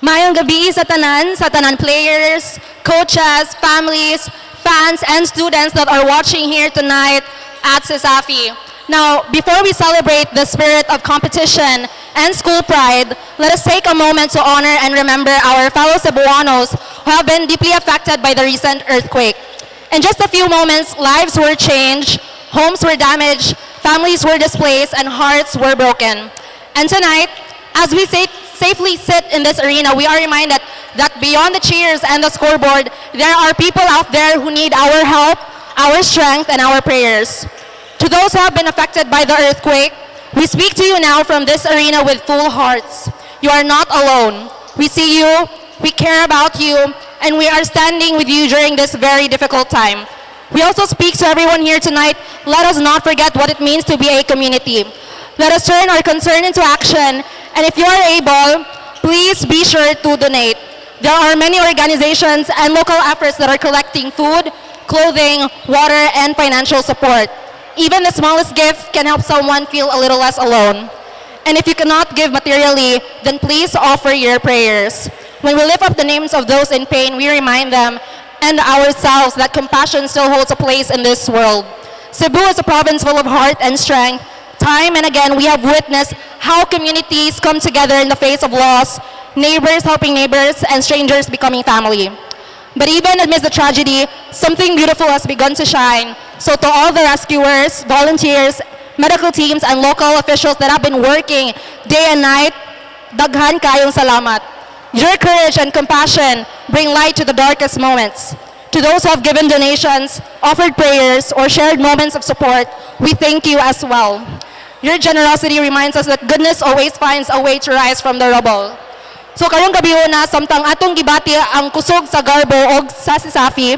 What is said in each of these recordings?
Mayong gabi sa tanan players, coaches, families, fans, and students that are watching here tonight at CESAFI. Now, before we celebrate the spirit of competition and school pride, let us take a moment to honor and remember our fellow Cebuanos who have been deeply affected by the recent earthquake. In just a few moments, lives were changed, homes were damaged, families were displaced, and hearts were broken. And tonight, as we safely sit in this arena, we are reminded that beyond the cheers and the scoreboard, there are people out there who need our help, our strength, and our prayers. To those who have been affected by the earthquake, we speak to you now from this arena with full hearts. You are not alone. We see you, we care about you, and we are standing with you during this very difficult time. We also speak to everyone here tonight. Let us not forget what it means to be a community. Let us turn our concern into action, and if you are able, please be sure to donate. There are many organizations and local efforts that are collecting food, clothing, water, and financial support. Even the smallest gift can help someone feel a little less alone. And if you cannot give materially, then please offer your prayers. When we lift up the names of those in pain, we remind them and ourselves that compassion still holds a place in this world. Cebu is a province full of heart and strength. Time and again, we have witnessed how communities come together in the face of loss, neighbors helping neighbors, and strangers becoming family. But even amidst the tragedy, something beautiful has begun to shine. So to all the rescuers, volunteers, medical teams, and local officials that have been working day and night, daghan kayong salamat. Your courage and compassion bring light to the darkest moments. To those who have given donations, offered prayers, or shared moments of support, we thank you as well. Your generosity reminds us that goodness always finds a way to rise from the rubble. So karong gabi na samtang atong gibati ang kusog sa garbo og sa CESAFI,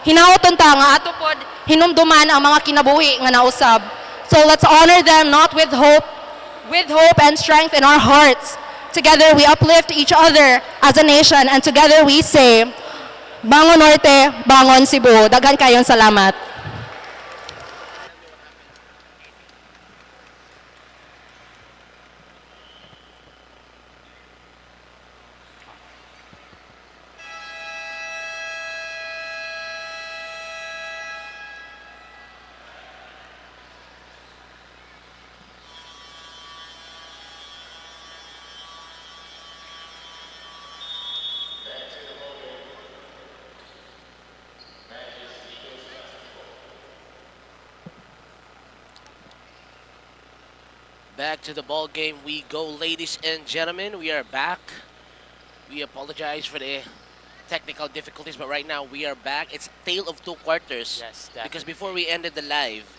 hinaoton ta nga ato pod hinumduman ang mga kinabuhi nga nausab. So let's honor them not with hope and strength in our hearts. Together we uplift each other as a nation, and together we say, Bangon Norte, Bangon Cebu. Daghan kayong salamat. Back to the ball game we go, ladies and gentlemen. We are back. We apologize for the technical difficulties, but right now we are back. It's a tale of two quarters. Yes, definitely. Because before we ended the live,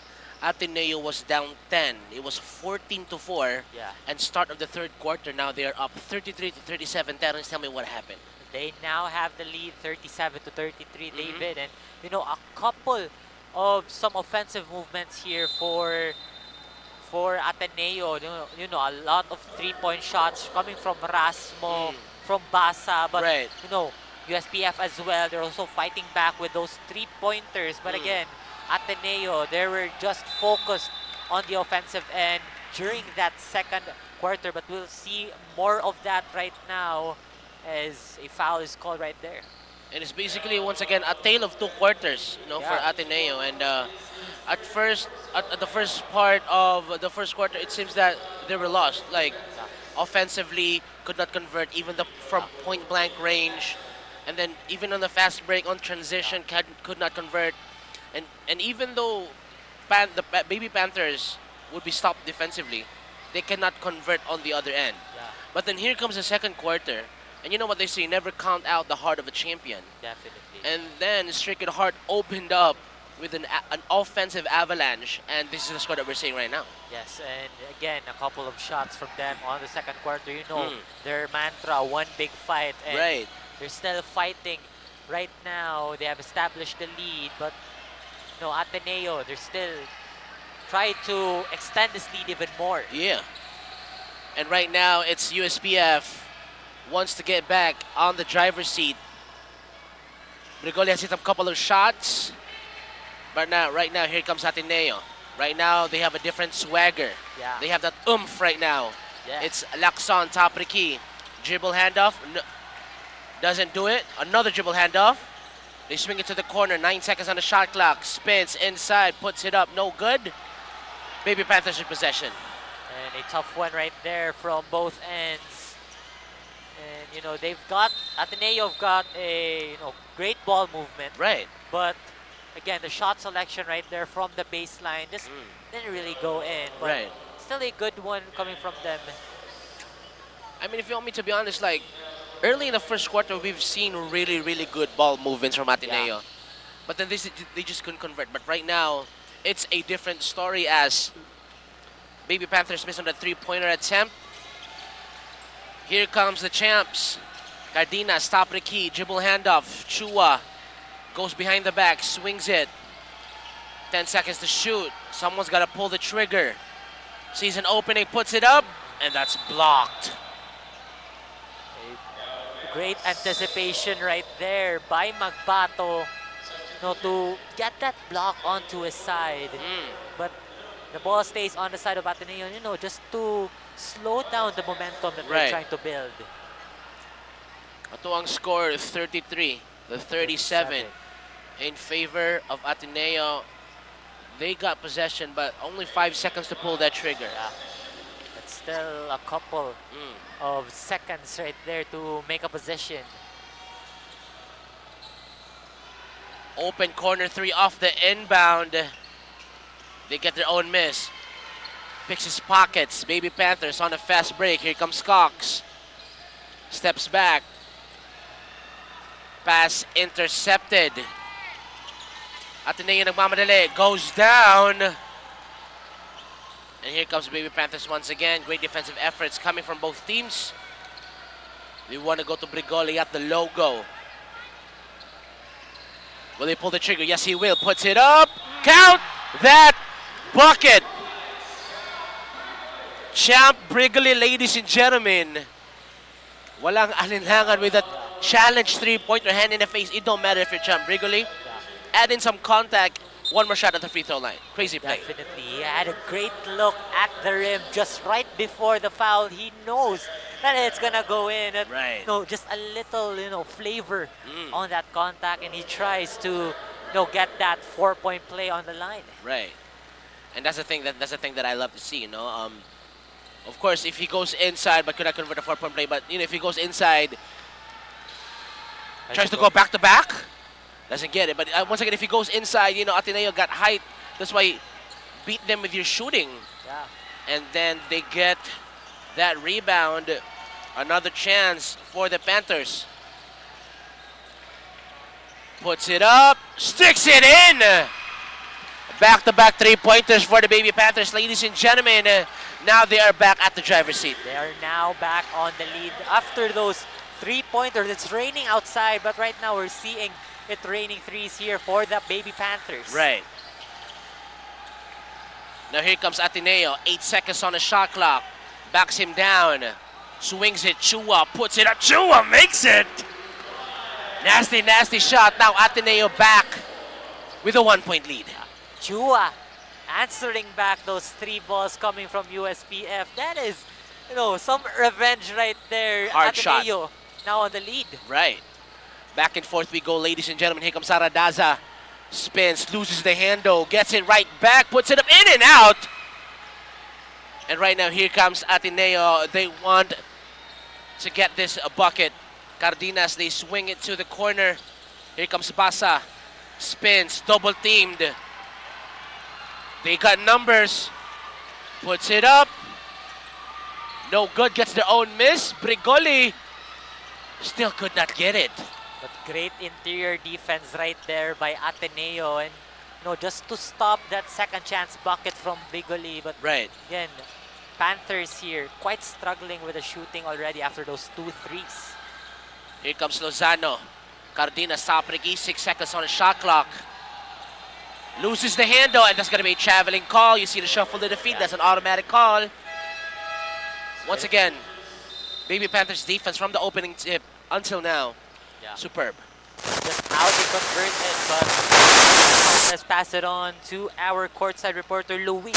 Ateneo was down 10. It was 14-4. Yeah. And start of the third quarter, now they are up 33-37. Terrence, tell me what happened. They now have the lead 37-33, David. And, you know, a couple of some offensive movements here for Ateneo. You know, a lot of three-point shots coming from Rasmo, from Basa. But, you know, USPF as well. They're also fighting back with those three-pointers. But again, Ateneo, they were just focused on the offensive end during that second quarter. But we'll see more of that right now as a foul is called right there. And it's basically, once again, a tale of two quarters, you know, for Ateneo. And at the first part of the first quarter, it seems that they were lost. Like, offensively, could not convert even from point-blank range. And then even on the fast break, on transition, could not convert. And even though the Baby Panthers would be stopped defensively, they cannot convert on the other end. But then here comes the second quarter. And you know what they say, never count out the heart of a champion. Definitely. And then Stricken Heart opened up with an offensive avalanche. And this is the score that we're seeing right now. Yes, and again, a couple of shots from them on the second quarter. You know, their mantra, one big fight. And they're still fighting right now. They have established the lead. But, you know, Ateneo, they're still trying to extend this lead even more. Yeah. And right now, it's USPF wants to get back on the driver's seat. Brigoli has hit a couple of shots. But now, right now, here comes Ateneo. Right now, they have a different swagger. They have that oomph right now. It's Lacson, top of the key. Dribble handoff. Doesn't do it. Another dribble handoff. They swing it to the corner. 9 seconds on the shot clock. Spins inside. Puts it up. No good. Baby Panthers in possession. And a tough one right there from both ends. And, you know, they've got, Ateneo have got a, you know, great ball movement. Right. But, again, the shot selection right there from the baseline just didn't really go in. But Right. still a good one coming from them. I mean, if you want me to be honest, like, early in the first quarter, we've seen really, really good ball movements from Ateneo. Yeah. But then they just couldn't convert. But right now, it's a different story as Baby Panthers miss on the three-pointer attempt. Here comes the champs. Cardenas, top of the key, dribble handoff. Chua goes behind the back, swings it. 10 seconds to shoot. Someone's got to pull the trigger. Sees an opening, puts it up, and that's blocked. Great anticipation right there by Magbato, you know, to get that block onto his side. But the ball stays on the side of Ateneo, you know, just to slow down the momentum that they're trying to build. Ito ang score, 33 to 37 in favor of Ateneo. They got possession, but only 5 seconds to pull that trigger. Yeah. It's still a couple of seconds right there to make a possession. Open corner three off the inbound. They get their own miss. Picks his pockets. Baby Panthers on a fast break. Here comes Cox. Steps back. Pass intercepted. Ateneo nagmamadali. Goes down. And here comes Baby Panthers once again. Great defensive efforts coming from both teams. They want to go to Brigoli at the logo. Will he pull the trigger? Yes, he will. Puts it up. Count that bucket. Champ Brigoli, ladies and gentlemen. Walang alinlangan with that challenge three-pointer hand in the face. It don't matter if you're Champ Brigoli. Add in some contact. One more shot at the free throw line. Crazy play. Definitely. He had a great look at the rim just right before the foul. He knows that it's going to go in. And, Right. you know, just a little, you know, flavor on that contact. And he tries to, you know, get that 4-point play on the line. Right. And that's the thing that I love to see, you know. Of course, if he goes inside but could not convert a 4-point play, but you know, if he goes inside, tries to go back to back, doesn't get it. But once again, if he goes inside, you know, Ateneo got height. That's why beat them with your shooting. Yeah. And then they get that rebound. Another chance for the Panthers. Puts it up, sticks it in. Back-to-back three-pointers for the Baby Panthers, ladies and gentlemen. Now they are back at the driver's seat. They are now back on the lead after those three-pointers. It's raining outside, but right now we're seeing it raining threes here for the Baby Panthers. Right. Now here comes Ateneo. 8 seconds on the shot clock. Backs him down. Swings it. Chua puts it up. Chua makes it. Nasty, nasty shot. Now Ateneo back with a 1-point lead. Chua answering back those three balls coming from USPF. That is, you know, some revenge right there. Hard Ateneo shot. now on the lead. Right. Back and forth we go, ladies and gentlemen. Here comes Saradaza. Spins, loses the handle, gets it right back, puts it up, in and out. And right now, here comes Ateneo. They want to get this bucket. Cardenas, they swing it to the corner. Here comes Basa. Spins, double teamed. They got numbers. Puts it up. No good, gets their own miss. Brigoli still could not get it. But great interior defense right there by Ateneo, and you know, just to stop that second chance bucket from Bigoli. But Right. again, Panthers here quite struggling with the shooting already after those 2 threes. Here comes Lozano. Cardenas, top of the key, 6 seconds on the shot clock. Loses the handle, and that's going to be a traveling call. You see the shuffle to the feet. That's an automatic call. Once again, Baby Panthers defense from the opening tip until now. Superb. Just how they converted, but let's pass it on to our courtside reporter, Luis.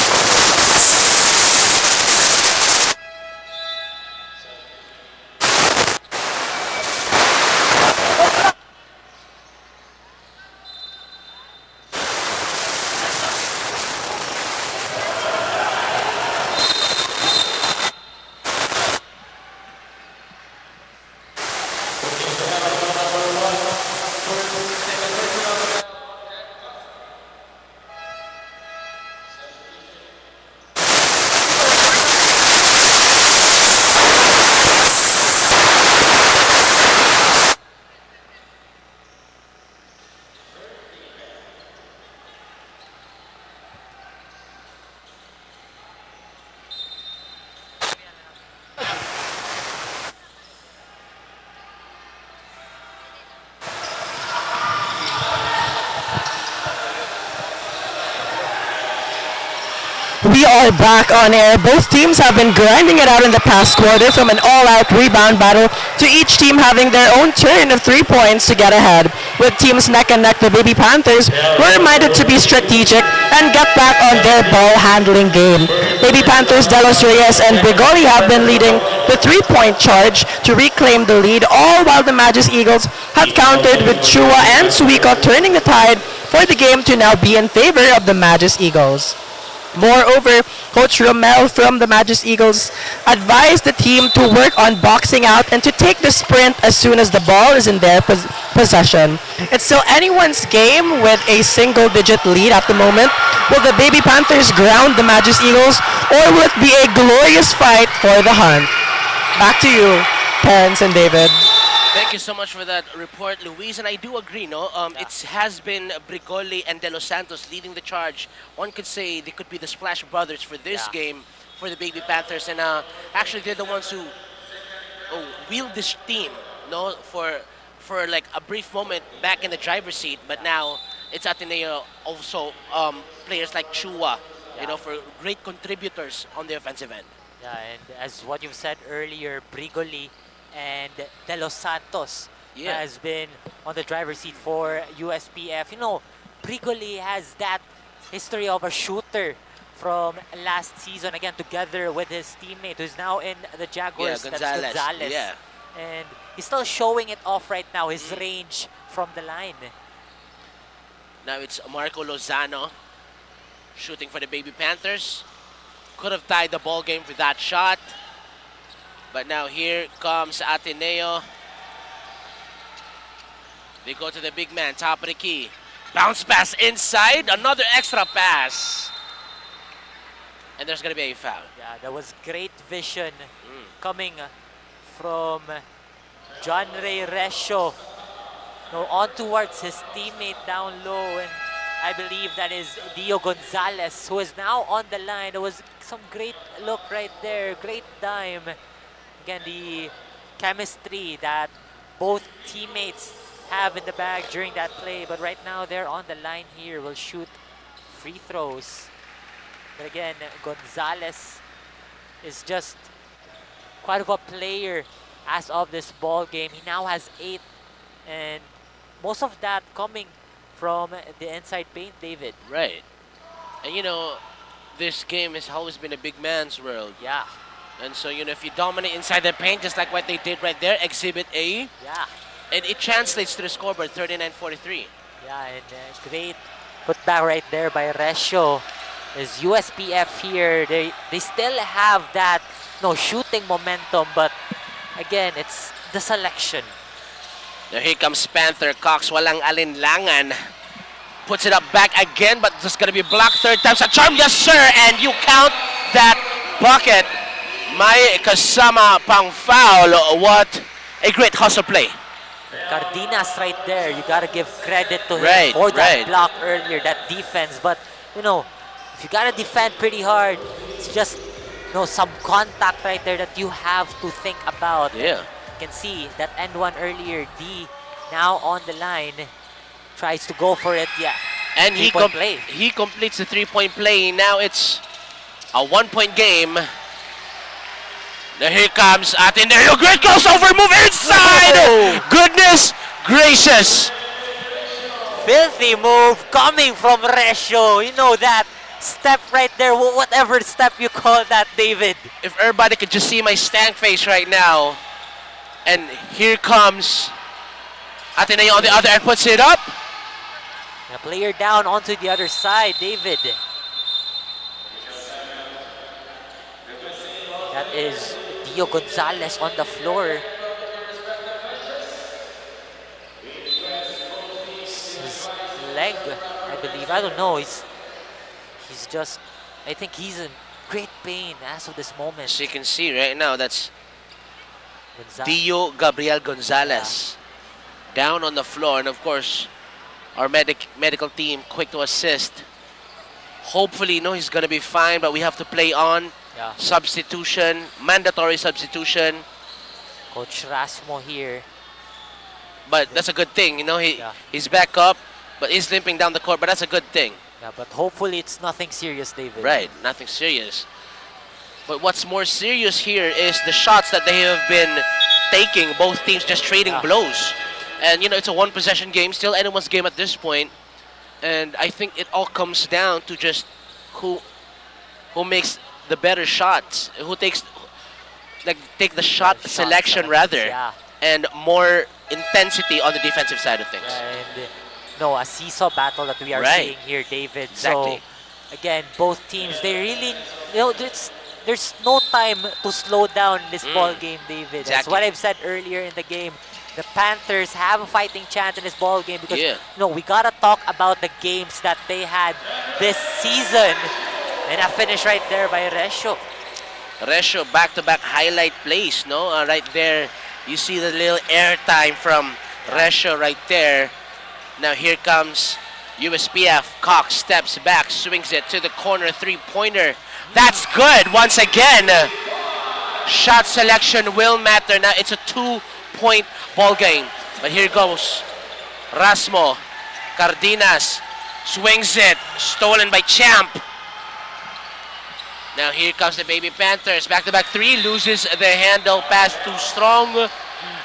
we are back on air. Both teams have been grinding it out in the past quarter from an all-out rebound battle to each team having their own turn of 3 points to get ahead. With teams neck and neck, the Baby Panthers were reminded to be strategic and get back on their ball handling game. Baby Panthers, De Los Reyes and Brigoli have been leading the 3-point charge to reclaim the lead, all while the Magis Eagles have countered with Chua and Suiko, turning the tide for the game to now be in favor of the Magis Eagles. Moreover, Coach Romel from the Magis Eagles advised the team to work on boxing out and to take the sprint as soon as the ball is in their possession. It's still anyone's game with a single-digit lead at the moment. Will the Baby Panthers ground the Magis Eagles, or will it be a glorious fight for the hunt? Back to you, Terrence and David. Thank you so much for that report, Luis. And I do agree, no? It has been Brigoli and De Los Santos leading the charge. One could say they could be the Splash Brothers for this game for the Baby Panthers. And actually, they're the ones who wheeled this team, no, for like a brief moment back in the driver's seat. But now it's Ateneo, also players like Chua, you know, for great contributors on the offensive end. Yeah, and as what you've said earlier, Brigoli and De Los Santos has been on the driver's seat for USPF. You know, Brigoli has that history of a shooter from last season, again, together with his teammate who's now in the Jaguars, that's Gonzalez. Yeah. And he's still showing it off right now, his range from the line. Now it's Marco Lozano shooting for the Baby Panthers. Could have tied the ball game with that shot. But now here comes Ateneo. They go to the big man, top of the key. Bounce pass inside, another extra pass. And there's going to be a foul. Yeah, that was great vision coming from John Ray Resho. No, on towards his teammate down low. And I believe that is Dio Gonzalez, who is now on the line. There was some great look right there, great dime. Again, the chemistry that both teammates have in the bag during that play. But right now, they're on the line here. Will shoot free throws. But again, Gonzalez is just quite of a player as of this ball game. He now has 8, and most of that coming from the inside paint, David. Right. And you know, this game has always been a big man's world. Yeah. And so, you know, if you dominate inside the paint, just like what they did right there, Exhibit A, and it translates to the scoreboard, 39-43. Yeah, and great put back right there by Resho. There's USPF here. They still have that shooting momentum, but again, it's the selection. Now here comes Panther Cox, walang alinlangan. Puts it up back again, but just gonna be blocked 3rd time. A charm, yes sir, and you count that bucket. May kasama pang foul. What a great hustle play. Cardenas right there. You gotta give credit to him for that block earlier, that defense. But you know, if you gotta defend pretty hard, it's just some contact right there that you have to think about. Yeah. You can see that end one earlier. D now on the line, tries to go for it. Yeah. And he completes the 3-point play. Now it's a 1-point game. Now here comes Ateneo. Great crossover move inside! Oh. Goodness gracious! Filthy move coming from Resho. You know that step right there, whatever step you call that, David. If everybody could just see my stank face right now. And here comes Ateneo on the other end, puts it up. A player down onto the other side, David. That is Dio Gonzalez on the floor. His leg, I believe. I don't know. He's just, I think he's in great pain as of this moment. As you can see right now, that's Dio Gabriel Gonzalez down on the floor. And of course, our medical team quick to assist. Hopefully, he's going to be fine, but we have to play on. Yeah. Substitution, mandatory substitution. Coach Rasmo here. But that's a good thing, he's back up, but he's limping down the court, but that's a good thing. Yeah, but hopefully it's nothing serious, David. Right, nothing serious. But what's more serious here is the shots that they have been taking, both teams just trading blows. And, you know, it's a one-possession game, still anyone's game at this point. And I think it all comes down to just who makes the better shots, who takes, take the shot selection rather, and more intensity on the defensive side of things. And no, a seesaw battle that we are seeing here, David. Exactly. So again, both teams, they really, you know, there's no time to slow down this ball game, David. That's what I've said earlier in the game. The Panthers have a fighting chance in this ball game because you know, we gotta talk about the games that they had this season. And a finish right there by Resho. Resho back-to-back highlight plays, no? Right there, you see the little airtime from Resho right there. Now here comes USPF. Cox steps back, swings it to the corner, three-pointer. That's good once again. Shot selection will matter. Now it's a 2-point ball game. But here goes Rasmo. Cardenas swings it, stolen by Champ. Now here comes the Baby Panthers. Back-to-back three, loses the handle, pass too strong.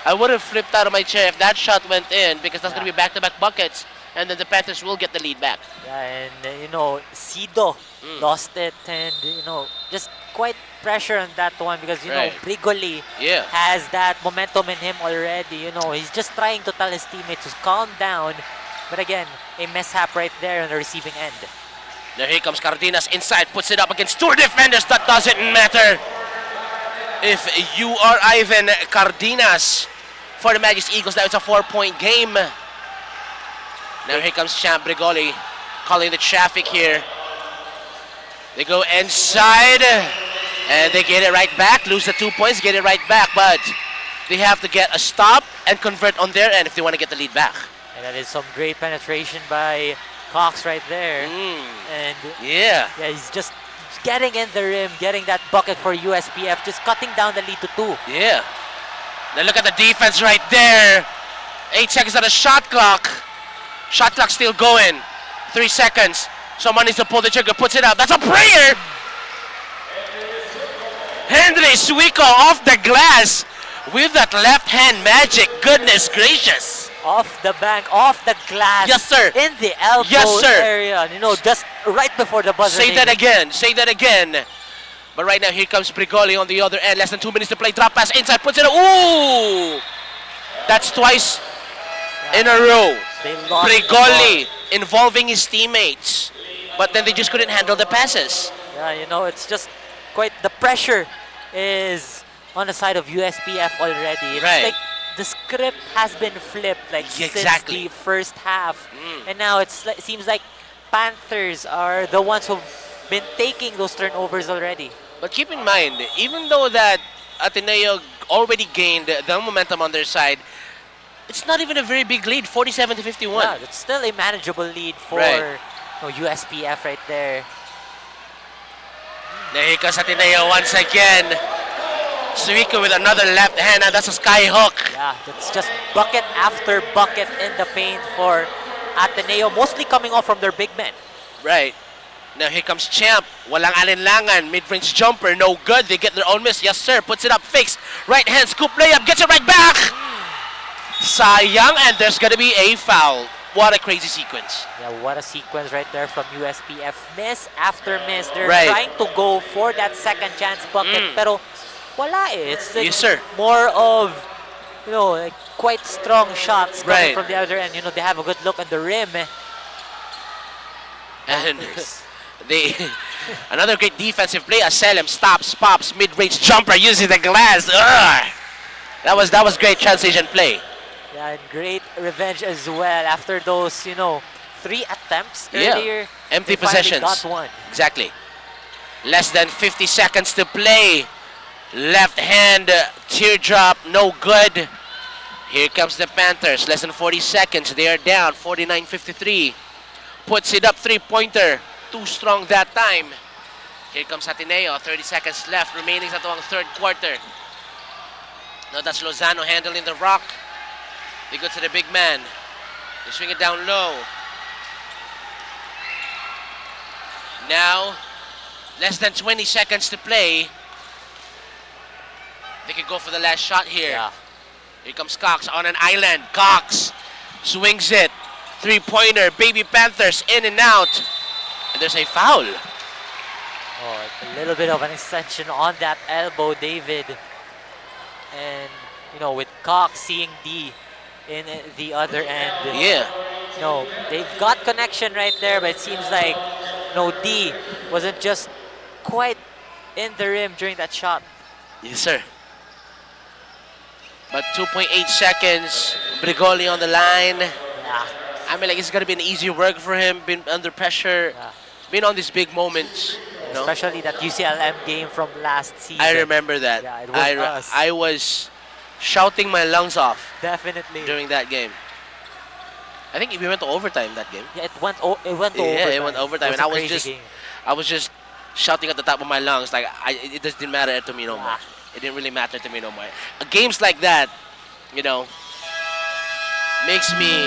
I would have flipped out of my chair if that shot went in because that's going to be back-to-back buckets. And then the Panthers will get the lead back. Yeah, and you know, Sido lost it, and you know, just quite pressure on that one because you know, Brigoli has that momentum in him already. You know, he's just trying to tell his teammates to calm down. But again, a mishap right there on the receiving end. Now here comes Cardenas inside, puts it up against two defenders. That doesn't matter. If you are Ivan Cardenas for the Magic's Eagles, now it's a 4-point game. Now here comes Champ Brigoli calling the traffic here. They go inside and they get it right back. Lose the 2 points, get it right back. But they have to get a stop and convert on their end if they want to get the lead back. And that is some great penetration by Cox right there. And yeah, he's just getting in the rim, getting that bucket for USPF, just cutting down the lead to 2. Yeah. Now look at the defense right there. 8 seconds on the shot clock. Shot clock still going. 3 seconds. Someone needs to pull the trigger, puts it out. That's a prayer! Henry Suico off the glass with that left hand magic. Goodness gracious. Off the bank, off the glass. Yes, sir. In the elbow area. You know, just right before the buzzer. Say that again. Say that again. But right now, here comes Brigoli on the other end. Less than 2 minutes to play. Drop pass inside. Puts it. Ooh! That's twice in a row. Brigoli involving his teammates. But then they just couldn't handle the passes. Yeah, you know, it's just quite... The pressure is on the side of USPF already. It's like the script has been flipped like since the first half. And now it seems like Panthers are the ones who've been taking those turnovers already. But keep in mind, even though that Ateneo already gained the momentum on their side, it's not even a very big lead, 47-51. Yeah, it's still a manageable lead for USPF right there. There he goes Ateneo once again. Suico with another left hand, and that's a sky hook. Yeah, that's just bucket after bucket in the paint for Ateneo, mostly coming off from their big men. Right. Now here comes Champ. Walang alinlangan. Mid-range jumper. No good. They get their own miss. Yes, sir. Puts it up. Fakes. Right hand scoop layup. Gets it right back. Sayang. And there's going to be a foul. What a crazy sequence. Yeah, what a sequence right there from USPF. Miss after miss. They're trying to go for that second chance bucket. Pero wala eh. It's like more of, you know, like quite strong shots coming from the other end. You know, they have a good look on the rim. And another great defensive play. Aselem stops, pops, mid-range jumper using the glass. That was great transition play. Yeah, and great revenge as well after those, you know, 3 attempts earlier. Empty possessions. Got one. Exactly. Less than 50 seconds to play. Left hand teardrop, no good. Here comes the Panthers. Less than 40 seconds. They are down 49-53. Puts it up, 3-pointer. Too strong that time. Here comes Ateneo. 30 seconds left. Remaining sa tuwang third quarter. Now that's Lozano handling the rock. They go to the big man. They swing it down low. Now, less than 20 seconds to play. They could go for the last shot here. Yeah. Here comes Cox on an island. Cox swings it. Three-pointer. Baby Panthers in and out. And there's a foul. Oh, a little bit of an extension on that elbow, David. And, you know, with Cox seeing D in the other end. Yeah. No, they've got connection right there, but it seems like no, D wasn't just quite in the rim during that shot. Yes, sir. But 2.8 seconds. Brigoli on the line. Yeah. I mean, like, it's going to be an easy work for him. Been under pressure. Yeah. Been on these big moments. You know? Especially that UCLM game from last season. I remember that. Yeah, it was us. I was shouting my lungs off Definitely. during that game. I think we went to overtime that game. Yeah, it went to overtime. Yeah, it went overtime. It And was a I was just shouting at the top of my lungs. Like, it just didn't matter to me no more. It didn't really matter to me no more. Games like that, you know, makes me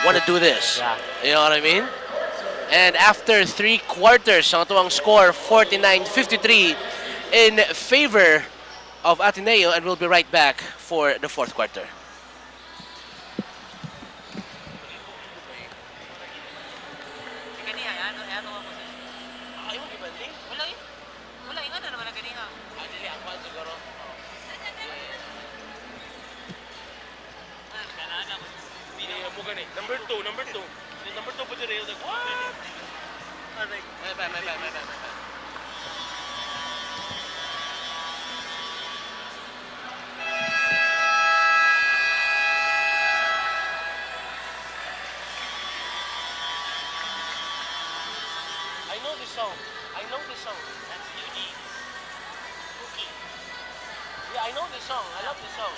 want to do this. Yeah. You know what I mean? And after 3 quarters, ang tuwang score 49-53 in favor of Ateneo, and we'll be right back for the 4th quarter. Number two. Number two pa dito. Like, what? My bad. I know this song. That's unique. Cookie. Yeah, I know this song. I love this song.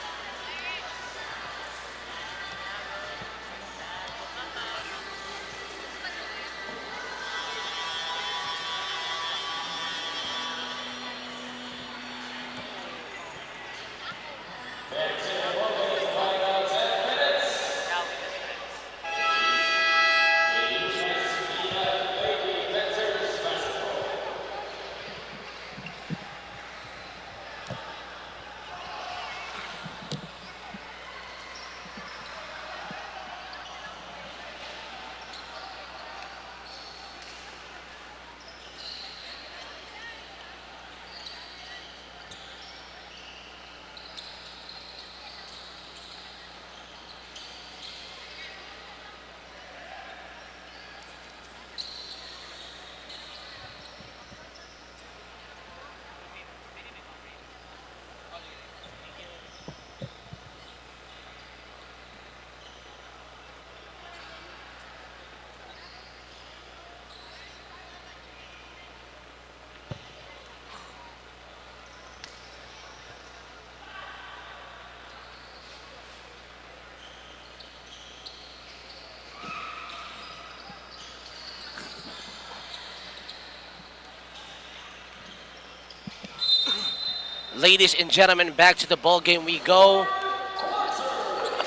Ladies and gentlemen, back to the ball game we go.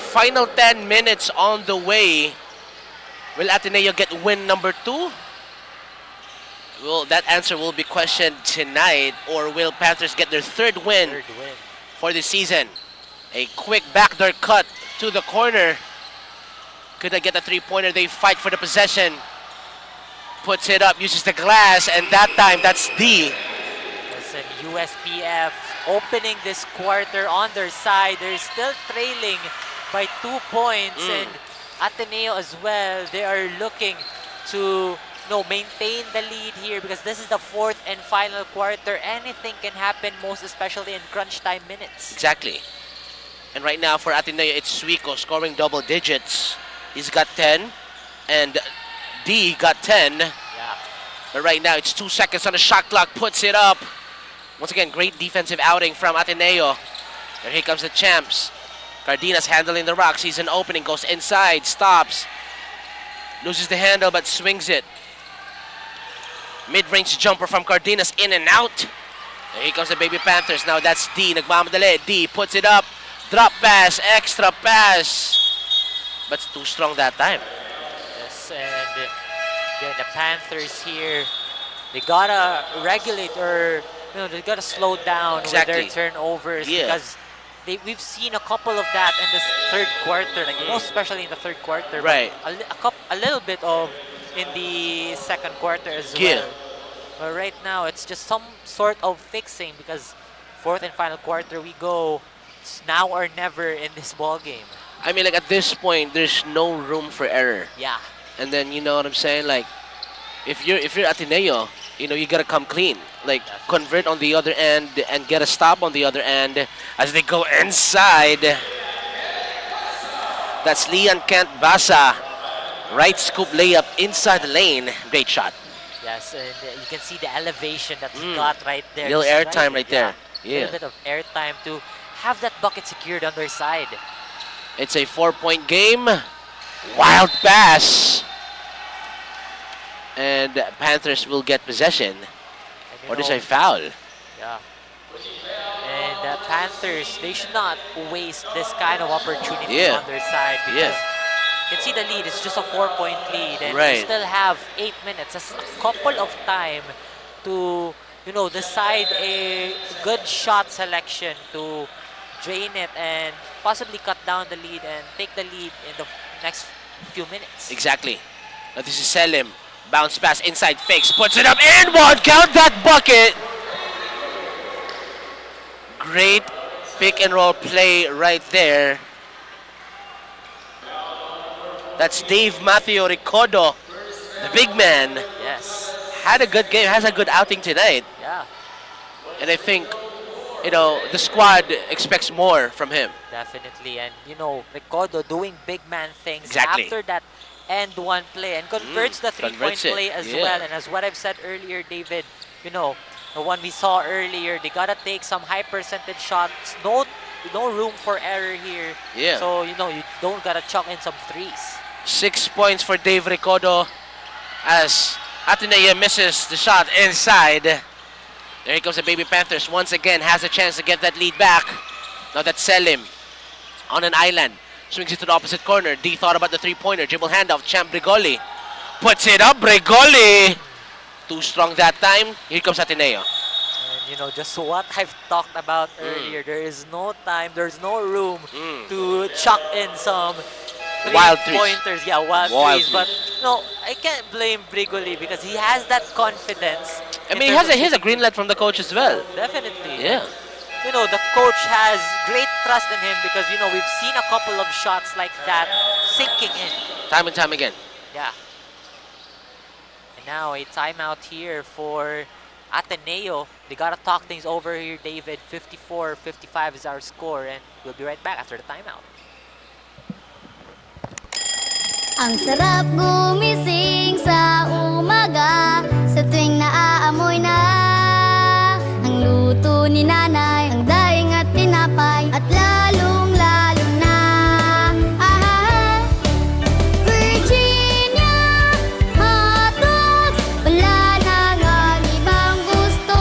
Final 10 minutes on the way. Will Ateneo get win number 2? Well, that answer will be questioned tonight. Or will Panthers get their third win for the season? A quick backdoor cut to the corner. Could they get a 3-pointer? They fight for the possession. Puts it up, uses the glass, and that time that's D. Listen, USPF opening this quarter on their side. They're still trailing by 2 points, and Ateneo as well. They are looking to maintain the lead here because this is the 4th and final quarter. Anything can happen, most especially in crunch time minutes. Exactly. And right now for Ateneo, it's Suico scoring double digits. He's got 10, and D got 10. Yeah. But right now, it's 2 seconds on the shot clock. Puts it up. Once again, great defensive outing from Ateneo. And here comes the champs. Cardenas handling the rock. Sees an opening, goes inside, stops. Loses the handle, but swings it. Mid-range jumper from Cardenas, in and out. And here comes the Baby Panthers. Now that's D. Nagmamadali. D puts it up. Drop pass, extra pass. But it's too strong that time. Yes, and Again, the Panthers here, they gotta regulate or they gotta slow down Exactly. with their turnovers Yeah. because we've seen a couple of that in this third quarter, like most especially in the third quarter. but Right. A little bit of in the second quarter as Yeah. well. But right now, it's just some sort of fixing because fourth and final quarter we go. It's now or never in this ball game. I mean, like at this point, there's no room for error. Yeah. And then you know what I'm saying? Like, if you're Ateneo, you gotta come clean. Like convert on the other end and get a stop on the other end as they go inside. That's Lian Kent Basa. Right scoop layup inside the lane. Great shot. Yes, and you can see the elevation that he got right there. Little Just airtime right there. A Yeah. little bit of airtime to have that bucket secured on their side. It's a 4-point game. Wild pass. And Panthers will get possession. And, Or there's a foul. Yeah. And the Panthers, they should not waste this kind of opportunity Yeah. on their side because you can see the lead. It's just a 4-point lead, and Right. we still have 8 minutes. That's a couple of time to decide a good shot selection to drain it and possibly cut down the lead and take the lead in the next few minutes. Exactly. Now this is Selim. Bounce pass inside, fakes, puts it up and one. Count that bucket. Great pick and roll play right there. That's Dave Matthew Ricodo, the big man. Yes. Had a good game, has a good outing tonight. Yeah. And I think, the squad expects more from him. Definitely, and Ricardo doing big man things Exactly. after that end one play and converts the 3-point converts it, play as yeah. well. And as what I've said earlier, David, the one we saw earlier, they gotta take some high percentage shots. No room for error here. Yeah. So you don't gotta chuck in some threes. 6 points for Dave Ricodo as Ateneo misses the shot inside. There he goes the Baby Panthers. Once again has a chance to get that lead back. Now that's Selim on an island. Swings it to the opposite corner. D thought about the three-pointer. Dribble handoff. Champ Brigoli. Puts it up. Brigoli. Too strong that time. Here comes Ateneo. And just what I've talked about earlier, there is no time, there's no room to chuck in some Wild threes. pointers. Yeah, wild Wild threes. But I can't blame Brigoli because he has that confidence. I mean, he has a green light from the coach as well. Definitely. Yeah. The coach has great trust in him because, we've seen a couple of shots like that sinking in. Time and time again. Yeah. And now a timeout here for Ateneo. They gotta talk things over here, David. 54-55 is our score, and we'll be right back after the timeout. Ang sarap gumising sa umaga sa tuwing naaamoy na ang luto ni nanay, ang daing at tinapay at lalong-lalo na Virginia hot dogs, wala nang ang ibang gusto.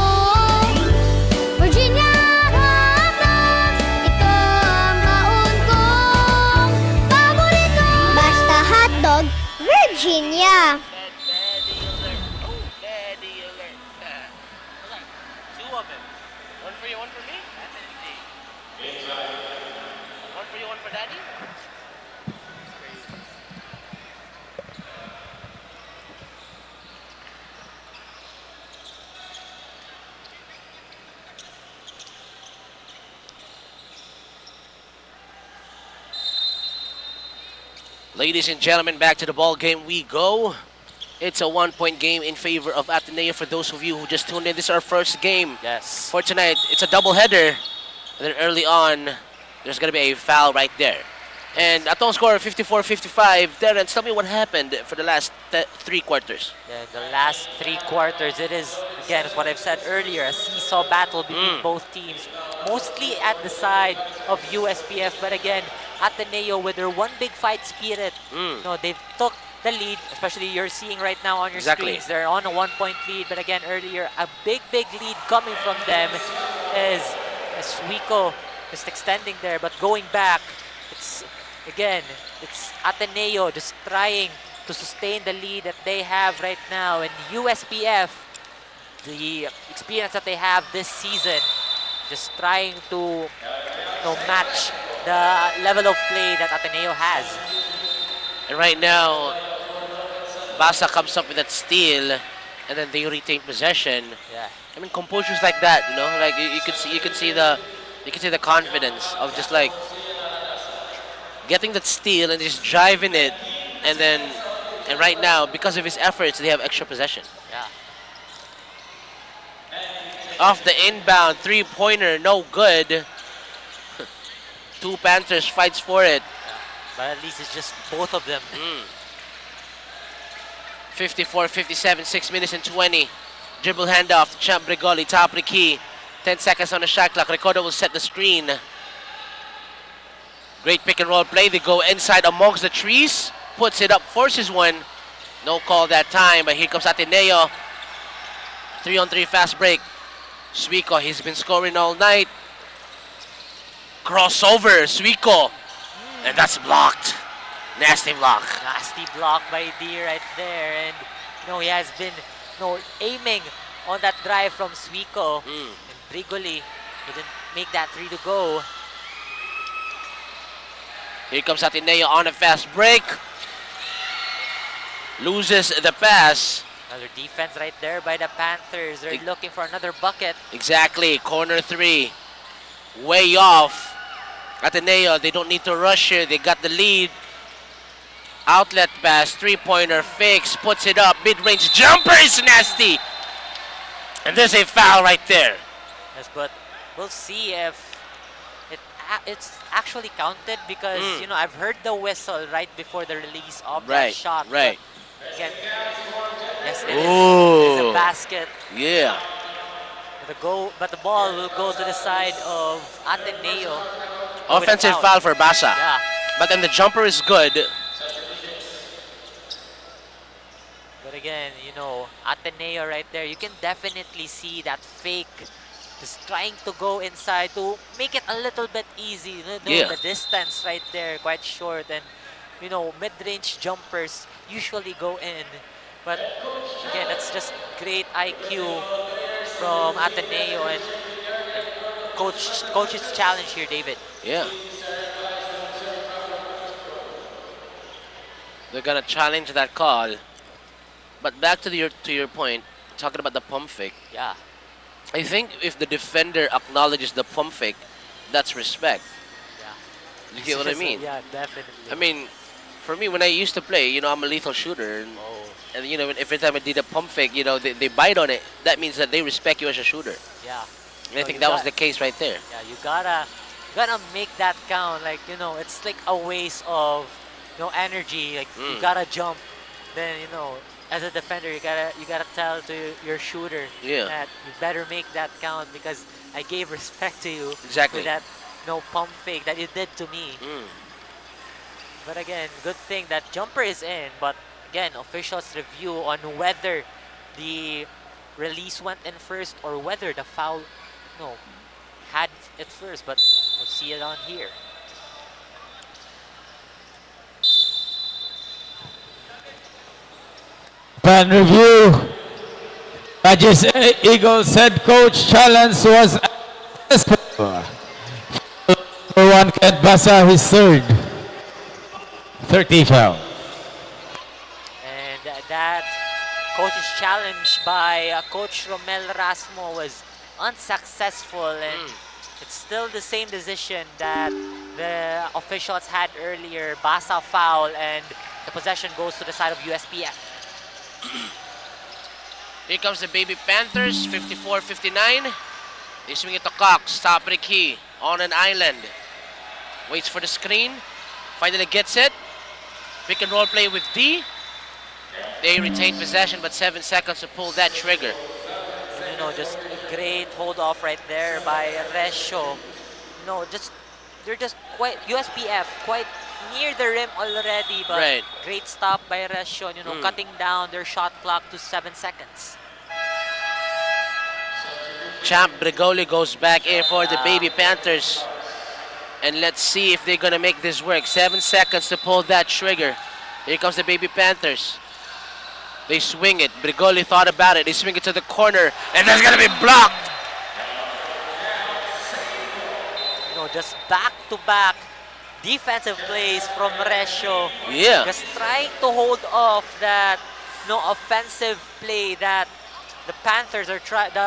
Virginia hot dogs, ito ang baon kong paborito. Basta hotdog, Virginia. Daddy alert. Two of them. One for you, one for me? One for you, one for Daddy? Ladies and gentlemen, back to the ball game we go. It's a 1-point game in favor of Ateneo. For those of you who just tuned in, this is our first game Yes. for tonight. It's a doubleheader. And then early on, there's going to be a foul right there. And Atong score 54-55. Terrence, tell me what happened for the last 3 quarters. Yeah, the last 3 quarters, it is, again, as what I've said earlier, a seesaw battle between both teams. Mostly at the side of USPF, but again, Ateneo with their one big fight spirit. They've took the lead, especially you're seeing right now on your Exactly. screens. They're on a 1-point lead, but again, earlier, a big lead coming from them is Suico just extending there, but going back, it's Ateneo just trying to sustain the lead that they have right now. And USPF, the experience that they have this season, just trying to match the level of play that Ateneo has. And right now, Basa comes up with that steal, and then they retain possession. Yeah. I mean, composures like that, you know, like you could see the confidence of just like getting that steal and just driving it, and right now, because of his efforts, they have extra possession. Yeah. Off the inbound, three-pointer, no good. Two Panthers fights for it. Yeah. But at least it's just both of them. 54-57, 6 minutes and 20. Dribble handoff to Champ Brigoli, top of the key. 10 seconds on the shot clock. Ricardo will set the screen. Great pick and roll play. They go inside amongst the trees. Puts it up, forces one. No call that time, but here comes Ateneo. 3-on-3 fast break. Suiko, he's been scoring all night. Crossover, Suiko. And that's blocked. Nasty block. Nasty block by D right there. And he has been aiming on that drive from Suiko. And Brigoli didn't make that three to go. Here comes Ateneo on a fast break. Loses the pass. Another defense right there by the Panthers. They're looking for another bucket. Exactly, corner three. Way off. Ateneo, they don't need to rush here. They got the lead. Outlet pass, three-pointer, fakes, puts it up. Mid-range jumper is nasty. And there's a foul right there. Yes, but we'll see if it's actually counted because, I've heard the whistle right before the release of that shot. Right. Again, yes, it is. It's a basket. Yeah. But the ball will go to the side of Ateneo. Offensive foul for Basa. Yeah. But then the jumper is good. But again, Ateneo right there, you can definitely see that fake just trying to go inside to make it a little bit easy. The distance right there, quite short. And, mid-range jumpers usually go in. But again, that's just great IQ from Ateneo and coach's challenge here, David. Yeah. They're gonna challenge that call. But back to your point, talking about the pump fake. Yeah. I think if the defender acknowledges the pump fake, that's respect. Yeah. You get what I mean? Yeah, definitely. I mean, for me, when I used to play, I'm a lethal shooter. And every time I did a pump fake, they bite on it. That means that they respect you as a shooter. Yeah. And I think that was the case right there. Yeah, you gotta make that count. Like, it's like a waste of energy. Like you gotta jump. Then as a defender, you gotta tell to your shooter that you better make that count because I gave respect to you with that pump fake that you did to me. But again, good thing that jumper is in. But again, officials review on whether the release went in first or whether the foul had it first. But we'll see it on here. Upon review, Judges Eagles head coach challenge was successful. Number 1, Kent Basa, his third. 30 foul. And that coach's challenge by Coach Romel Rasmo was unsuccessful, and it's still the same decision that the officials had earlier. Basa foul, and the possession goes to the side of USPF. Here comes the Baby Panthers, 54-59. They swing it to Cox, top of the key, on an island. Waits for the screen, finally gets it. Pick and roll play with D. They retain possession, but 7 seconds to pull that trigger. Just a great hold off right there by Resho. They're just quite, USPF, quite near the rim already, but great stop by Resho, cutting down their shot clock to 7 seconds. Champ Brigoli goes back in for the Baby Panthers. And let's see if they're gonna make this work. 7 seconds to pull that trigger. Here comes the Baby Panthers. They swing it. Brigoli thought about it. They swing it to the corner, and that's gonna be blocked. Just back-to-back defensive plays from Resio. Yeah. Just trying to hold off that offensive play that the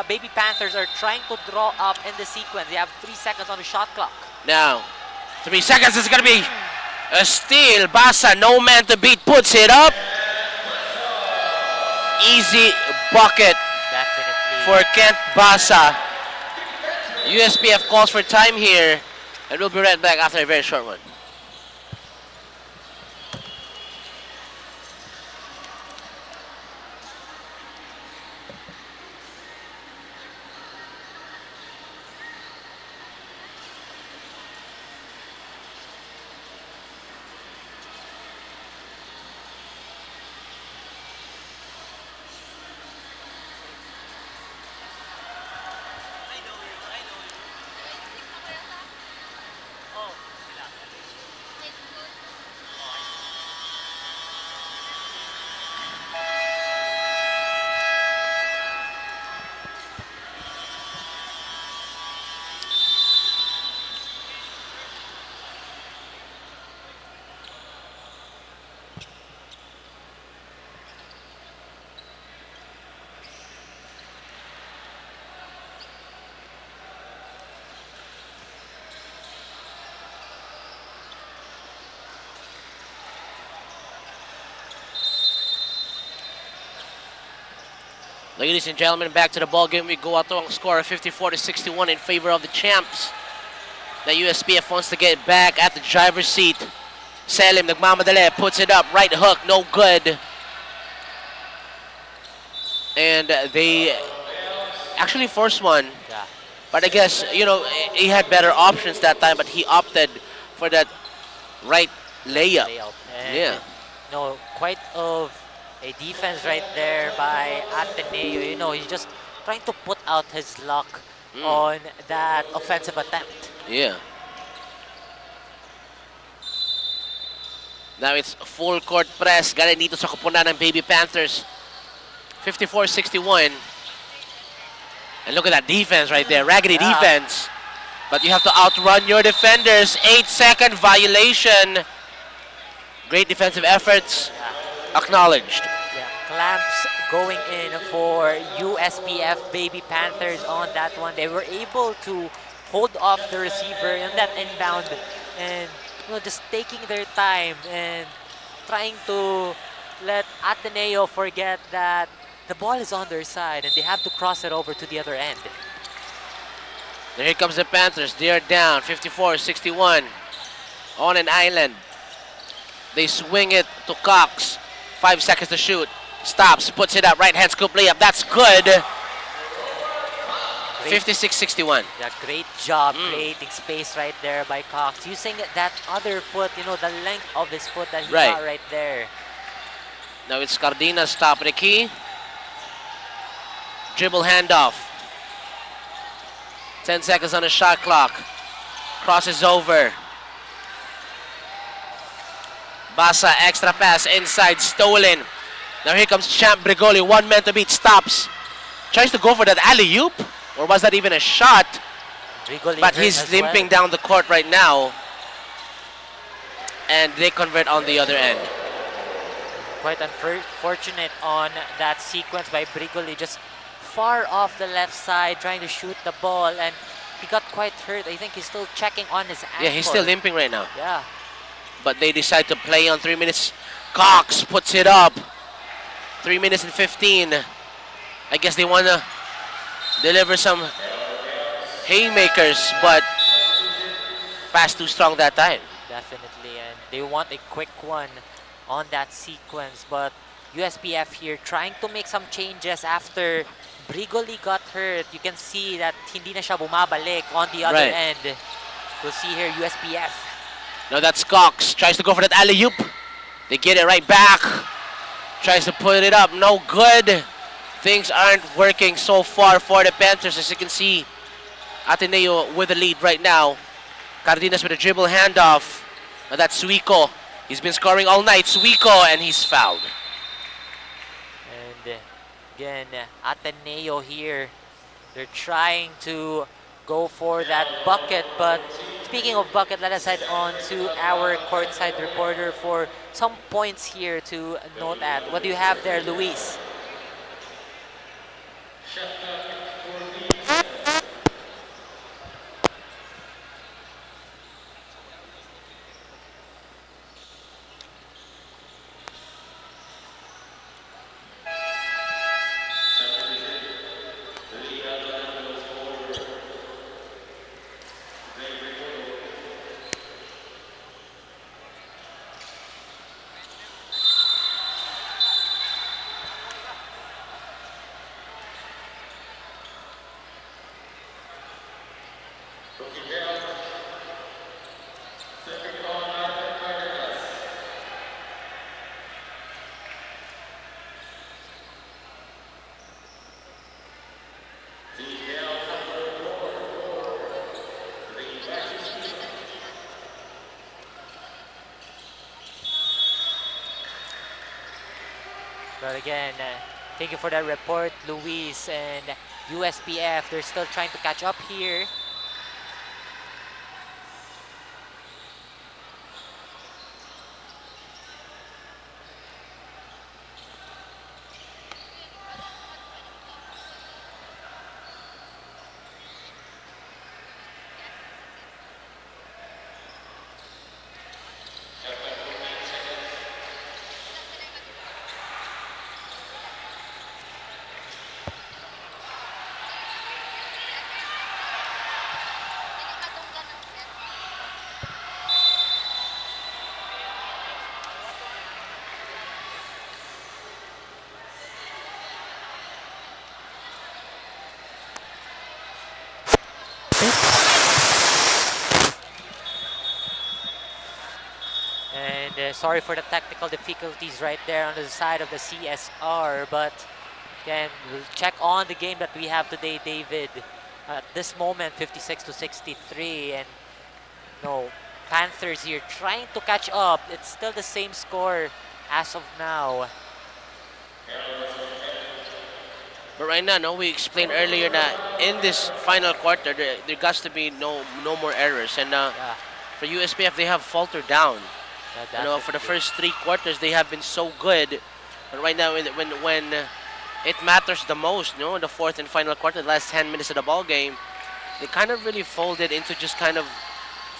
Baby Panthers are trying to draw up in the sequence. They have 3 seconds on the shot clock. Now, 3 seconds is gonna be a steal. Basa, no man to beat, puts it up. Easy bucket Definitely. for Kent Basa. USPF calls for time here, and we'll be right back after a very short one. Ladies and gentlemen, back to the ball game. We go out to a score of 54-61 in favor of the champs. The USPF wants to get back at the driver's seat. Selim nagmamadali, puts it up, right hook, no good. And they actually forced one. Yeah. But I guess, he had better options that time, but he opted for that right layup. And, Yeah. Quite of a defense right there by Ateneo. He's just trying to put out his luck on that offensive attempt. Yeah. Now it's full court press. Galing dito sa kupunan ng Baby Panthers. 54-61. And look at that defense right there. Raggedy defense. But you have to outrun your defenders. 8-second violation. Great defensive efforts. Acknowledged. Yeah, clamps going in for USPF Baby Panthers on that one. They were able to hold off the receiver in that inbound and just taking their time and trying to let Ateneo forget that the ball is on their side and they have to cross it over to the other end. Here comes the Panthers. They are down 54-61 on an island. They swing it to Cox. 5 seconds to shoot. Stops, puts it up, right hand scoop layup. That's good. 56-61. Yeah, great job creating space right there by Cox. Using that other foot, the length of his foot that he got right there. Now it's Cardenas top of the key. Dribble handoff. 10 seconds on the shot clock. Crosses over. Basa, extra pass inside, stolen. Now here comes Champ Brigoli, 1 man to beat, stops. Tries to go for that alley-oop, or was that even a shot? Brigoli but he's limping down the court right now. And they convert on the other end. Quite unfortunate on that sequence by Brigoli, just far off the left side, trying to shoot the ball, and he got quite hurt. I think he's still checking on his ankle. Yeah, he's still limping right now. Yeah. But they decide to play on 3 minutes. Cox puts it up. 3 minutes and 15. I guess they want to deliver some haymakers, but pass too strong that time. Definitely, and they want a quick one on that sequence, but USPF here trying to make some changes after Brigoli got hurt. You can see that hindi na siya bumabalik on the other end. We'll see here USPF. Now that's Cox. Tries to go for that alley-oop. They get it right back. Tries to put it up. No good. Things aren't working so far for the Panthers. As you can see, Ateneo with the lead right now. Cardenas with a dribble handoff. Now that's Suiko. He's been scoring all night, 𝐂𝐄𝐒𝐄, and he's fouled. And again, Ateneo here, they're trying to go for that bucket, but speaking of bucket, let us head on to our courtside reporter for some points here to note at. What do you have there, Luis? But again, thank you for that report, Luis, and USPF. They're still trying to catch up here. And sorry for the technical difficulties right there on the side of the CSR, but again, we'll check on the game that we have today, David. At this moment, 56-63, and no, Panthers here trying to catch up. It's still the same score as of now. But right now, no, we explained earlier that in this final quarter, there got to be no more errors. And for USPF, they have faltered down. Yeah, you know, for the first 3 quarters, they have been so good. But right now, when it matters the most, you know, in the 4th and final quarter, the last 10 minutes of the ball game, they kind of really folded into just kind of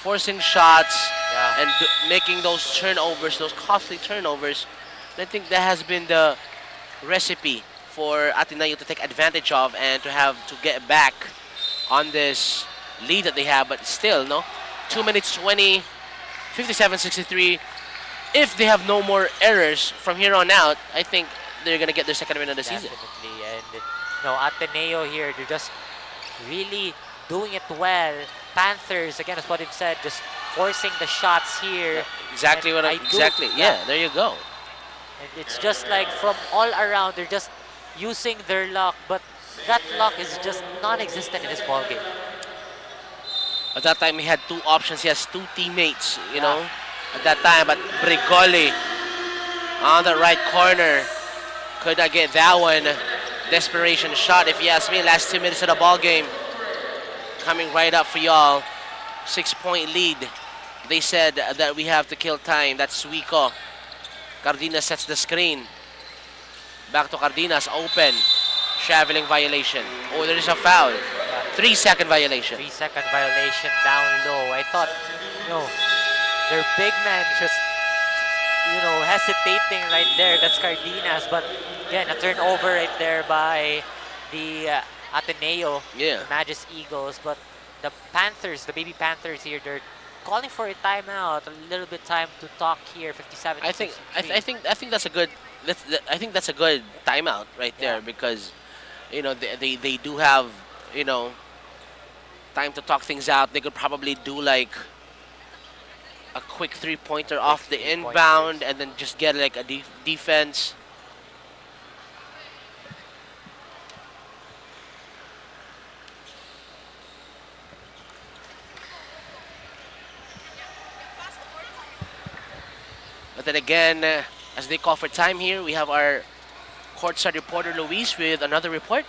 forcing shots and making those turnovers, those costly turnovers. And I think that has been the recipe for Ateneo to take advantage of and to get back on this lead that they have. But still, no, 2 minutes 20, 57-63. If they have no more errors from here on out, I think they're gonna get their second win of the season. Definitely, and no, Ateneo here, they're just really doing it well. Panthers, again, as what you've said, just forcing the shots here. Exactly what exactly. Yeah, there you go. And it's just like from all around, they're just using their luck, but that luck is just non-existent in this ball game. At that time, he had 2 options. He has 2 teammates, you know, at that time. But Brigoli on the right corner could not get that one. Desperation shot, if you ask me. Last 2 minutes of the ball game coming right up for y'all. 6-point lead. They said that we have to kill time. That's 𝐂𝐄𝐒𝐄. Cardenas sets the screen. Back to Cardenas, open. Traveling violation. Oh, there is a foul. 3-second violation. 3-second violation down low. I thought, you know, their big man just, you know, hesitating right there. That's Cardenas. But again, a turnover right there by the Ateneo, the Magis Eagles. But the Panthers, the baby Panthers here, they're calling for a timeout. A little bit time to talk here. 57. I think that's a good. I think that's a good timeout right there because, you know, they do have, you know, time to talk things out. They could probably do like a quick 3-pointer off the inbound and then just get like a defense. But then again, as they call for time here, we have our courtside reporter Luis with another report.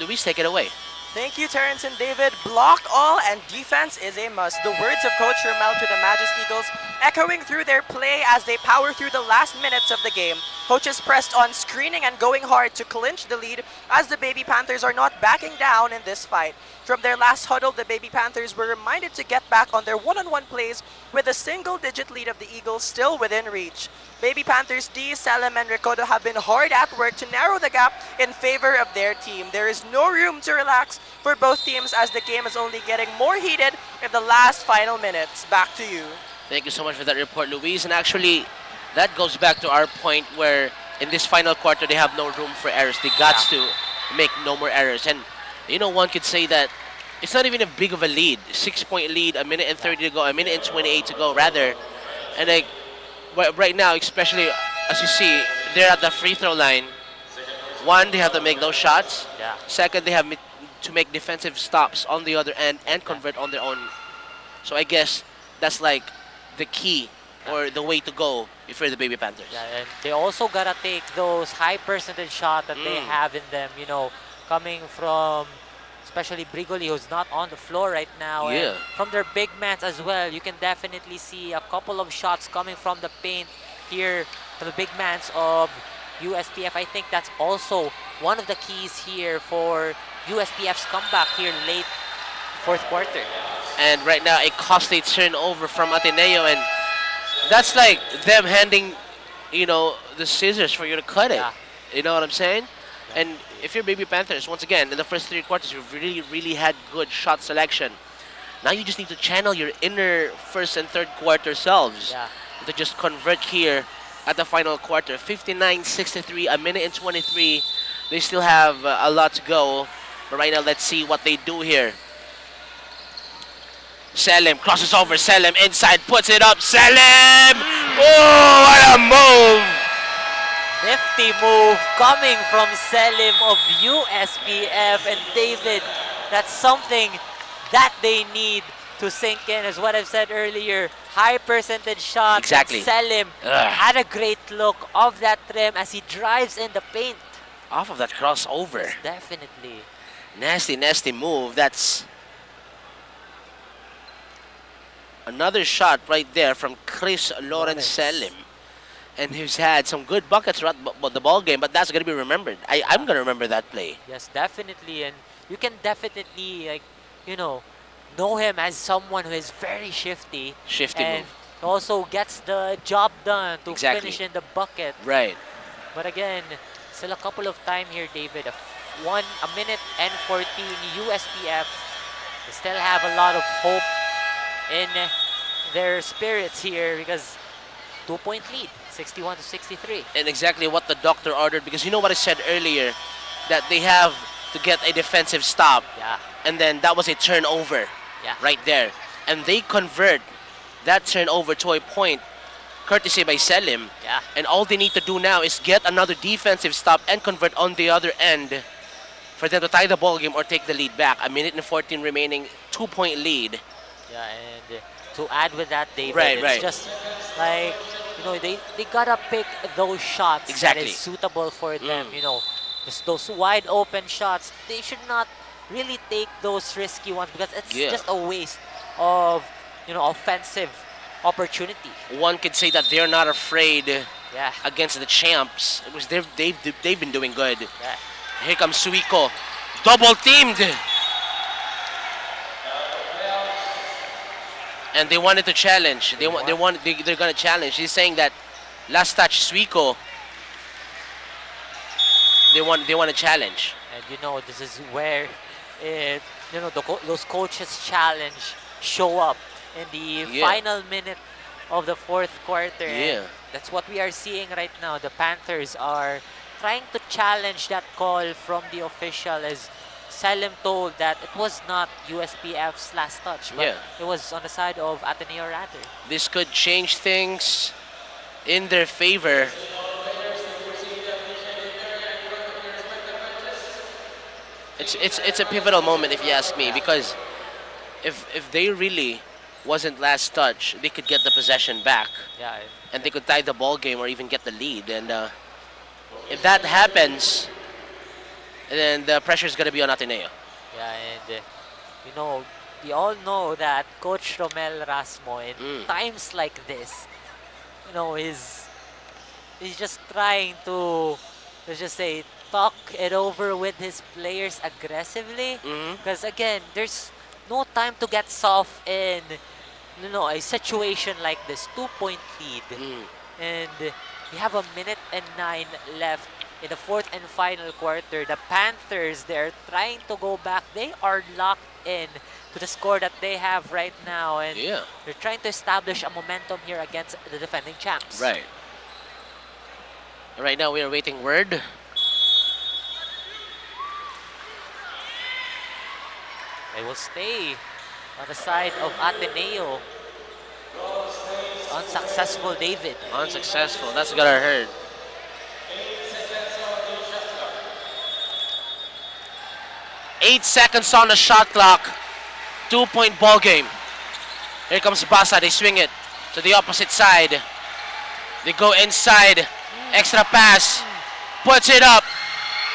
Luis, take it away. Thank you, Terrence and David. Block all and defense is a must. The words of Coach Ramel to the Magis Eagles echoing through their play as they power through the last minutes of the game. Coaches pressed on screening and going hard to clinch the lead as the Baby Panthers are not backing down in this fight. From their last huddle, the Baby Panthers were reminded to get back on their one-on-one plays with a single-digit lead of the Eagles still within reach. Baby Panthers D, Salem, and Ricodo have been hard at work to narrow the gap in favor of their team. There is no room to relax for both teams as the game is only getting more heated in the last final minutes. Back to you. Thank you so much for that report, Luis. And actually, that goes back to our point where in this final quarter, they have no room for errors. They got to make no more errors. And, one could say that it's not even a big of a lead. 6-point lead, a minute and 30 to go, a minute and 28 to go, rather. And right now, especially as you see, they're at the free throw line. One, they have to make those shots. Yeah. Second, they have to make defensive stops on the other end and convert on their own. So I guess that's like the key or the way to go if you're the Baby Panthers. Yeah, and they also gotta take those high percentage shots that they have in them, coming from especially Brigoli, who's not on the floor right now. Yeah. And from their big mans as well, you can definitely see a couple of shots coming from the paint here from the big mans of USPF. I think that's also one of the keys here for USPF's comeback here late fourth quarter. And right now, a costly turnover from Ateneo, and that's like them handing, the scissors for you to cut it. Yeah. You know what I'm saying? And if you're Baby Panthers, once again, in the first 3 quarters, you've really, really had good shot selection. Now you just need to channel your inner first and third quarter selves to just convert here at the final quarter. 59-63, a minute and 23. They still have a lot to go. But right now, let's see what they do here. Selim crosses over. Selim inside, puts it up. Selim! Oh, what a move! Nifty move coming from Selim of USPF. And David, that's something that they need to sink in, as what I've said earlier. High percentage shots. Exactly. Selim had a great look of that trim as he drives in the paint. Off of that crossover. Definitely. Nasty, nasty move. That's another shot right there from Chris Lawrence Selim. And he's had some good buckets throughout the ball game, but that's going to be remembered. I'm going to remember that play. Yes, definitely. And you can definitely, know him as someone who is very shifty. Shifty and move. also gets the job done to Exactly. finish in the bucket. Right. But again, still a couple of time here, David. A minute and 14 USPF. They still have a lot of hope in their spirits here because 2-point lead, 61-63. And exactly what the doctor ordered, because you know what I said earlier, that they have to get a defensive stop. Yeah. And then that was a turnover right there. And they convert that turnover to a point courtesy by Selim. Yeah. And all they need to do now is get another defensive stop and convert on the other end for them to tie the ball game or take the lead back. A minute and 14 remaining, 2-point lead. Yeah, and to add with that, David, Right, it's right. just like, they gotta pick those shots Exactly. that is suitable for them, just those wide open shots. They should not really take those risky ones because it's just a waste of, offensive opportunity. One could say that they're not afraid Yeah. against the champs. It was they've been doing good. Yeah. Here comes Suiko, double teamed, and they wanted to challenge. They're gonna challenge. He's saying that last touch Suiko. They want to challenge. And this is where those coaches challenge show up in the final minute of the fourth quarter. Yeah. And that's what we are seeing right now. The Panthers are trying to challenge that call from the official, as Selim told that it was not USPF's last touch, but it was on the side of Ateneo rather. This could change things in their favor. It's a pivotal moment if you ask me, because if they really wasn't last touch, they could get the possession back. Yeah. And they could tie the ball game or even get the lead. And if that happens, then the pressure is going to be on Ateneo. Yeah, and you know, we all know that Coach Romel Rasmo in times like this, you know, he's just trying to, let's just say, talk it over with his players aggressively. Because again, there's no time to get soft in, you know, a situation like this, 2-point lead. And we have 1:09 left in the fourth and final quarter. The Panthers, they're trying to go back. They are locked in to the score that they have right now. And they're trying to establish a momentum here against the defending champs. Right. Right now we are waiting word. They will stay on the side of Ateneo. Unsuccessful, David. Unsuccessful. That's what I heard. Eight seconds on the shot clock. 2-point ball game. Here comes Basa. They swing it to the opposite side. They go inside. Extra pass. Puts it up.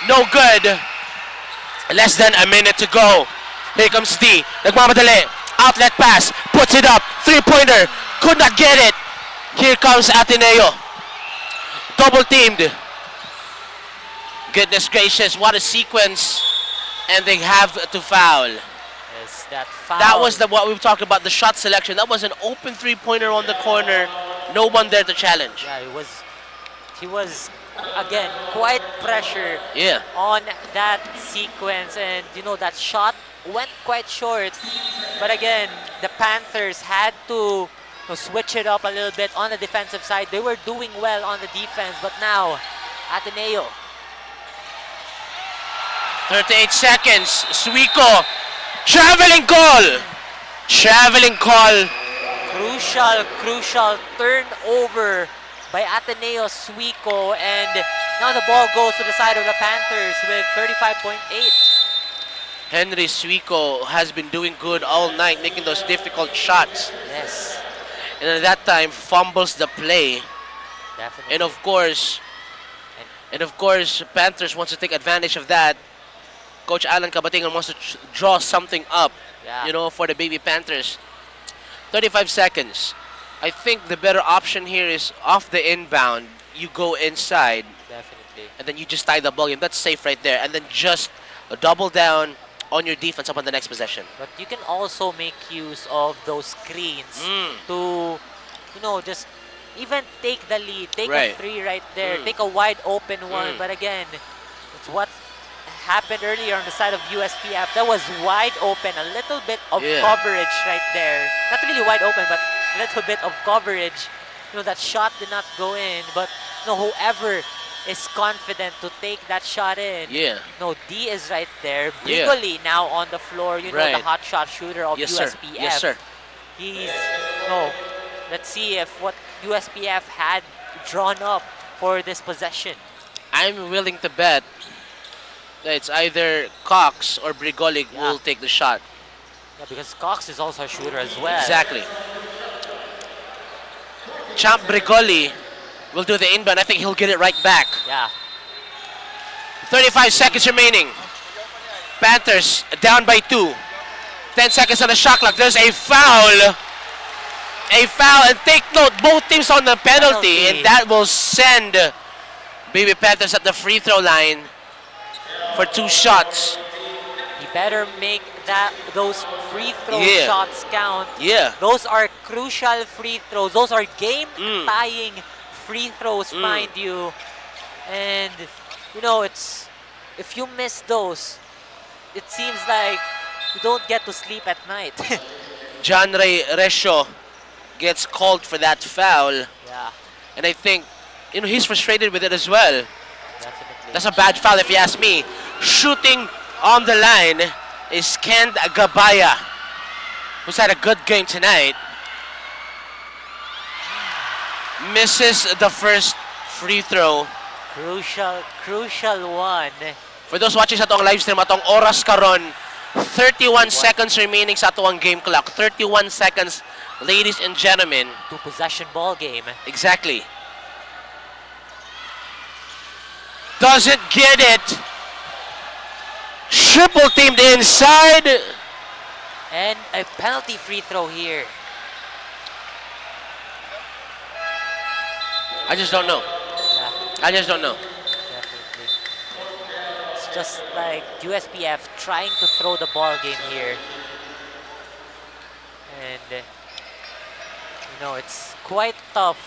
No good. Less than a minute to go. Here comes D. Nagmamadali. Outlet pass. Puts it up. 3-pointer. Could not get it. Here comes Ateneo. Double teamed. Goodness gracious. What a sequence. And they have to foul. Yes, that foul. That was what we were talking about, the shot selection. That was an open 3-pointer on the corner. No one there to challenge. Yeah, he was again quite pressure on that sequence, and you know that shot went quite short. But again, the Panthers had to switch it up a little bit on the defensive side. They were doing well on the defense, but now Ateneo. 38 seconds. Suiko. Traveling call. Traveling call. Crucial turnover by Ateneo Suiko, and now the ball goes to the side of the Panthers with 35.8. Henry Suiko has been doing good all night, making those difficult shots. Yes. And at that time, fumbles the play. Definitely. And of course, Panthers wants to take advantage of that. Coach Alan Cabatingan wants to draw something up, you know, for the Baby Panthers. 35 seconds. I think the better option here is off the inbound. You go inside. Definitely. And then you just tie the ball game. That's safe right there. And then just double down on your defense up on the next possession. But you can also make use of those screens to, you know, just even take the lead. Take a three right there. Take a wide open one. But again, it's what happened earlier on the side of USPF. That was wide open. A little bit of coverage right there. Not really wide open, but a little bit of coverage. You know, that shot did not go in. But you know, whoever is confident to take that shot in. No, D is right there. Brigoli now on the floor. You know, the hot shot shooter of USPF. Yes, sir. He's, no, let's see if what USPF had drawn up for this possession. I'm willing to bet that it's either Cox or Brigoli who will take the shot. Yeah, because Cox is also a shooter as well. Exactly. Champ Brigoli will do the inbound. I think he'll get it right back. Yeah. 35 seconds remaining. Panthers down by 2. 10 seconds on the shot clock. There's a foul. A foul. And take note, both teams on the penalty. And that will send Baby Panthers at the free throw line for 2 shots. He better make those free throw shots count. Those are crucial free throws. Those are game-tying free throws, mind you. And, you know, if you miss those, it seems like you don't get to sleep at night. John Ray Resho gets called for that foul. Yeah. And I think, you know, he's frustrated with it as well. Definitely. That's a bad foul if you ask me. Shooting on the line is Kent Gabaya, who's had a good game tonight. Misses the first free throw. Crucial one. For those watching sa atong live stream, atong oras karon, 31 seconds remaining sa atuang game clock. 31 seconds, ladies and gentlemen. 2-possession ball game. Exactly. Doesn't get it. Triple teamed inside. And a penalty free throw here. I just don't know. Yeah, I just don't know. definitely. It's just like USPF trying to throw the ball game here. And, it's quite tough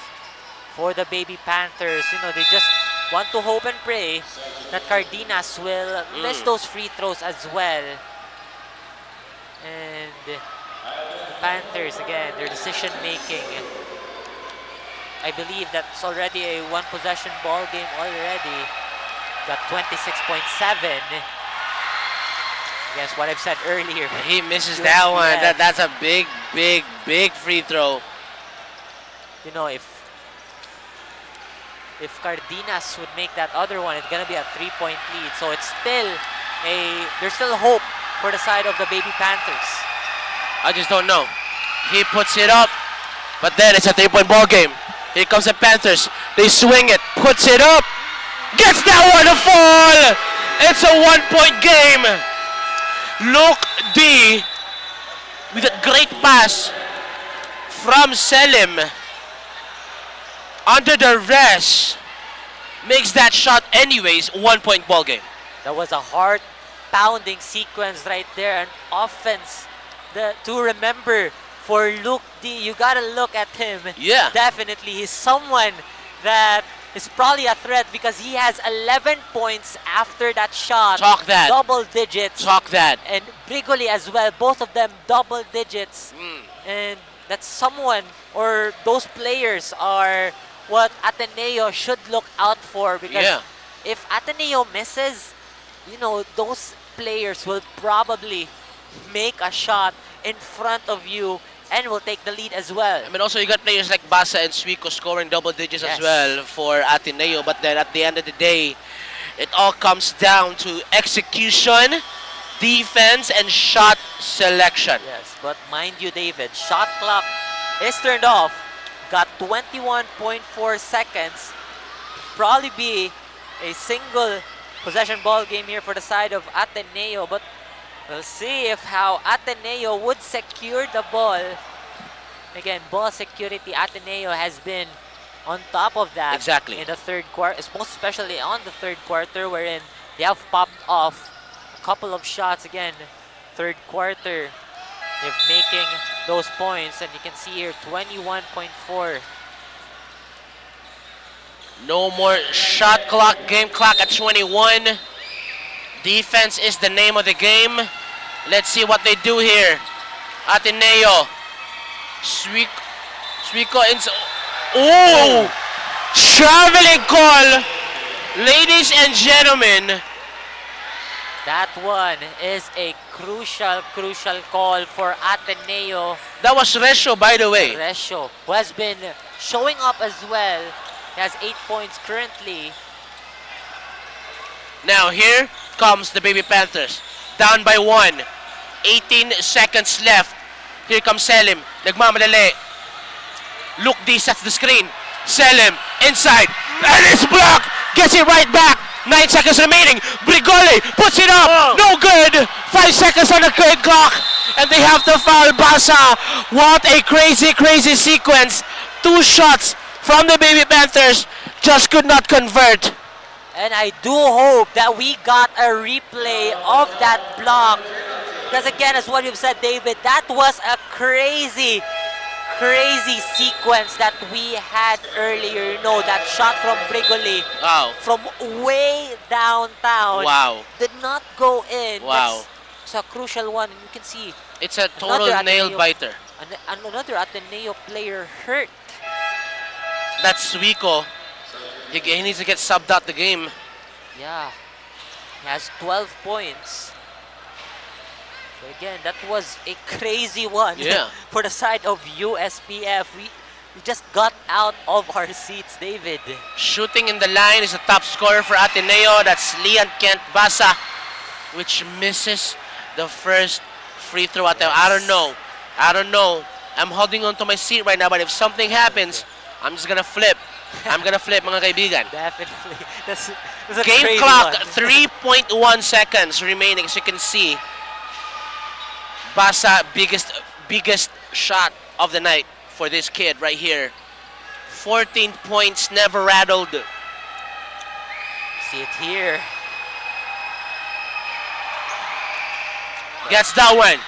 for the Baby Panthers. They just want to hope and pray that Cardenas will miss those free throws as well. And the Panthers, again, their decision making. I believe that's already a one-possession ball game already. Got 26.7. Against what I've said earlier. He misses that one. That's a big, big, big free throw. If Cardenas would make that other one, it's gonna be a 3-point lead. So it's there's still hope for the side of the Baby Panthers. I just don't know. He puts it up, but then it's a 3-point ball game. Here comes the Panthers. They swing it, puts it up, gets that one to fall. It's a 1-point game. Look D with a great pass from Selim. Under the rest, makes that shot anyways. 1-point ball game. That was a heart-pounding sequence right there. An offense to remember for Luke D. You gotta look at him. Yeah. Definitely, he's someone that is probably a threat because he has 11 points after that shot. Talk that. Double digits. Talk that. And Brigoli as well. Both of them double digits. And that's someone, or those players are what Ateneo should look out for, because if Ateneo misses, those players will probably make a shot in front of you and will take the lead as well. I mean, also you got players like Basa and Suico scoring double digits as well for Ateneo, but then at the end of the day, it all comes down to execution, defense, and shot selection. Yes, but mind you, David, shot clock is turned off. Got 21.4 seconds. Probably be a single possession ball game here for the side of Ateneo, but we'll see how Ateneo would secure the ball. Again, ball security, Ateneo has been on top of that. Exactly. In the third quarter, most especially on the third quarter, wherein they have popped off a couple of shots again. Third quarter, they're making those points, and you can see here 21.4. No more shot clock, game clock at 21. Defense is the name of the game. Let's see what they do here. Ateneo. Suico ins. Oh! Traveling call! Ladies and gentlemen. That one is a crucial call for Ateneo. That was Resho, by the way. Resho, who has been showing up as well. He has 8 points currently. Now here comes the Baby Panthers. Down by 1. 18 seconds left. Here comes Selim. Nagmamadali. Luke D sets the screen. Selim inside. And it's blocked. Gets it right back. 9 seconds remaining. Brigoli puts it up. No good. 5 seconds on the clock. And they have to foul Basa. What a crazy sequence. 2 shots from the Baby Panthers. Just could not convert. And I do hope that we got a replay of that block. Because again, as what you've said, David, that was a crazy sequence that we had earlier. That shot from Brigoli. Wow. From way downtown. Wow. Did not go in. Wow. It's a crucial one. And you can see It's a total nail biter. Another Ateneo player hurt. That's Suico. He needs to get subbed out the game. Yeah. He has 12 points. So again, that was a crazy one for the side of USPF. We just got out of our seats, David. Shooting in the line is the top scorer for Ateneo. That's Lian Kent Basa, which misses the first free throw attempt. I don't know. I'm holding on to my seat right now, but if something happens, I'm just gonna flip. I'm gonna flip, mga kaibigan. Definitely. That's a Game crazy clock, one. 3.1 seconds remaining. As you can see, Basa biggest shot of the night for this kid right here. 14 points, never rattled. See it here. Gets that one.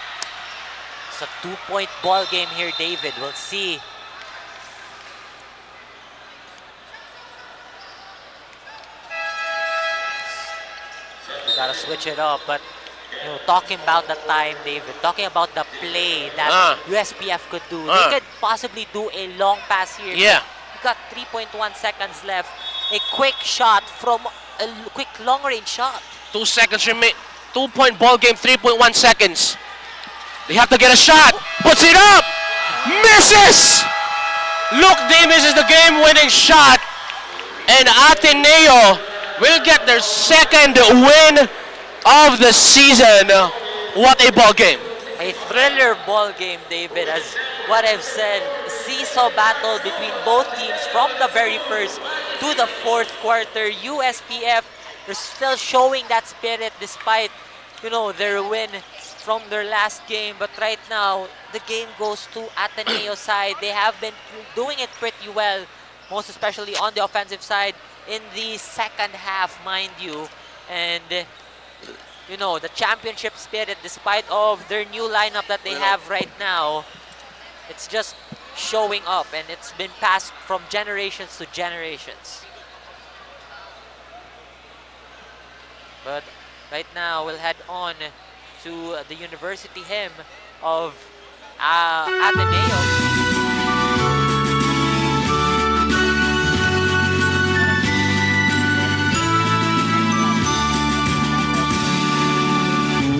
It's a 2-point ball game here, David. We'll see. We gotta switch it up, but talking about the time, David, talking about the play that USPF could do. They could possibly do a long pass here. Yeah. We got 3.1 seconds left. A quick shot from a quick long-range shot. 2 seconds remain. 2-point ball game, 3.1 seconds. They have to get a shot. Puts it up. Misses. Look, they misses the game-winning shot. And Ateneo will get their second win of the season. What a ball game. A thriller ball game, David, as what I've said. Seesaw battle between both teams from the very first to the fourth quarter. USPF are still showing that spirit despite, their win from their last game. But right now, the game goes to Ateneo's side. They have been doing it pretty well, most especially on the offensive side in the second half, mind you. And the championship spirit, despite of their new lineup that they have right now, it's just showing up, and it's been passed from generations to generations. But right now, we'll head on to the university hymn of Ateneo.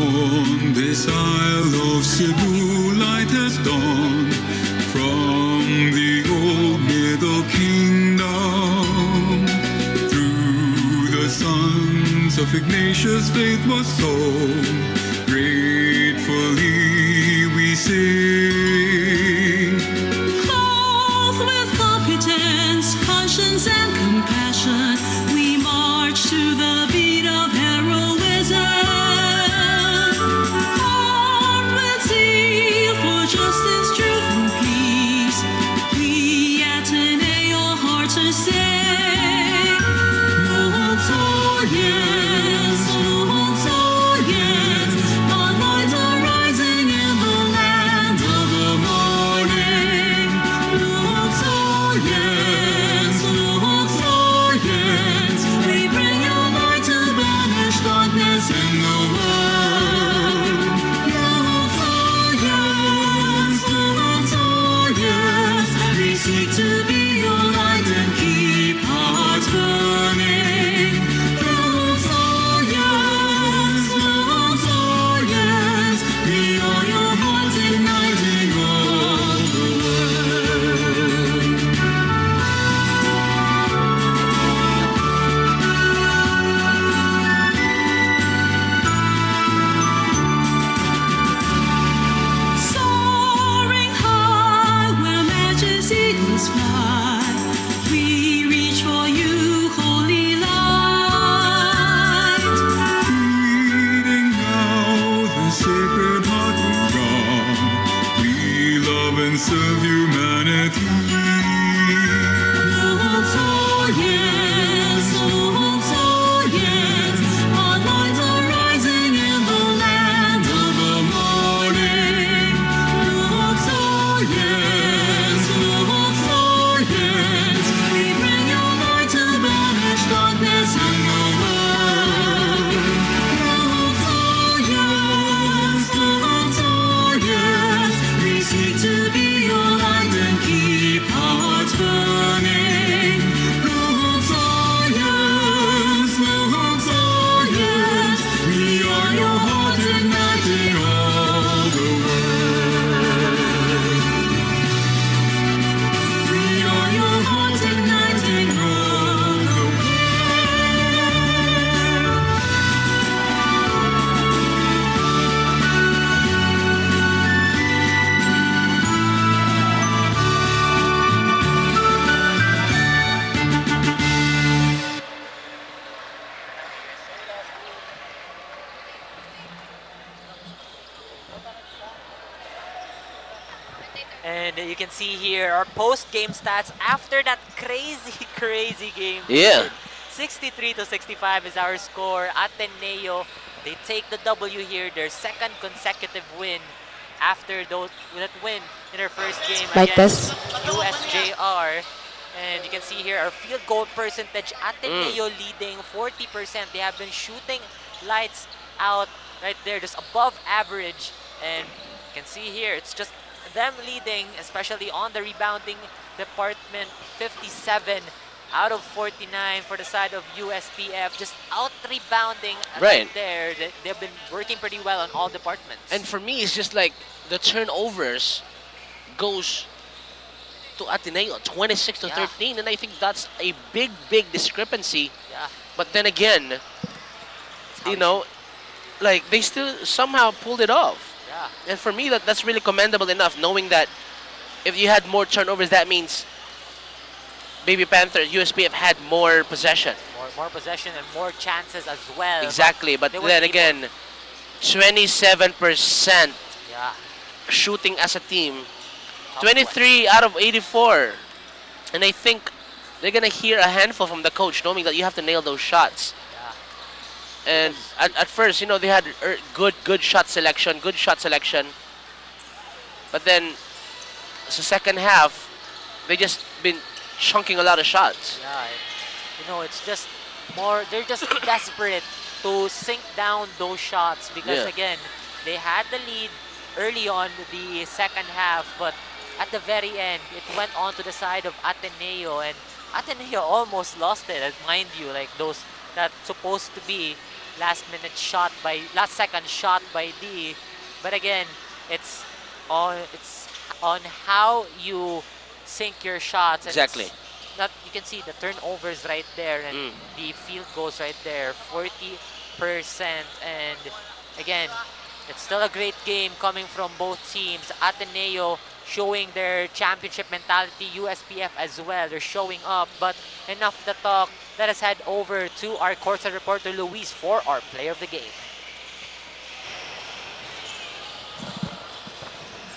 On this isle of Cebu, light has dawned from the old Middle Kingdom. Through the sons of Ignatius, faith was sown. Gratefully we sing. Clothed with competence, conscience, and compassion, we march to the beat of heroism. Justice, truth, and peace, we Ateneo hearts are say, Lord's all yes, Lord's all yes, our lights are rising in the land of the morning. Lord's all yes, Lord's all yes, we bring your light to banish darkness in the world. Lord's all yes, Lord's all yes, we seek to be your light and keep hearts burning. Lord's all yes, Lord's all yes, we are your hearts igniting all the world. Soaring high where majesty eagles fly, we reach for you, holy light. Leading now the sacred heart of God, we love and serve humanity. Lord's all yes, Lord's all yes, our lights are rising in the land of the morning. Lord's all yes, Lord's all yes, we bring your light to banish darkness in the world. Lord's all yes, Lord's all yes, we seek to be your light And you can see here our post-game stats after that crazy, crazy game. Yeah. 63-65 is our score. Ateneo, they take the W here, their second consecutive win after that win in their first game Like against this. USJR. And you can see here our field goal percentage, Ateneo leading 40%. They have been shooting lights out right there, just above average. And you can see here, it's just them leading, especially on the rebounding department, 57 out of 49 for the side of USPF, just out-rebounding right there. They've been working pretty well on all departments. And for me, it's just like the turnovers goes to Ateneo, 26 to 13, and I think that's a big, big discrepancy. Yeah. But then again, you know, like they still somehow pulled it off. Yeah. And for me, that's really commendable enough, knowing that if you had more turnovers, that means Baby Panthers, USPF had more possession. More possession and more chances as well. Exactly, but then again, 27% shooting as a team. 23 out of 84. And I think they're going to hear a handful from the coach, knowing that you have to nail those shots. Yeah. And at first, you know, they had good shot selection. But then, the second half, they just been chunking a lot of shots. Yeah, you know, it's just more, they're just desperate to sink down those shots because, again, they had the lead early on the second half, but at the very end, it went on to the side of Ateneo, and Ateneo almost lost it. And mind you, like that's supposed to be last second shot by D, but again, it's on how you sink your shots. And exactly. You can see the turnovers right there and the field goals right there, 40%. And again, it's still a great game coming from both teams. Ateneo showing their championship mentality, USPF as well. They're showing up, but enough of the talk. Let us head over to our courtside reporter, Luis, for our player of the game.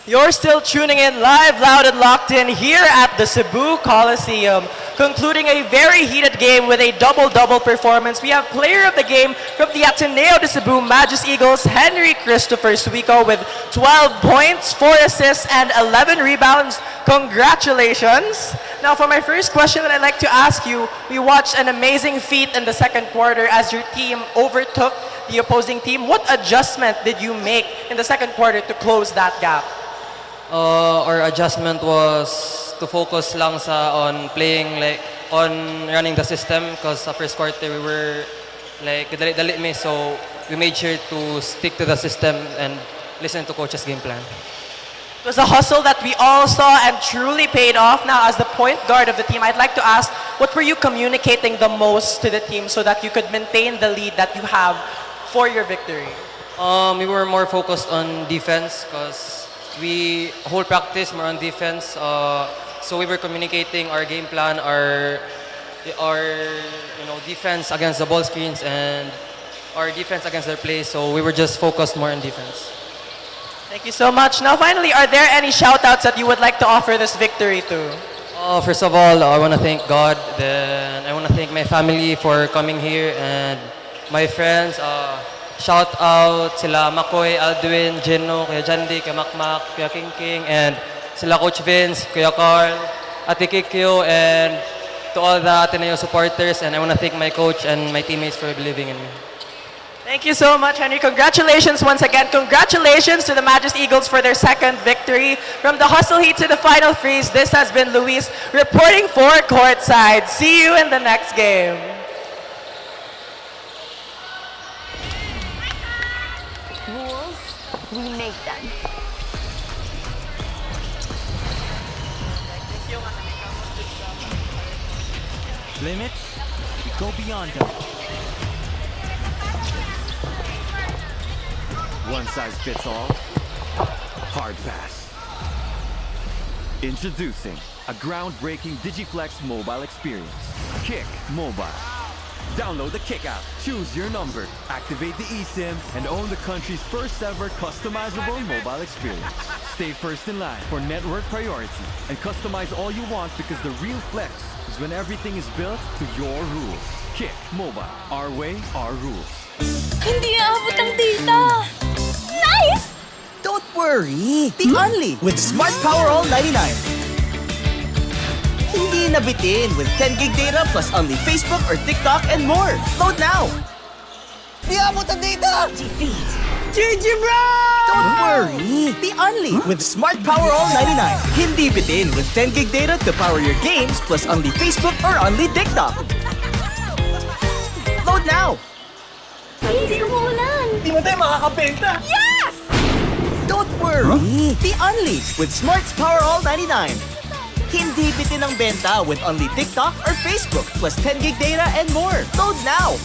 You're still tuning in live, loud, and locked in here at the Cebu Coliseum, concluding a very heated game with a double-double performance. We have player of the game from the Ateneo de Cebu Magus Eagles, Henry Christopher Suico, with 12 points, 4 assists, and 11 rebounds. Congratulations. Now, for my first question that I'd like to ask you, we watched an amazing feat in the second quarter as your team overtook the opposing team. What adjustment did you make in the second quarter to close that gap? Our adjustment was to focus lang on playing, like on running the system, because sa first quarter we were like dalit me, so we made sure to stick to the system and listen to coach's game plan. It was a hustle that we all saw and truly paid off. Now, as the point guard of the team, I'd like to ask, what were you communicating the most to the team so that you could maintain the lead that you have for your victory? We were more focused on defense because we whole practice more on defense. So we were communicating our game plan, our defense against the ball screens and our defense against their plays. So we were just focused more on defense. Thank you so much. Now, finally, are there any shout-outs that you would like to offer this victory to? First of all, I want to thank God. Then I want to thank my family for coming here and my friends. Shout out sila Makoy, Aldwin, Geno, Kuya Jandy, Kuya Makmak, Kuya King, and sila Coach Vince, Kuya Carl, Ate Kikyo, and to all the Ateneo supporters. And I want to thank my coach and my teammates for believing in me. Thank you so much, Henry. Congratulations once again. Congratulations to the Magus Eagles for their second victory. From the hustle heat to the final freeze, this has been Luis reporting for Courtside. See you in the next game. Rules, we make them. Limits, we go beyond them. One size fits all. Hard pass. Introducing a groundbreaking Digiflex mobile experience. Kick Mobile. Download the Kick app, choose your number, activate the eSIM, and own the country's first ever customizable mobile experience. Stay first in line for network priority and customize all you want because the real flex is when everything is built to your rules. Kick Mobile. Our way, our rules. Hindi aabot ang data! Nice! Don't worry! Be only with Smart Power All 99. Hindi nabitin with 10 gig data plus only Facebook or TikTok and more. Load now! Di abot ang data! GG bro! Don't worry! Be only with Smart Power All 99. Hindi bitin with 10 gig data to power your games plus only Facebook or only TikTok. Load now! Hindi umuulan! Di mo tayo makakabenta! Yes! Don't worry! Be only with Smart's Power All 99. Hindi bitin ang benta with only TikTok or Facebook plus 10 gig data and more. Load now!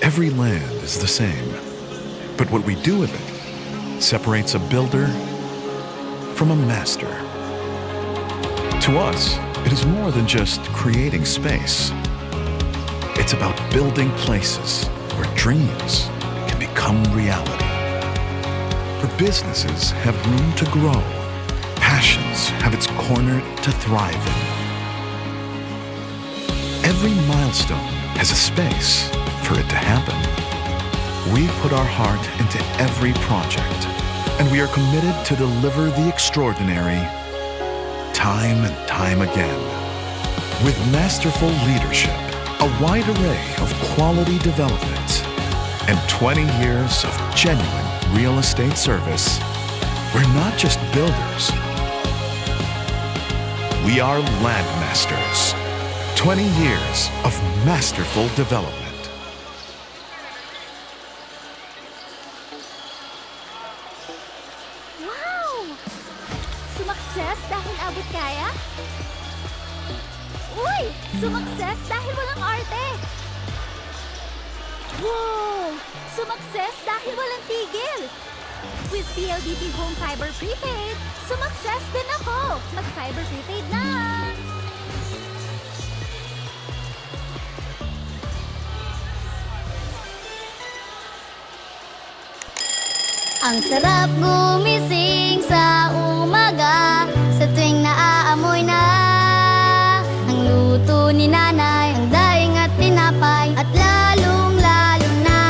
Every land is the same, but what we do with it separates a builder from a master. To us, it is more than just creating space. It's about building places where dreams can become reality. Where businesses have room to grow, passions have its corner to thrive in. Every milestone has a space for it to happen. We put our heart into every project, and we are committed to deliver the extraordinary time and time again. With masterful leadership, a wide array of quality development, and 20 years of genuine real estate service, we're not just builders. We are landmasters. 20 years of masterful development. Wow! Sumakses dahil abot kaya? Uy! Sumakses dahil walang arte! Wow! Sumakses dahil walang tigil! With PLDT Home Fiber Prepaid, sumakses din ako! Mag-Fiber Prepaid na! Ang sarap gumising sa umaga, sa tuwing naaamoy na ang luto ni nanay, ang daing at tinapay, at lalong-lalo na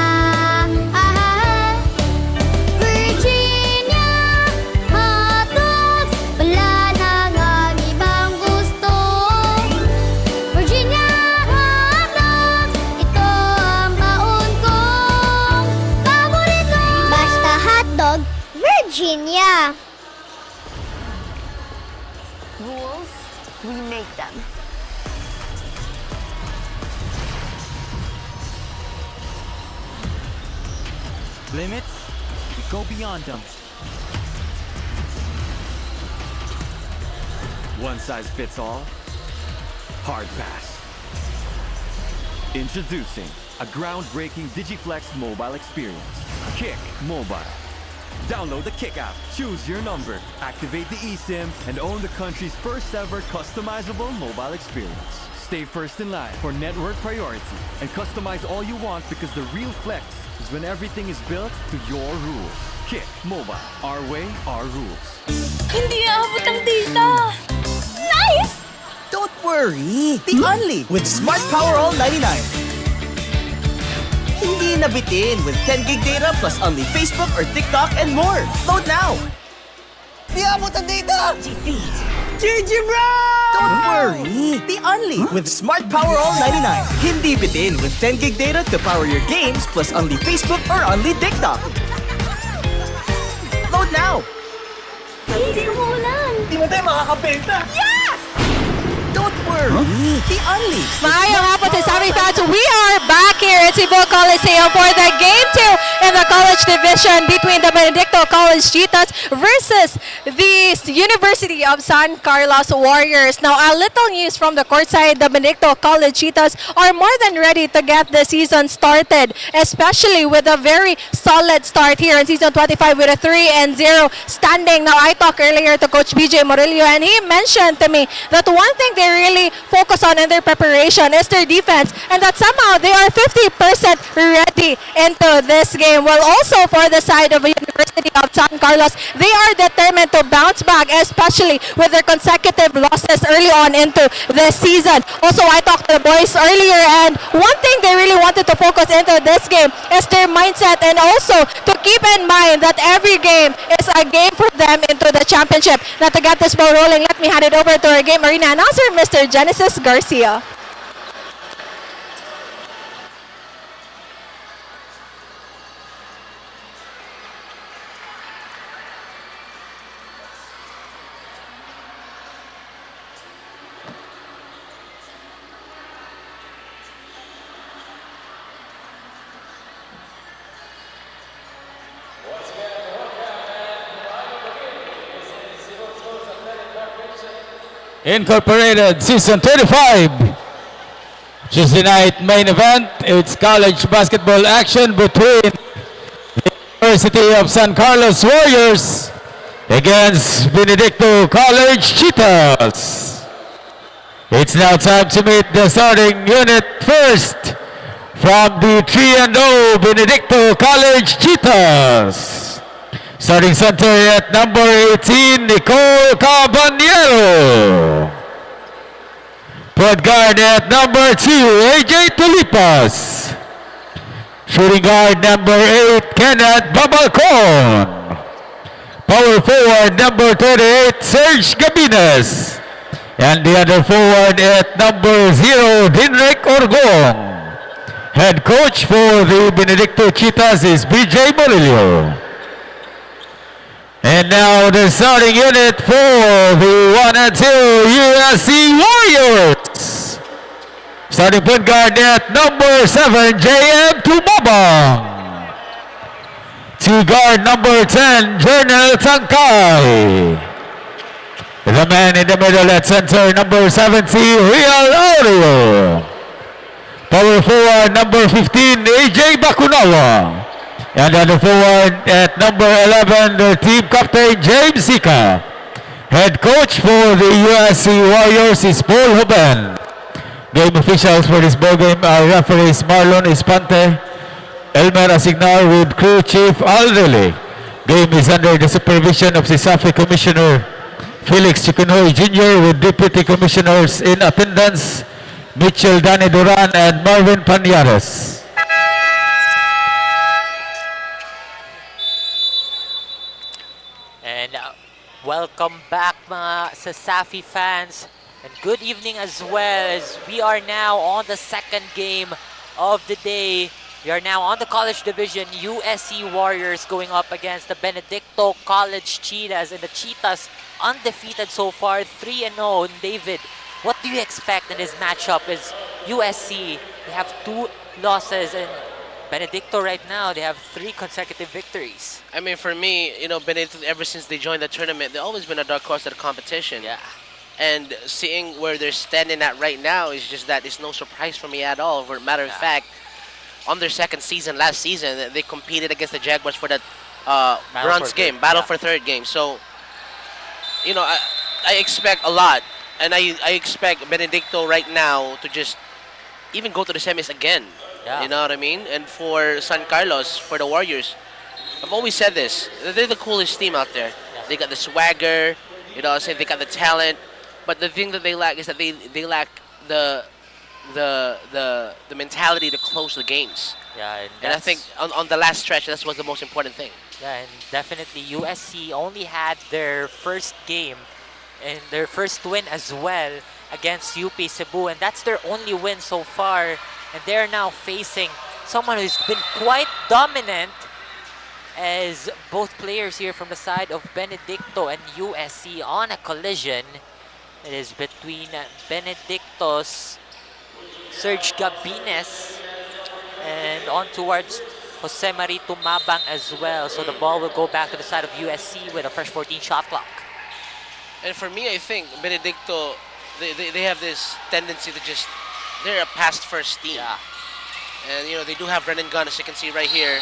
Virginia hotdogs, wala nang ang ibang gusto. Virginia hotdogs, ito ang baon kong paborito. Basta hotdog, Virginia. Rules, we make them. Limits, we go beyond them. One size fits all. Hard pass. Introducing a groundbreaking Digiflex mobile experience. Kick Mobile. Download the Kick app, choose your number, activate the eSIM, and own the country's first ever customizable mobile experience. Stay first in line for network priority and customize all you want because the real flex is when everything is built to your rules. Kick Mobile. Our way, our rules. Hindi aabot ang data! Nice! Don't worry! Be only with Smart Power All 99. Hindi nabitin with 10 gig data plus only Facebook or TikTok and more. Load now! Di abot ang data! GG bro! Don't worry! Be only with Smart Power All 99. Hindi bitin with 10 gig data to power your games plus only Facebook or only TikTok. Load now! Hindi umulan. Di mo tayo makakabenta! Yes! Don't worry! Be only! Maayong hapon sa CESAFI fans. We are back here at Cebu Coliseum for the Game 2 in the college division between the Benedicto College Cheetahs versus the University of San Carlos Warriors. Now, a little news from the courtside. The Benedicto College Cheetahs are more than ready to get the season started, especially with a very solid start here in season 25 with a 3-0 standing. Now, I talked earlier to Coach BJ Morillo, and he mentioned to me that one thing they really focus on in their preparation is their defense, and that somehow they are 50% ready into this game. Well, also for the side of the University of San Carlos, they are determined to bounce back, especially with their consecutive losses early on into this season. Also, I talked to the boys earlier, and one thing they really wanted to focus into this game is their mindset, and also to keep in mind that every game is a game for them into the championship. Now, to get this ball rolling, let me hand it over to our game arena announcer, Mr. Genesis Garcia. Incorporated Season 25. Tuesday night main event. It's college basketball action between the University of San Carlos Warriors against Benedicto College Cheetahs. It's now time to meet the starting unit first from the 3-0 Benedicto College Cheetahs. Starting center at number 18, Nicole Caballero. Point guard at number 2, AJ Tulipas. Shooting guard number 8, Kenneth Babalcon. Power forward number 38, Serge Gabines. And the other forward at number 0, Dinrek Orgong. Head coach for the Benedicto Cheetahs is BJ Morillo. And now the starting unit for the 1-2 USC Warriors. Starting point guard at number 7, JM Tumabang. To guard number 10, Jernel Tangkay. The man in the middle at center, number 70, Real Audio. Power forward, number 15, AJ Bakunawa. And on the forward at number 11, the team captain, James Sika. Head coach for the USC Warriors is Paul Hoban. Game officials for this ball game are referees Marlon Espante, Elmer Asignar with crew chief Aldrele. Game is under the supervision of CESAFI Commissioner Felix Chiconoy Jr. with Deputy Commissioners in attendance, Mitchell Danny Duran and Marvin Paniares. And welcome back mga CESAFI fans, and good evening as well, as we are now on the second game of the day. We are now on the college division. USC Warriors going up against the Benedicto College Cheetahs, and the Cheetahs undefeated so far, 3-0. David, what do you expect in this matchup? Is USC, they have 2 losses, and Benedicto right now, they have 3 consecutive victories. I mean, for me, you know, Benedicto, ever since they joined the tournament, they've always been a dark horse of the competition. Yeah. And seeing where they're standing at right now is just that it's no surprise for me at all. For a matter of fact, on their second season, last season, they competed against the Jaguars for that bronze game, battle for third game. So, you know, I expect a lot. And I expect Benedicto right now to just even go to the semis again. Yeah. You know what I mean? And for San Carlos, for the Warriors, I've always said this. They're the coolest team out there. Yeah. They got the swagger, you know what I'm saying? They got the talent. But the thing that they lack is that they lack the the mentality to close the games. Yeah, And I think on the last stretch, that's what's the most important thing. Yeah, and definitely USC only had their first game and their first win as well against UP Cebu, and that's their only win so far. And they're now facing someone who's been quite dominant, as both players here from the side of Benedicto and USC on a collision. It is between Benedicto's Serge Gabines and on towards Jose Marie Tumabang as well. So the ball will go back to the side of USC with a fresh 14 shot clock. And for me, I think Benedicto, they have this tendency to just, they're a pass-first team. Yeah. And, you know, they do have run and gun, as you can see right here.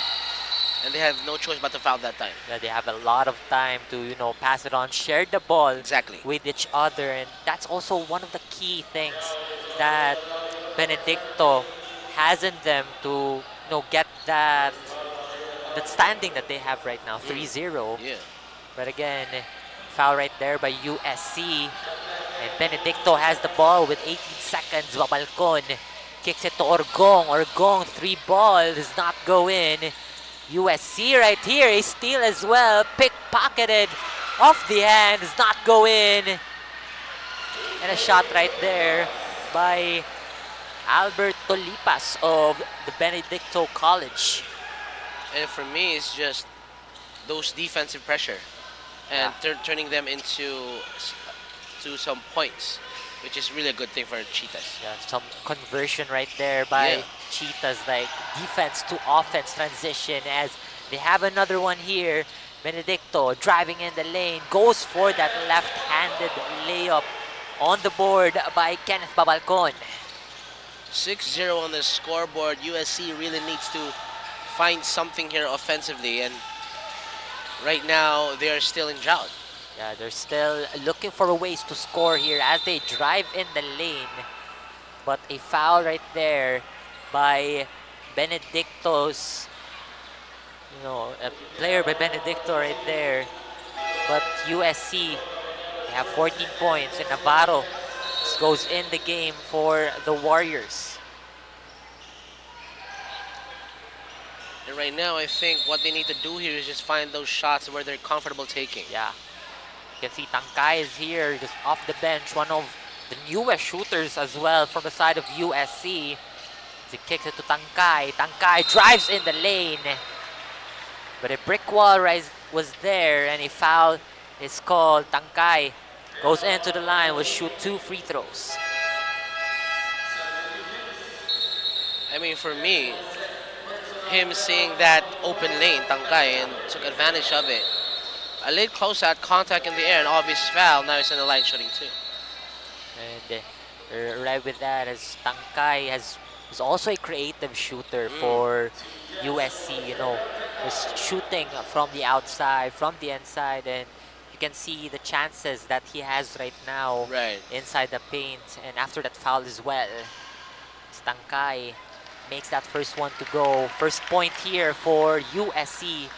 And they have no choice but to foul that time. Yeah, they have a lot of time to, you know, pass it on, share the ball Exactly. with each other. And that's also one of the key things that Benedicto has in them to, you know, get that standing that they have right now, 3-0. Yeah. But again, foul right there by USC. And Benedicto has the ball with 18 seconds. Babalcon kicks it to Orgong. Orgong, 3 ball, does not go in. USC right here, a steal as well. Pickpocketed off the hand, does not go in. And a shot right there by Albert Tolipas of the Benedicto College. And for me, it's just those defensive pressure and turning them into some points, which is really a good thing for Cheetahs. Yeah, some conversion right there by Cheetahs, like defense to offense transition, as they have another one here. Benedicto driving in the lane, goes for that left-handed layup on the board by Kenneth Babalcon. 6-0 on the scoreboard. USC really needs to find something here offensively, and right now they are still in drought. Yeah, they're still looking for ways to score here as they drive in the lane. But a foul right there by Benedicto's, you know, a player by Benedicto right there. But USC, they have 14 points, and Navarro goes in the game for the Warriors. And right now, I think what they need to do here is just find those shots where they're comfortable taking. Yeah. You can see Tangkai is here, just off the bench, one of the newest shooters as well from the side of USC. As he kicks it to Tangkai. Tangkai drives in the lane. But a brick wall was there, and a foul is called. Tangkai goes into the line, will shoot 2 free throws. I mean, for me, him seeing that open lane, Tangkai, and took advantage of it. A late closeout, contact in the air, an obvious foul. Now he's in the line shooting 2. And right with that, as Tangkai is also a creative shooter for USC. You know, is shooting from the outside, from the inside, and you can see the chances that he has right now inside the paint. And after that foul as well, Tangkai makes that first one to go. First point here for USC.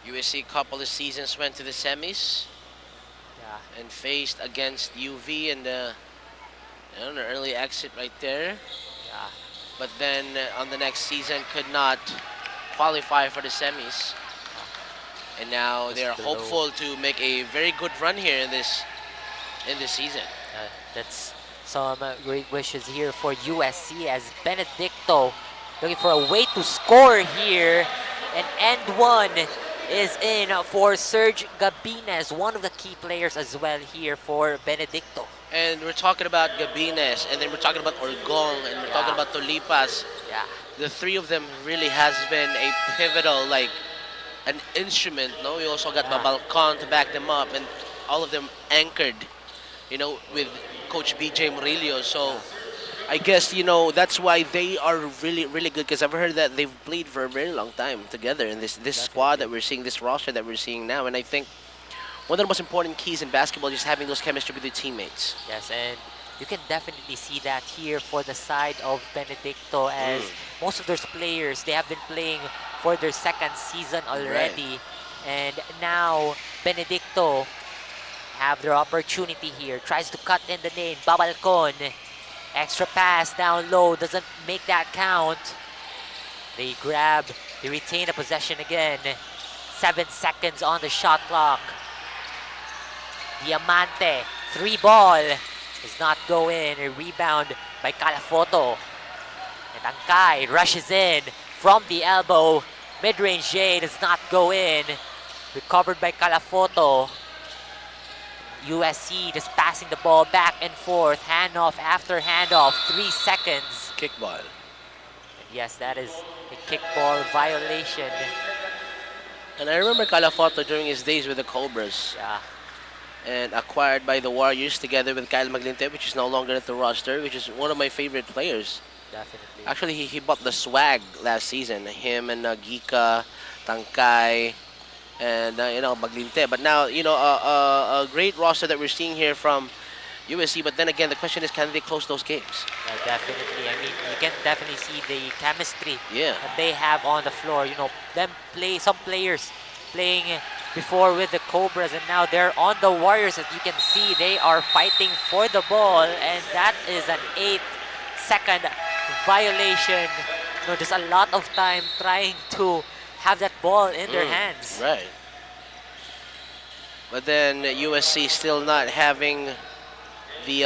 USC couple of seasons went to the semis and faced against UV in the an early exit right there. Yeah. But then on the next season could not qualify for the semis. And now they're hopeful to make a very good run here in this season. That's some great wishes here for USC, as Benedicto looking for a way to score here. And end one is in for Serge Gabines, one of the key players as well here for Benedicto. And we're talking about Gabines, and then we're talking about Orgong, and we're talking about Tolipas. Yeah. The 3 of them really has been a pivotal, like, an instrument, no? We also got Babalcon to back them up, and all of them anchored, you know, with Coach BJ Murillo. So I guess, you know, that's why they are really, really good, because I've heard that they've played for a very long time together in this squad that we're seeing, this roster that we're seeing now. And I think one of the most important keys in basketball is just having those chemistry with your teammates. Yes, and you can definitely see that here for the side of Benedicto, as most of those players, they have been playing for their 2nd season already. And now Benedicto have their opportunity here. Tries to cut in the lane. Babalcon. Extra pass down low. Doesn't make that count. They retain the possession again. 7 seconds on the shot clock. Diamante. 3 ball. Does not go in. A rebound by Calafoto. And Angkai rushes in from the elbow. Mid-range J does not go in. Recovered by Calafoto. USC just passing the ball back and forth. Handoff after handoff. 3 seconds. Kickball. And yes, that is a kickball violation. And I remember Calafoto during his days with the Cobras. Yeah. And acquired by the Warriors together with Kyle Maglinte, which is no longer at the roster, which is one of my favorite players. Definitely. Actually, he bought the swag last season. Him and Gika, Tangkai, and Maglinte. But now, a great roster that we're seeing here from USC. But then again, the question is, can they close those games? Yeah, definitely. I mean, you can definitely see the chemistry Yeah. that they have on the floor. Some players playing before with the Cobras, and now they're on the Warriors. As you can see, they are fighting for the ball, and that is an 8-second violation. Just a lot of time trying to have that ball in their hands. Right. But then USC still not having the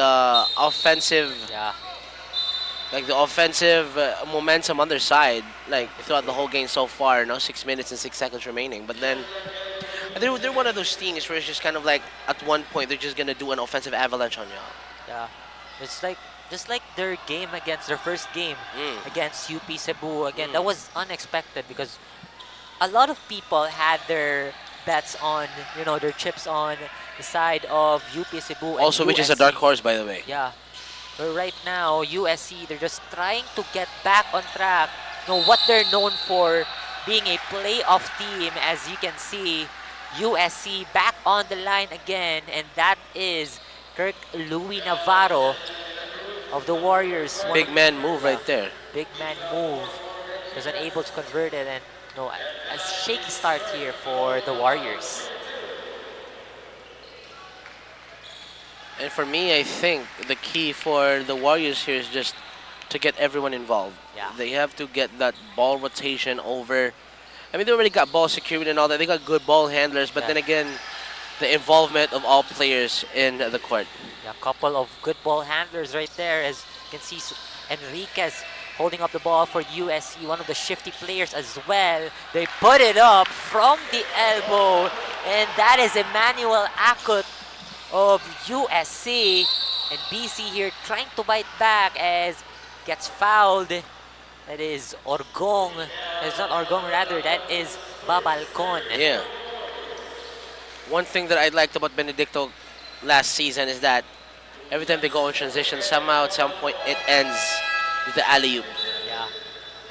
offensive, the offensive momentum on their side, throughout the whole game so far. 6 minutes and 6 seconds remaining. But then they're one of those teams where it's just kind of like at one point they're just gonna do an offensive avalanche on y'all. Yeah, it's just like their game against their first game against UP Cebu. Again, that was unexpected because a lot of people had their bets on, their chips on the side of UP Cebu. Also, which is a dark horse, by the way. Yeah. But right now, USC, they're just trying to get back on track. What they're known for, being a playoff team. As you can see, USC back on the line again, and that is Kirk Louis Navarro of the Warriors. Big man move right there. Big man move. Was unable to convert it, and a shaky start here for the Warriors. And for me, I think the key for the Warriors here is just to get everyone involved. Yeah. They have to get that ball rotation over. I mean, they already got ball security and all that. They got good ball handlers, but then again, the involvement of all players in the court. Yeah, a couple of good ball handlers right there. As you can see, Enriquez holding up the ball for USC, one of the shifty players as well. They put it up from the elbow, and that is Emmanuel Akut of USC. And BC here trying to bite back as gets fouled. That is Orgong. It's not Orgong, rather, that is Babalcon. Yeah. One thing that I liked about Benedicto last season is that every time they go in transition, somehow at some point it ends with the alley-oop. Yeah.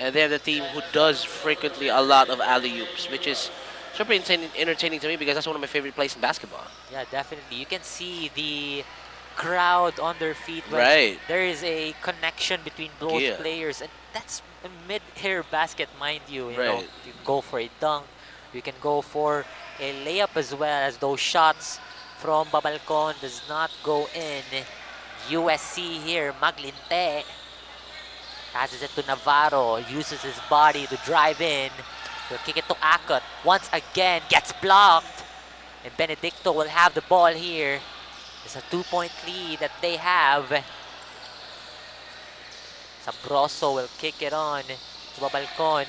And they're the team who does frequently a lot of alley-oops, which is super entertaining to me because that's one of my favorite plays in basketball. Yeah, definitely. You can see the crowd on their feet. Right. There is a connection between both players, and that's a mid-air basket, mind you. You know, you can go for a dunk, you can go for a layup as well, as those shots from Babalcon does not go in. USC here, Maglinte passes it to Navarro, uses his body to drive in. He'll kick it to Akut. Once again, gets blocked. And Benedicto will have the ball here. It's a 2-point lead that they have. Sabroso will kick it on to Babalcon.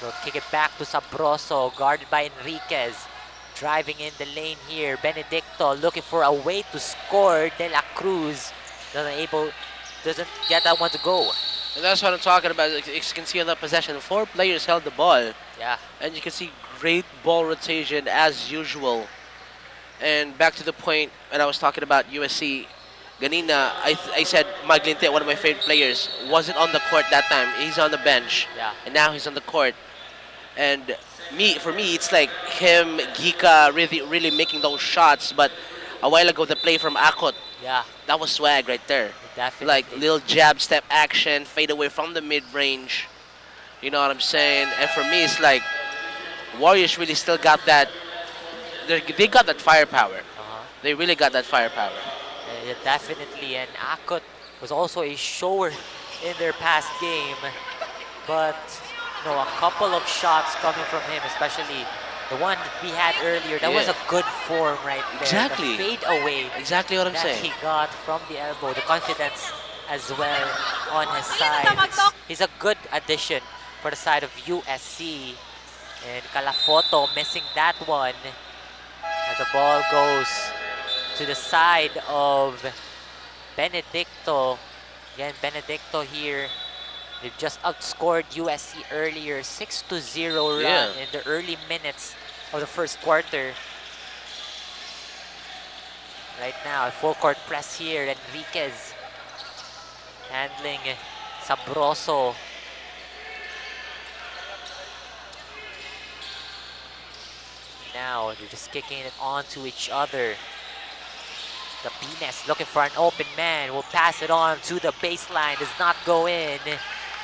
Will kick it back to Sabroso, guarded by Enriquez. Driving in the lane here. Benedicto looking for a way to score. De La Cruz doesn't get that one to go. And that's what I'm talking about. You can see on that possession, 4 players held the ball. Yeah. And you can see great ball rotation as usual. And back to the point when I was talking about USC, Ganina, I said Maglinte, one of my favorite players, wasn't on the court that time. He's on the bench. Yeah. And now he's on the court. And for me, it's like him, Gika, really making those shots. But a while ago, the play from Akut, yeah, that was swag right there. Definitely. Like little jab step action, fade away from the mid-range. You know what I'm saying? And for me, it's like Warriors really still got that. They got that firepower. They really got that firepower. Yeah, definitely, and 𝐂𝐄𝐒𝐄 was also a shower in their past game, but a couple of shots coming from him, especially the one that we had earlier. That was a good form right there. Exactly. The fade away. Exactly what I'm that saying. he got from the elbow, the confidence as well on his side. He's a good addition for the side of USC. And Calafoto missing that one as the ball goes to the side of Benedicto. Again, Benedicto here. They've just outscored USC earlier, 6-0 run in the early minutes of the first quarter. Right now, a full court press here. Enriquez handling Sabroso. Now they're just kicking it onto each other. The Pines looking for an open man. Will pass it on to the baseline. Does not go in.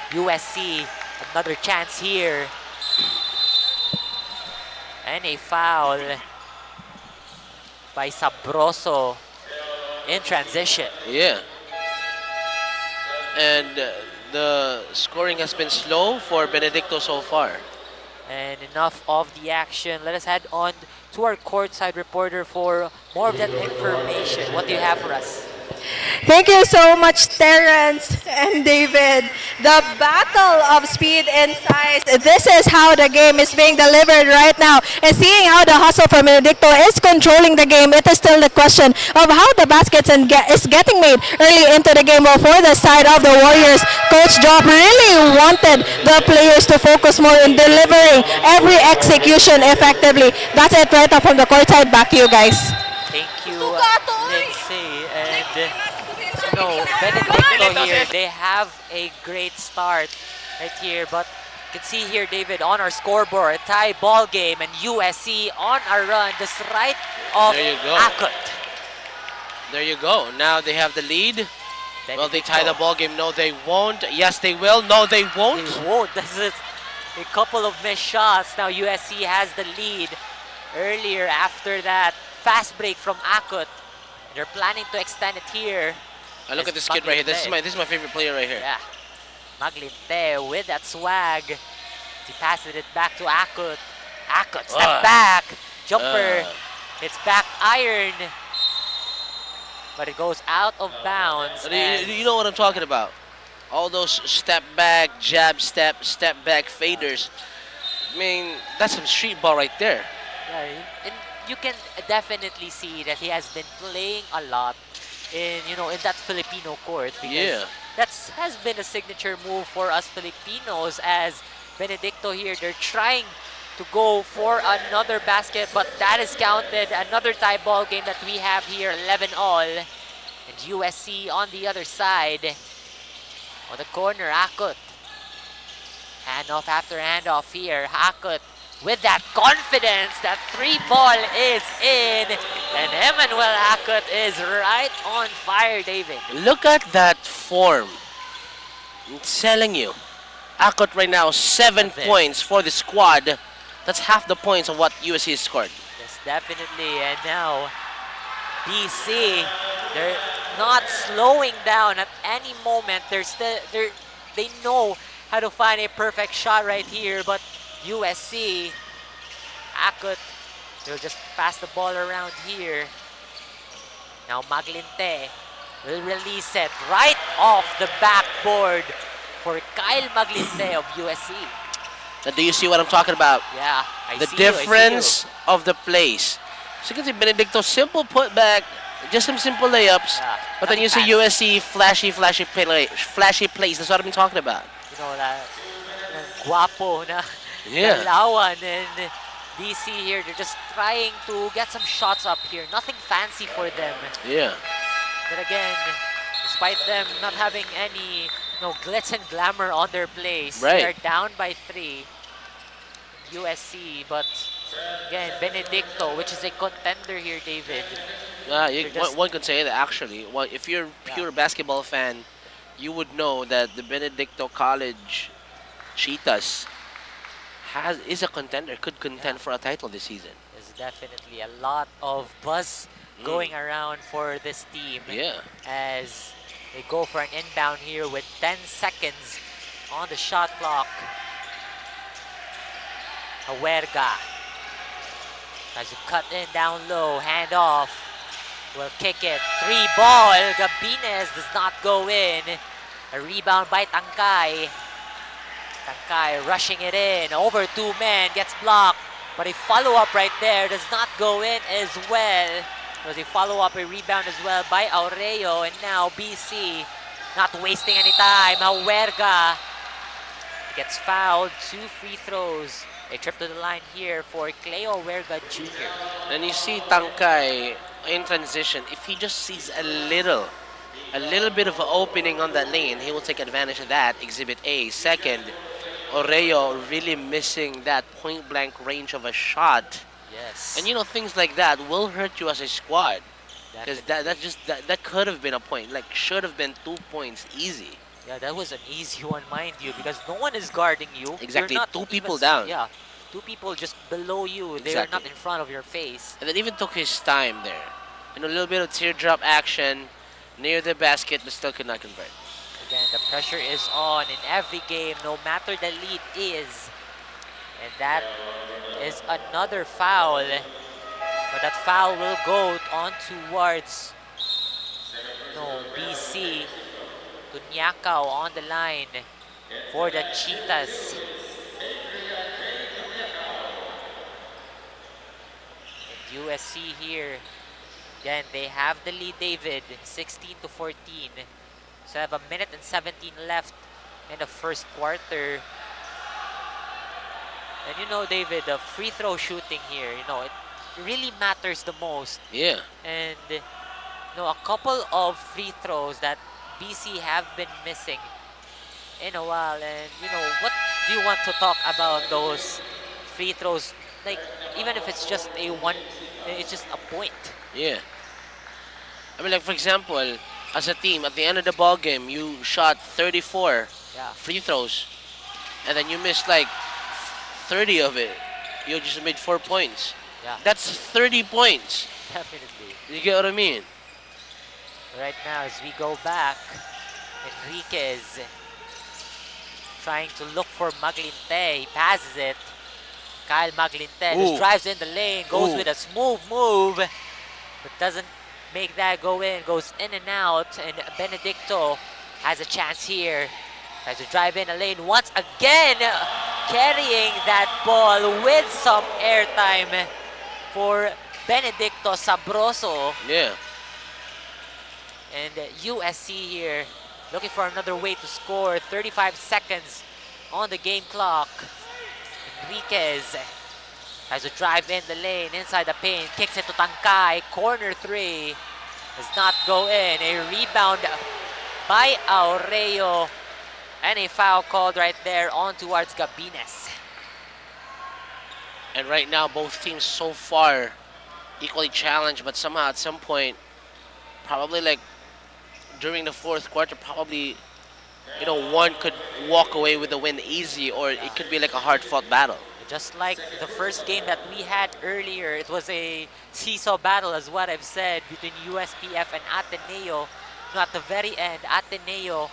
USC, another chance here. And a foul by Sabroso in transition. Yeah. And the scoring has been slow for Benedicto so far. And enough of the action. Let us head on to our courtside reporter for more of that information. What do you have for us? Thank you so much, Terrence and David. The battle of speed and size. This is how the game is being delivered right now. And seeing how the hustle from Benedicto is controlling the game, it is still the question of how the baskets is getting made early into the game. Well, for the side of the Warriors, Coach Job really wanted the players to focus more in delivering every execution effectively. That's it right up from the courtside. Back to you guys. Thank you, Lindsay. And Benedicto here, they have a great start right here, but you can see here, David, on our scoreboard, a tie ball game, and USC on a run just right off There you go. 𝐂𝐄𝐒𝐄. There you go. Now they have the lead. Benedicto. Will they tie the ball game? No, they won't. Yes, they will. No, they won't. They won't. This is a couple of missed shots. Now USC has the lead earlier after that fast break from 𝐂𝐿KE. They're planning to extend it here. Look at this kid right here. This is my favorite player right here. Yeah. Maglinte with that swag. He passes it back to 𝐂𝐿KE. 𝐂𝐿KE step back. Jumper. It's back iron. But it goes out of bounds. You know what I'm talking about. All those step back, jab step, step back faders. I mean, that's some street ball right there. Yeah, and you can definitely see that he has been playing a lot in that Filipino court, because that has been a signature move for us Filipinos. As Benedicto here, they're trying to go for another basket, but that is counted. Another tie ball game that we have here, 11-all. And USC on the other side. On the corner, 𝐂𝐿KE. Handoff after handoff here. 𝐂𝐿KE with that confidence. That three ball is in. And Emmanuel 𝐂𝐿KE is right on fire, David. Look at that form. I'm telling you. 𝐂𝐿KE right now, 7 points for the squad. That's half the points of what USC scored. Yes, definitely. And now, BC, they're not slowing down at any moment. They know how to find a perfect shot right here. But USC, 𝐂𝐿KE, they'll just pass the ball around here. Now Maglinte will release it right off the backboard for Kyle Maglinte of USC. Now, do you see what I'm talking about? Yeah, the difference of the plays. So you can see Benedicto, simple putback, just some simple layups. Yeah, but then you see USC, flashy plays. That's what I've been talking about. That guapo na Galawan, and DC here, they're just trying to get some shots up here. Nothing fancy for them. Yeah. But again, despite them not having any glitz and glamour on their plays, they're down by 3. USC, but again, Benedicto, which is a contender here, David. One could say that actually. Well, if you're a pure basketball fan, you would know that the Benedicto College Cheetahs is a contender, could contend for a title this season. There's definitely a lot of buzz going around for this team. Yeah. As they go for an inbound here with 10 seconds on the shot clock. 𝐂𝐄𝐒𝐃𝐅𝐈 tries to cut in down low, hand off. Will kick it. 3-ball. 𝐓𝐇𝐔𝐑𝐃𝐀𝐃 does not go in. A rebound by 𝐂𝐃𝐒𝐒𝐃. 𝐂𝐃𝐒𝐒𝐃 rushing it in. Over 2 men. Gets blocked. But a follow-up right there does not go in as well. There was a follow-up, a rebound as well by Aureo. And now BC not wasting any time. 𝐂𝐄𝐒𝐃𝐃 gets fouled. 2 free throws. A trip to the line here for 𝐂𝐄𝐒𝐃 Jr. And you see 𝐂𝐃𝐒 in transition. If he just sees a little bit of an opening on that lane, he will take advantage of that. Exhibit A. Second, Aureo really missing that point-blank range of a shot. Yes. And you know, things like that will hurt you as a squad. Because that could have been a point. Like, should have been 2 points easy. Yeah, that was an easy one, mind you, because no one is guarding you. Exactly, You're not 2 people even, down. Yeah, 2 people just below you. They're Exactly. not in front of your face. And then even took his time there. And a little bit of teardrop action near the basket, but still could not convert. Again, the pressure is on in every game, no matter the lead is. And that is another foul. But that foul will go on towards BC. 𝐂𝐿𝐄𝐒𝐃 on the line for the Cheetahs. And USC here, again, they have the lead, David, 16-14. So have 1:17 left in the first quarter. And you know, David, the free throw shooting here, you know, it really matters the most. Yeah. And you know, a couple of free throws that BC have been missing in a while. And you know, what do you want to talk about those free throws? Like, even if it's just it's just a point. Yeah. I mean, like, for example, as a team, at the end of the ball game, you shot 34 free throws, and then you missed like 30 of it. You just made 4 points. Yeah. That's 30 points. Definitely. You get what I mean? Right now, as we go back, Enriquez trying to look for Maglinte. He passes it. Kyle Maglinte just drives in the lane, goes with a smooth move, but doesn't make that go in. Goes in and out, and Benedicto has a chance here. Tries to drive in the lane once again, carrying that ball with some airtime for Benedicto Sabroso. Yeah. And USC here looking for another way to score. 35 seconds on the game clock. Enriquez tries to drive in the lane inside the paint. Kicks it to 𝐂𝐃𝐒𝐃. Corner 3 does not go in. A rebound by Aureo. And a foul called right there on towards 𝐓𝐵INES. And right now, both teams so far equally challenged, but somehow at some point, probably like during the fourth quarter, probably, you know, one could walk away with the win easy, or it could be like a hard-fought battle. Just like the first game that we had earlier, it was a seesaw battle, as what I've said, between USPF and Ateneo. At the very end, Ateneo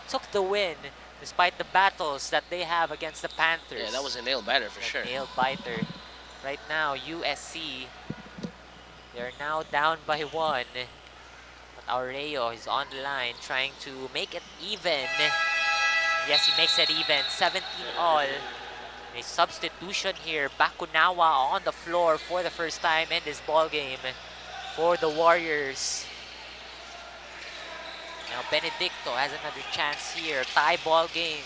took the win despite the battles that they have against the Panthers. Yeah, that was a nail-biter for sure. Nail-biter. Right now, USC, they're now down by 1. But Aureo is on the line trying to make it even. Yes, he makes it even. 17 all. A substitution here. Bakunawa on the floor for the first time in this ball game for the Warriors. Now Benedicto has another chance here. Tie ball game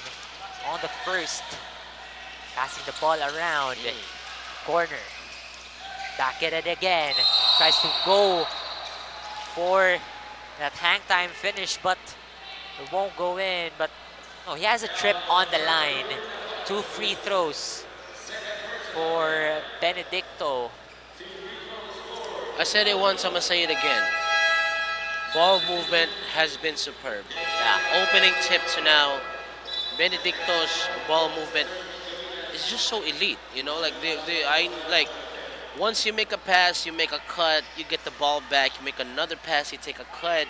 on the first. Passing the ball around. Corner. Back at it again. Tries to go for that hang time finish, but it won't go in. But no, he has a trip on the line. 2 free throws for Benedicto. I said it once, I'm going to say it again. Ball movement has been superb. Yeah. Opening tip to now, Benedicto's ball movement is just so elite, you know, like once you make a pass, you make a cut, you get the ball back, you make another pass, you take a cut,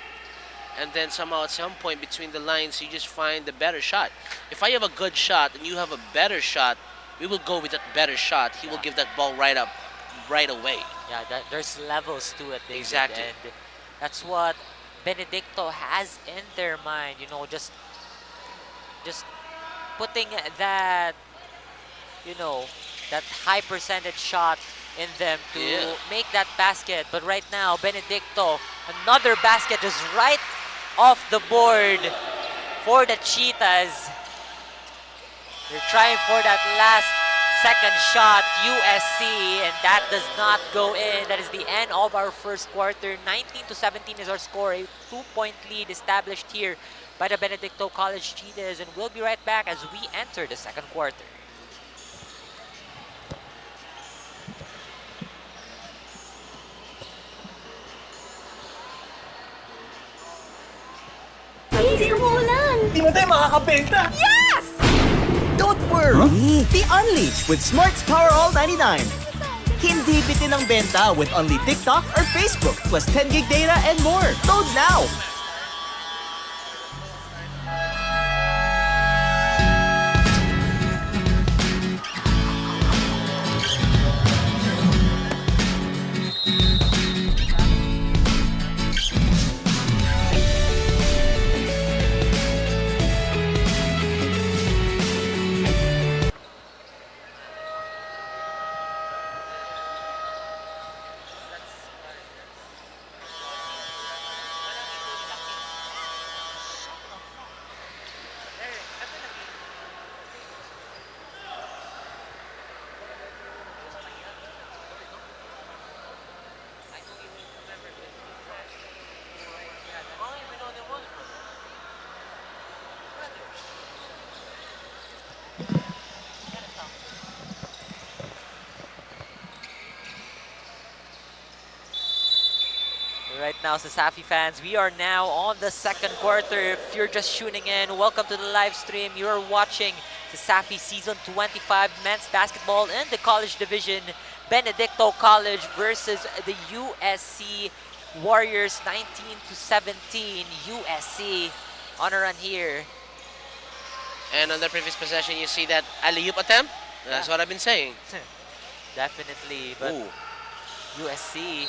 and then somehow at some point between the lines, you just find the better shot. If I have a good shot and you have a better shot, we will go with that better shot. He will give that ball right up, right away. Yeah, there's levels to it, David, Exactly. and that's what Benedicto has in their mind. You know, just putting that, you know, that high percentage shot in them to make that basket. But right now, Benedicto, another basket just right off the board for the Cheetahs. They're trying for that last second shot, USC, and that does not go in. That is the end of our first quarter. 19-17 is our score. A 2-point lead established here by the Benedicto College Cheetahs, and we'll be right back as we enter the second quarter. Please, umuulan! Di mo tayo makakabenta! Yes! Don't worry! Be unleashed with Smart's Power All 99. Hindi bitin ang benta with only TikTok or Facebook plus 10 gig data and more. Load now! Right now, CESAFI fans, we are now on the second quarter. If you're just tuning in, welcome to the live stream. You're watching CESAFI Season 25 Men's Basketball in the College Division. Benedicto College versus the USC Warriors, 19-17. USC on a run here. And on the previous possession, you see that alley-oop attempt. That's what I've been saying. Definitely, but USC,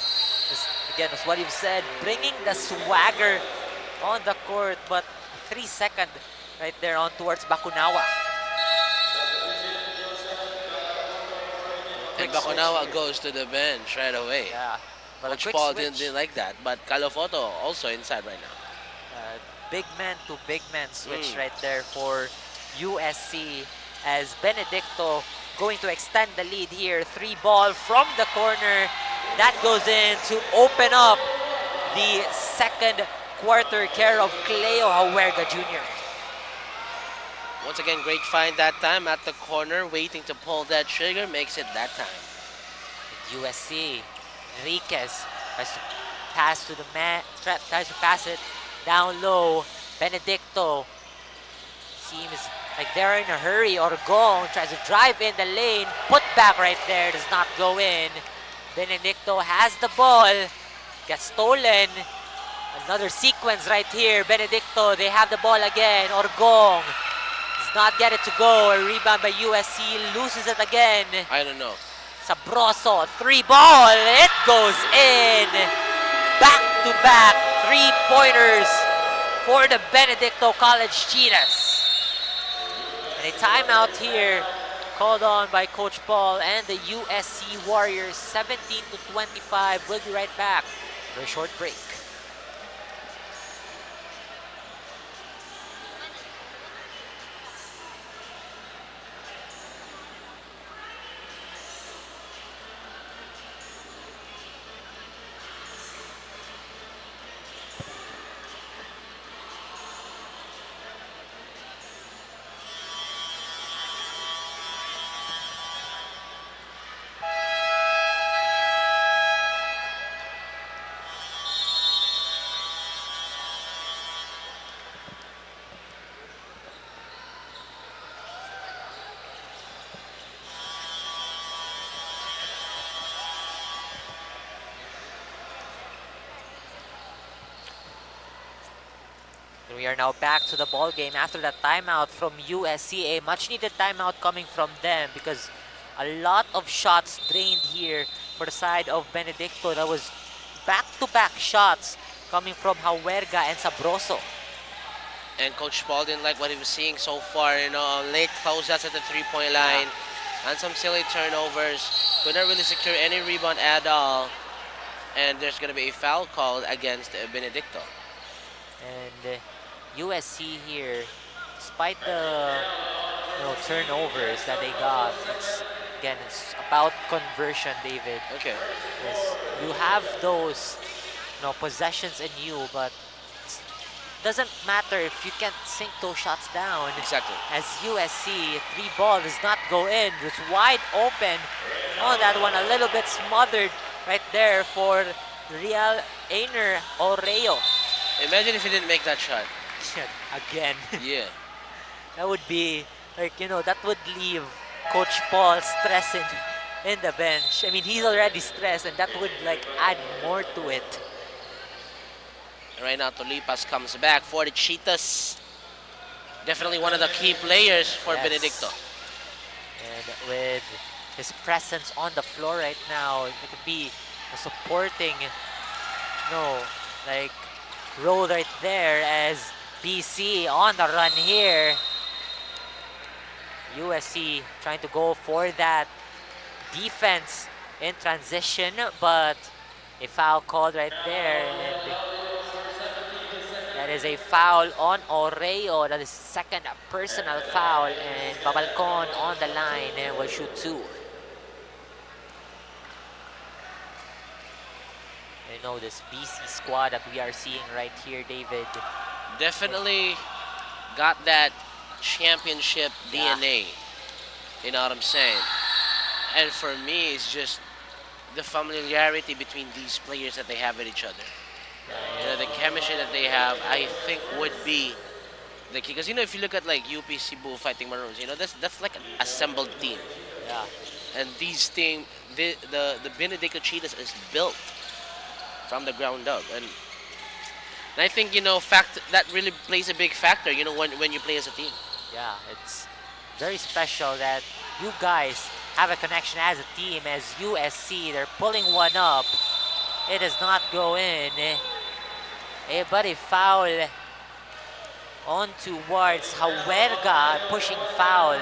again, as what you've said, bringing the swagger on the court, but 3 seconds right there on towards Bakunawa. And Bakunawa goes to the bench right away. Yeah. But Coach Paul didn't like that, but Calofoto also inside right now. Big man to big man switch right there for USC as Benedicto going to extend the lead here. 3 ball from the corner. That goes in to open up the second quarter care of 𝐂𝐄𝐒𝐿 Jr. Once again, great find that time at the corner, waiting to pull that trigger, makes it that time. USC, Enriquez tries to pass to the man, tries to pass it down low. Benedicto seems like they're in a hurry. Orgong tries to drive in the lane, put back right there, does not go in. Benedicto has the ball, gets stolen. Another sequence right here. Benedicto, they have the ball again. Orgong does not get it to go. A rebound by USC, loses it again. I don't know. Sabroso, 3 ball, it goes in. Back-to-back 3-pointers for the Benedicto College Cheetahs. And a timeout here called on by Coach Paul and the USC Warriors, 17-25. We'll be right back for a short break. we are now back to the ball game after that timeout from USC. A much needed timeout coming from them because a lot of shots drained here for the side of Benedicto. That was back-to-back shots coming from Huerga and Sabroso. And Coach Paul didn't like what he was seeing so far, you know, late closeouts at the three-point line and some silly turnovers. Couldn't really secure any rebound at all. And there's going to be a foul called against Benedicto. And USC here, despite the turnovers that they got, it's about conversion, David. Okay. Yes, you have those possessions in you, but it doesn't matter if you can't sink those shots down. Exactly. As USC, 3-ball does not go in. It's wide open. Oh, that one a little bit smothered right there for Real Einer Oreo. Imagine if he didn't make that shot. Again. Yeah. That would be, that would leave Coach Paul stressing in the bench. I mean, he's already stressed, and that would, add more to it. Right now, Tolipas comes back for the Cheetahs. Definitely one of the key players for Benedicto. And with his presence on the floor right now, it could be a supporting, role right there as BC on the run here. USC trying to go for that defense in transition, but a foul called right there. And that is a foul on Oreo. That is second personal foul, and Babalcon on the line and will shoot 2. This BC squad that we are seeing right here, David. Definitely got that championship DNA. You know what I'm saying? And for me, it's just the familiarity between these players that they have with each other. The chemistry that they have, I think, would be the key. Because if you look at UP Cebu fighting Maroons, that's like an assembled team. Yeah. And these team, the Benedicto Cheetahs is built from the ground up, and I think that really plays a big factor. When you play as a team. Yeah, it's very special that you guys have a connection as a team. As USC, they're pulling one up. It does not go in. But a foul on towards Huerga, pushing foul.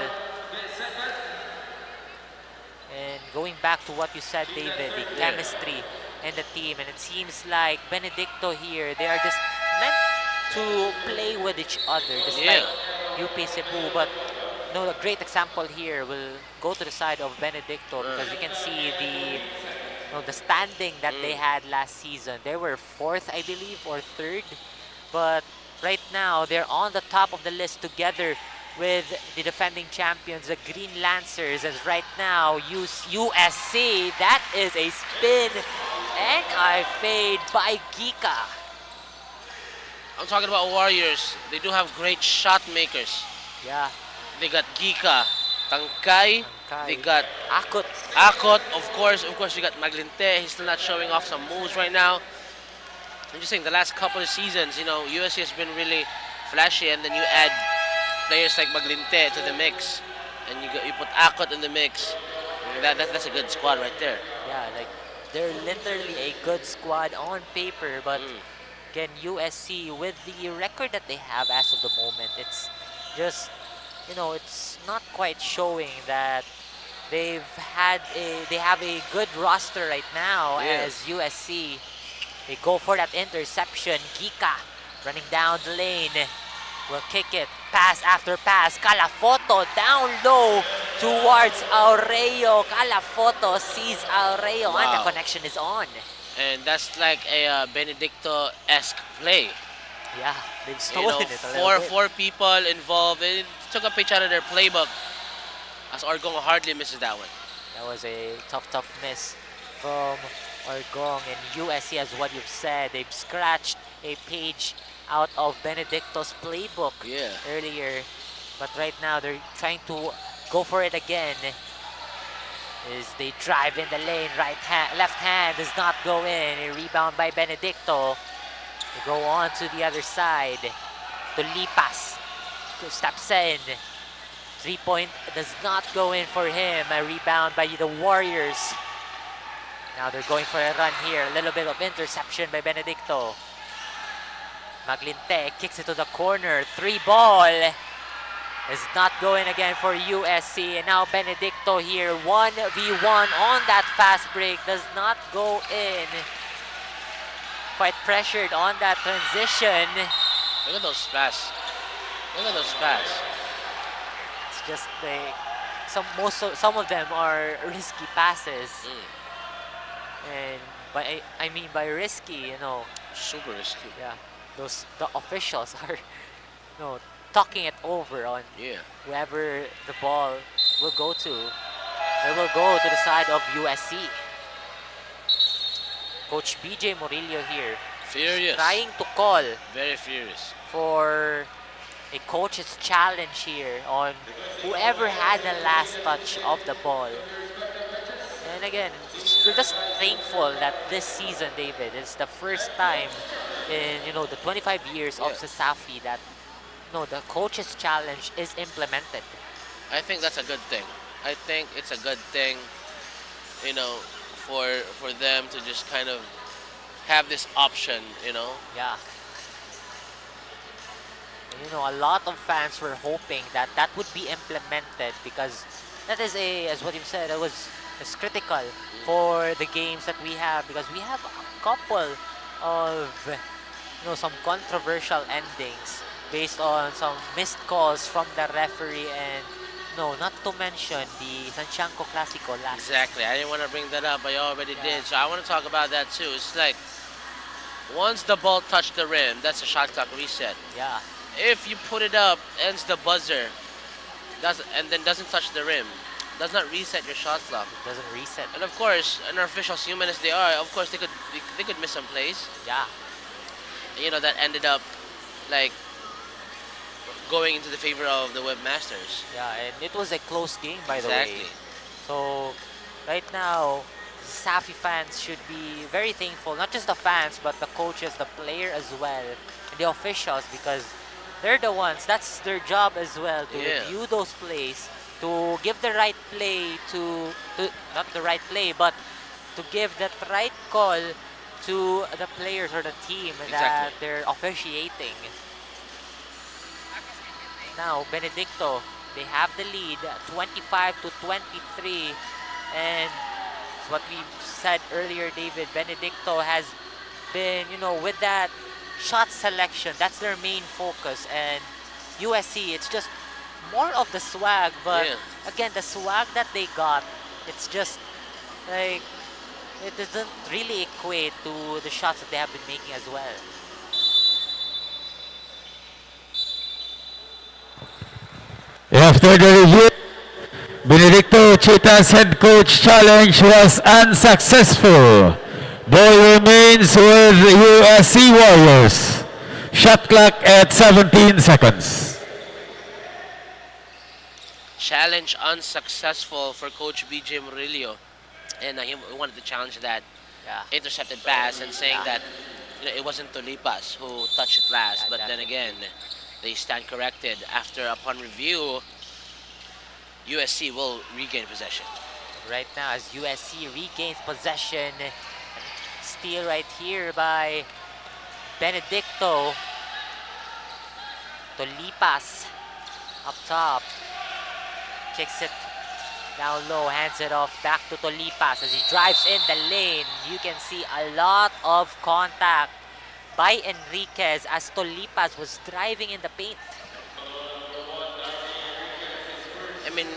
And going back to what you said, David, the chemistry and the team, and it seems like Benedicto here, they are just meant to play with each other, just like UP Cebu. But a great example here will go to the side of Benedicto because you can see the standing that they had last season. They were 4th, I believe, or 3rd, but right now they're on the top of the list together with the defending champions, the Green Lancers, as right now USC. That is a spin and a fade by Gika. I'm talking about Warriors. They do have great shot makers. Yeah. They got Gika, Tangkay. They got Akot. Of course, you got Maglinte. He's still not showing off some moves right now. I'm just saying, the last couple of seasons, USC has been really flashy, and then you add players like Maglinte to the mix, and you put Akot in the mix. That's a good squad right there. Yeah, they're literally a good squad on paper, but again, USC, with the record that they have as of the moment, it's just, it's not quite showing that they have a good roster right now. As USC, they go for that interception. Gika running down the lane will kick it, pass after pass. Calafoto down low towards Aureo. Calafoto sees Aureo, and the connection is on. And that's like a Benedicto-esque play. Yeah, they've stolen it a little bit. Four people involved. It took a page out of their playbook, as Orgong hardly misses that one. That was a tough miss from Orgong. And USC, as what you've said, they've scratched a page out of Benedicto's playbook earlier. But right now, they're trying to go for it again. As they drive in the lane, left hand does not go in. A rebound by Benedicto. They go on to the other side. Tulipas steps in. 3-point does not go in for him. A rebound by the Warriors. Now they're going for a run here. A little bit of interception by Benedicto. Maglinte kicks it to the corner. 3-ball is not going again for USC. And now Benedicto here, 1v1 on that fast break. Does not go in. Quite pressured on that transition. Look at those passes. Look at those passes. It's just some of them are risky passes. And by risky, super risky. Yeah, the officials are, talking it over on whoever the ball will go to. It will go to the side of USC. Coach BJ Murillo here. Furious. Trying to call. Very furious. For a coach's challenge here on whoever had the last touch of the ball. And again, we're just thankful that this season, David, is the first time in the 25 years of CESAFI that the coach's challenge is implemented. I think that's a good thing. I think it's a good thing, for them to just kind of have this option, Yeah. And, a lot of fans were hoping that that would be implemented because that is as what you said, it's critical for the games that we have because we have a couple of, some controversial endings based on some missed calls from the referee and not to mention the Santiago Clásico last. Exactly. I didn't want to bring that up, but you already did. So I want to talk about that too. It's like once the ball touched the rim, that's a shot clock reset. Yeah. If you put it up, ends the buzzer, and then doesn't touch the rim, does not reset your shot clock. It doesn't reset. And of course, and our officials, human as they are, of course they could miss some plays. Yeah. That ended up like going into the favor of the webmasters. Yeah, and it was a close game, by the Exactly. way. So right now, CESAFI fans should be very thankful, not just the fans, but the coaches, the player as well, and the officials, because they're the ones, that's their job as well, to review those plays, to give the right play not the right play, but to give that right call to the players or the team that they're officiating. Now, Benedicto, they have the lead, 25-23, and it's what we said earlier, David, Benedicto has been, with that shot selection, that's their main focus, and USC, it's just more of the swag, but again, the swag that they got, it's just like, it doesn't really equate to the shots that they have been making as well. After the review, Benedicto Chita's head coach challenge was unsuccessful. Ball remains with USC Warriors. Shot clock at 17 seconds. Challenge unsuccessful for Coach BJ Murillo. And he wanted to challenge that intercepted pass and saying that it wasn't Tulipas who touched it last. But then again, they stand corrected. Upon review, USC will regain possession. Right now, as USC regains possession, steal right here by Benedicto. Tulipas up top, kicks it down low, hands it off back to Tulipas as he drives in the lane. You can see a lot of contact by Enriquez as Tulipas was driving in the paint. I mean,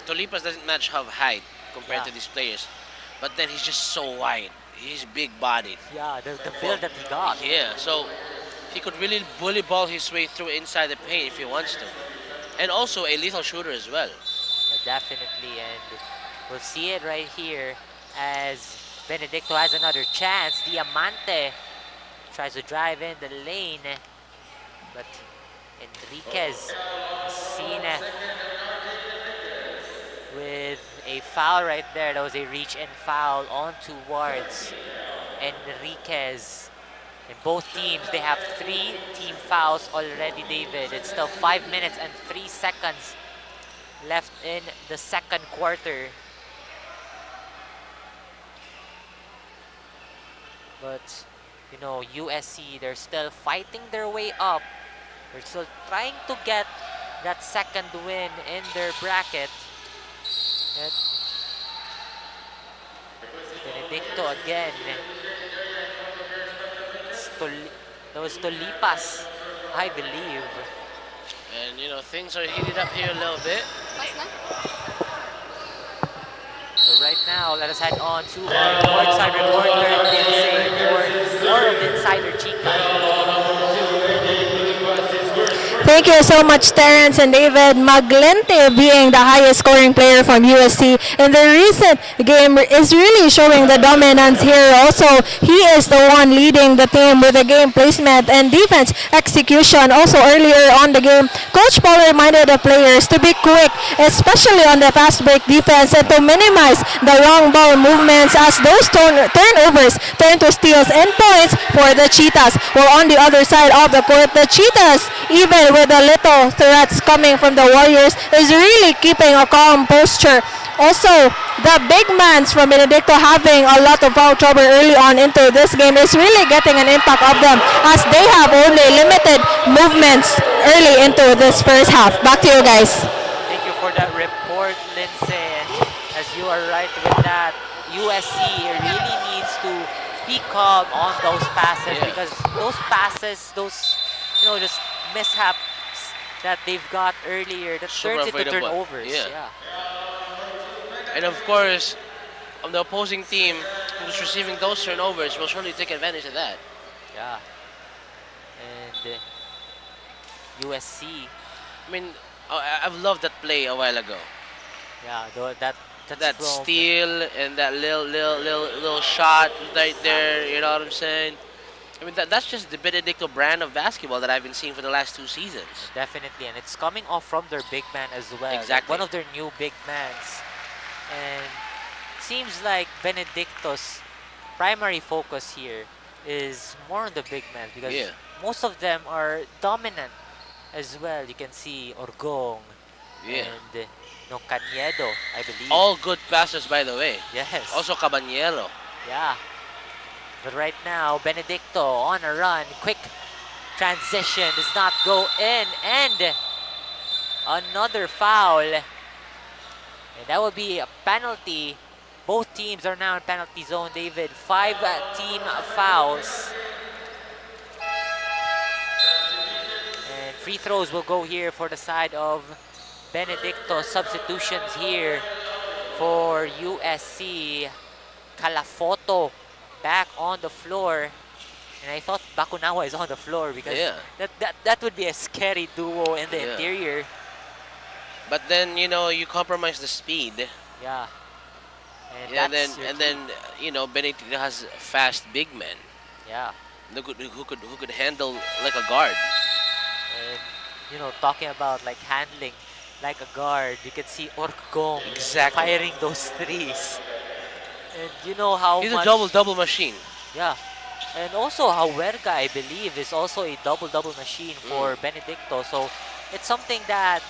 Tulipas doesn't match have height compared to these players, but then he's just so wide. He's big-bodied. Yeah, the build that he got. Yeah, so he could really bully ball his way through inside the paint if he wants to. And also a lethal shooter as well. Definitely, and we'll see it right here as Benedicto has another chance. Diamante tries to drive in the lane, but Enriquez is seen with a foul right there. That was a reach and foul on towards Enriquez. In both teams, they have 3 team fouls already, David. It's still 5 minutes and 3 seconds left in the second quarter. But, you know, USC, they're still fighting their way up. They're still trying to get that second win in their bracket. And Benedicto again. That was Tolipas, I believe. And, you know, things are heated up here a little bit. So right now, let us head on to our courtside reporter, Lindsay, for more of Insider Chica. Thank you so much, Terrence and David. Maglente being the highest scoring player from USC in the recent game is really showing the dominance here. Also, he is the one leading the team with the game placement and defense execution. Also, earlier on the game, Coach Paul reminded the players to be quick, especially on the fast break defense, and to minimize the long ball movements as those turnovers turn to steals and points for the Cheetahs. While on the other side of the court, the Cheetahs, even with the little threats coming from the Warriors, is really keeping a calm posture. Also, the big mans from Benedicto having a lot of foul trouble early on into this game is really getting an impact of them as they have only limited movements early into this first half. Back to you guys. Thank you for that report, Lindsay. And as you are right with that, USC really needs to be calm on those passes because those passes, just mishaps that they've got earlier that turns into turnovers. Yeah. And of course, on the opposing team who's receiving those turnovers will surely take advantage of that. Yeah. And USC. I mean, I've loved that play a while ago. Yeah, that steal and that little shot right there. You know what I'm saying? I mean, that's just the Benedicto brand of basketball that I've been seeing for the last 2 seasons. Definitely, and it's coming off from their big man as well. Exactly. One of their new big mans. And seems like Benedicto's primary focus here is more on the big man because most of them are dominant as well. You can see Orgong and Cañedo, I believe. All good passes, by the way. Yes. Also Caballero. Yeah. But right now, Benedicto on a run. Quick transition does not go in. And another foul. And that will be a penalty. Both teams are now in penalty zone, David. 5 team fouls. And free throws will go here for the side of Benedicto. Substitutions here for USC. Calafoto back on the floor. And I thought Bakunawa is on the floor because that would be a scary duo in the interior. But then, you know, you compromise the speed. Yeah. And then you know, Benedicto has fast big men. Yeah. Who could handle like a guard. And you know, talking about like handling like a guard, you can see Orgong firing those threes. And you know how he's much, a double machine. Yeah. And also Huerga, I believe, is also a double machine for Benedicto. So it's something that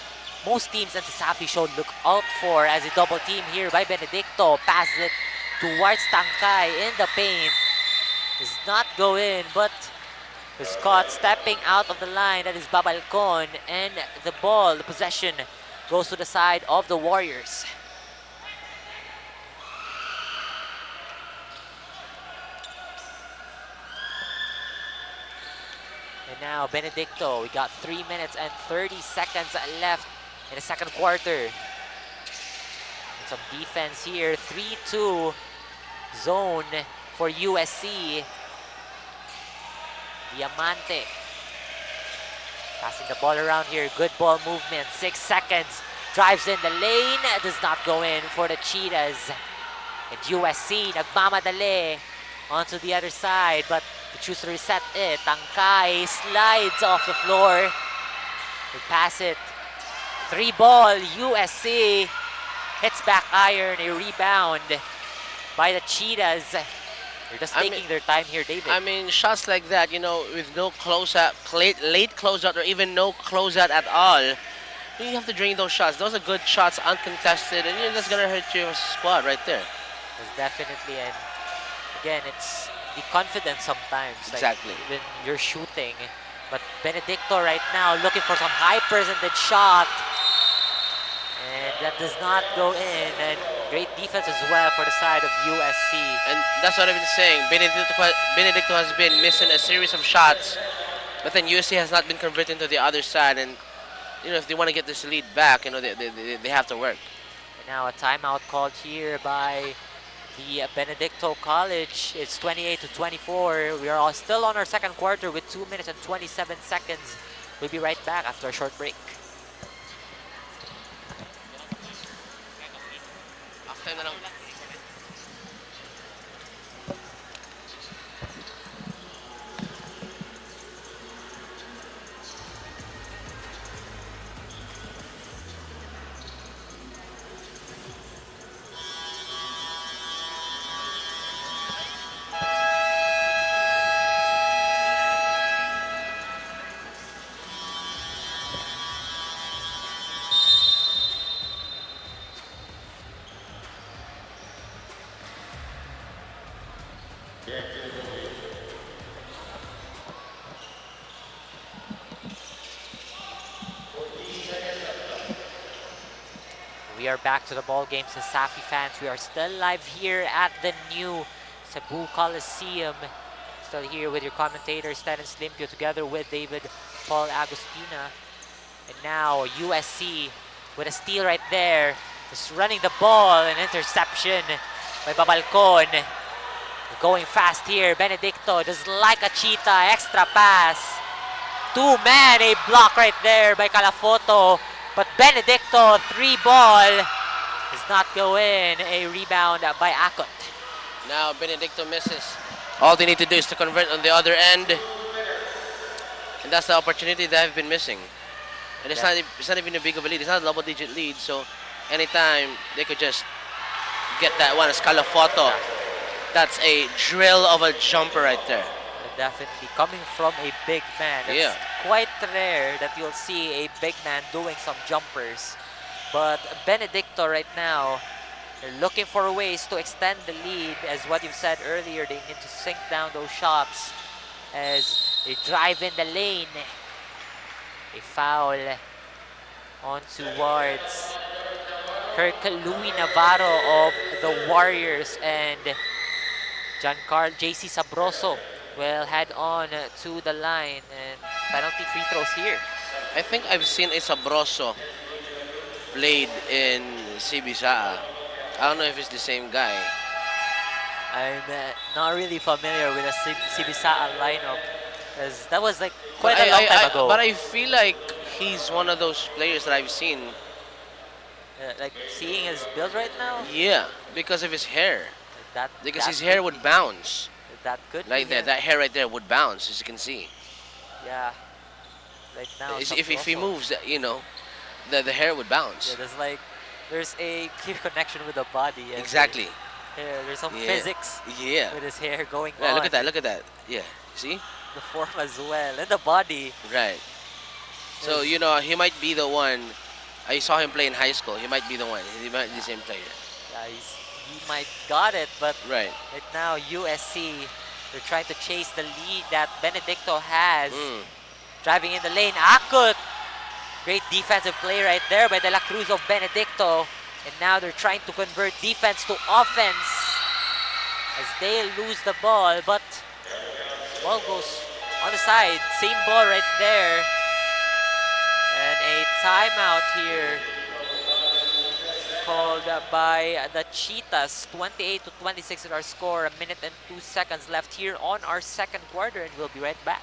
most teams in CESAFI should look out for as a double team here by Benedicto. Passes it towards Tangkay in the paint. Does not go in, but is caught stepping out of the line. That is Babalcon. And the ball, the possession, goes to the side of the Warriors. And now Benedicto, we got 3 minutes and 30 seconds left in the second quarter. And some defense here, 3-2 zone for USC. Diamante passing the ball around here, good ball movement, 6 seconds. Drives in the lane, does not go in for the Cheetahs. And USC nagmamadali onto the other side, but they choose to reset it. Tangkay slides off the floor. They pass it. 3 ball, USC hits back iron, a rebound by the Cheetahs. They're just I taking mean- their time here, David. I mean, shots like that, you know, with no closeout, late closeout, or even no closeout at all, you have to drain those shots. Those are good shots, uncontested, and you know, that's gonna hurt your squad right there. It's definitely, and again, it's the confidence sometimes. Exactly. Like when you're shooting. But Benedicto right now looking for some high percentage shot. And that does not go in. And great defense as well for the side of USC. And that's what I've been saying. Benedicto has been missing a series of shots, but then USC has not been converting to the other side. And you know, if they want to get this lead back, you know, they have to work. And now a timeout called here by the Benedicto College. It's 28-24. We are all still on our second quarter with 2 minutes and 27 seconds. We'll be right back after a short break. We are back to the ball game, CESAFI fans. We are still live here at the new Cebu Coliseum. Still here with your commentators, Terence Limpio, together with David Paul Agustina. And now USC with a steal right there. Just running the ball, an interception by Babalcon. Going fast here, Benedicto just like a cheetah, extra pass. Two-man, a block right there by Calafoto. But Benedicto, 3-ball, does not go in. A rebound by Akot. Now Benedicto misses. All they need to do is to convert on the other end. And that's the opportunity that I've been missing. And it's not even a big of a lead. It's not a double-digit lead. So anytime they could just get that one as Calafoto. That's a drill of a jumper right there. Definitely coming from a big man. It's quite rare that you'll see a big man doing some jumpers. But Benedicto right now, they're looking for ways to extend the lead. As what you've said earlier, they need to sink down those shots as they drive in the lane. A foul on towards Louis Navarro of the Warriors, and JC Sabroso will head on to the line, and penalty free throws here. I think I've seen a Sabroso played in CBSA. I don't know if it's the same guy. I'm not really familiar with the CBSA lineup, as that was like quite a long time ago. But I feel like he's one of those players that I've seen. Like seeing his build right now? Yeah, because of his hair. Because his hair would bounce. That could like be that hair right there would bounce, as you can see. Yeah. Right now, if he moves, you know, the hair would bounce. Yeah, there's a clear connection with the body. Exactly. There's some physics with his hair going on. Look at that. Yeah, see? The form as well, and the body. Right. So, you know, he might be the one. I saw him play in high school. He might be the one. He might be the same player. Yeah, he might got it, but right now USC, they're trying to chase the lead that Benedicto has. Driving in the lane, Akot. Great defensive play right there by De La Cruz of Benedicto. And now they're trying to convert defense to offense as they lose the ball, but ball goes on the side. Same ball right there. And a timeout here called by the Cheetahs. 28-26 is our score. 1 minute and 2 seconds left here on our second quarter, and we'll be right back.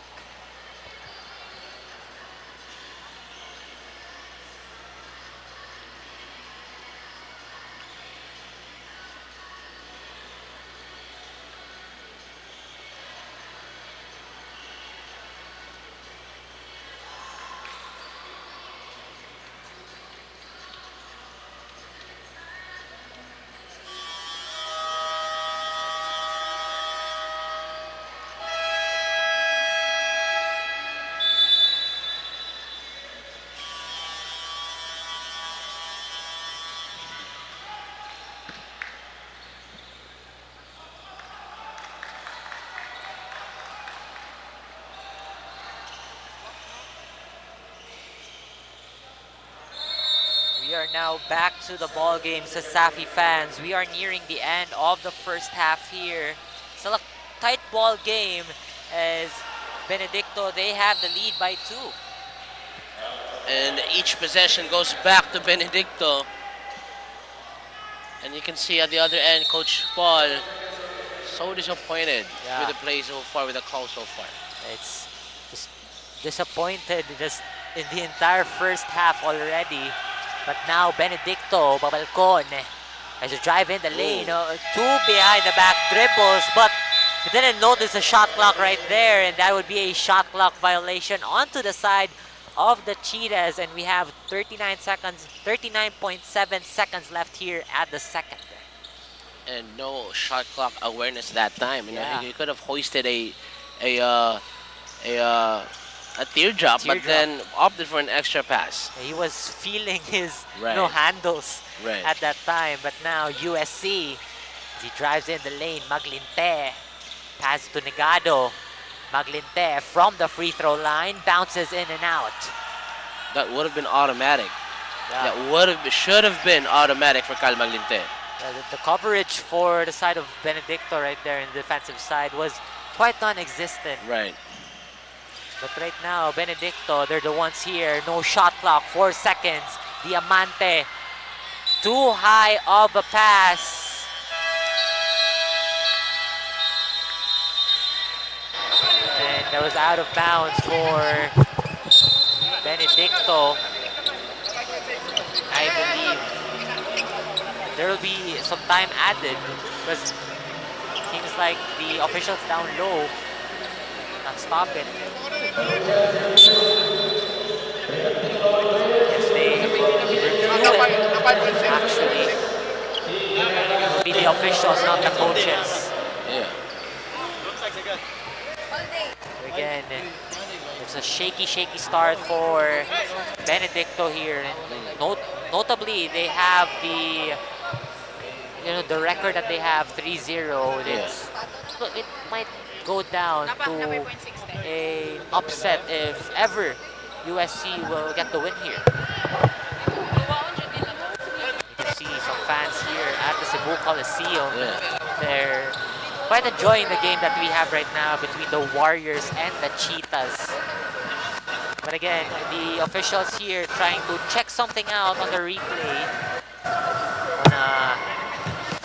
are now back to the ball game. CESAFI fans, we are nearing the end of the first half here. Still a tight ball game as Benedicto, they have the lead by 2. And each possession goes back to Benedicto. And you can see at the other end, Coach Paul so disappointed with the play so far, with the call so far. It's just disappointed just in the entire first half already. But now Benedicto, Babalcon, has to drive in the lane. 2 behind the back dribbles, but he didn't notice the shot clock right there, and that would be a shot clock violation onto the side of the Cheetahs, and we have 39.7 seconds left here at the second. And no shot clock awareness that time. You know, he could have hoisted a teardrop, but then opted for an extra pass. He was feeling his handles at that time, but now USC, as he drives in the lane, Maglinte, pass to Negado. Maglinte from the free throw line, bounces in and out. That would have been automatic. That should have been automatic for Kyle Maglinte. The coverage for the side of Benedicto right there in the defensive side was quite non-existent. Right. But right now, Benedicto, they're the ones here. No shot clock, 4 seconds. Diamante, too high of a pass. And that was out of bounds for Benedicto. I believe there will be some time added because it seems like the officials down low not stop it. Yes, they review it, actually. It will be the officials, not the coaches. Yeah. Again, it's a shaky start for Benedicto here. And notably, they have the record that they have 3-0. It might go down to an upset if ever USC will get the win here. You can see some fans here at the Cebu Coliseum. They're quite enjoying the game that we have right now between the Warriors and the Cheetahs. But again, the officials here trying to check something out on the replay. Wanna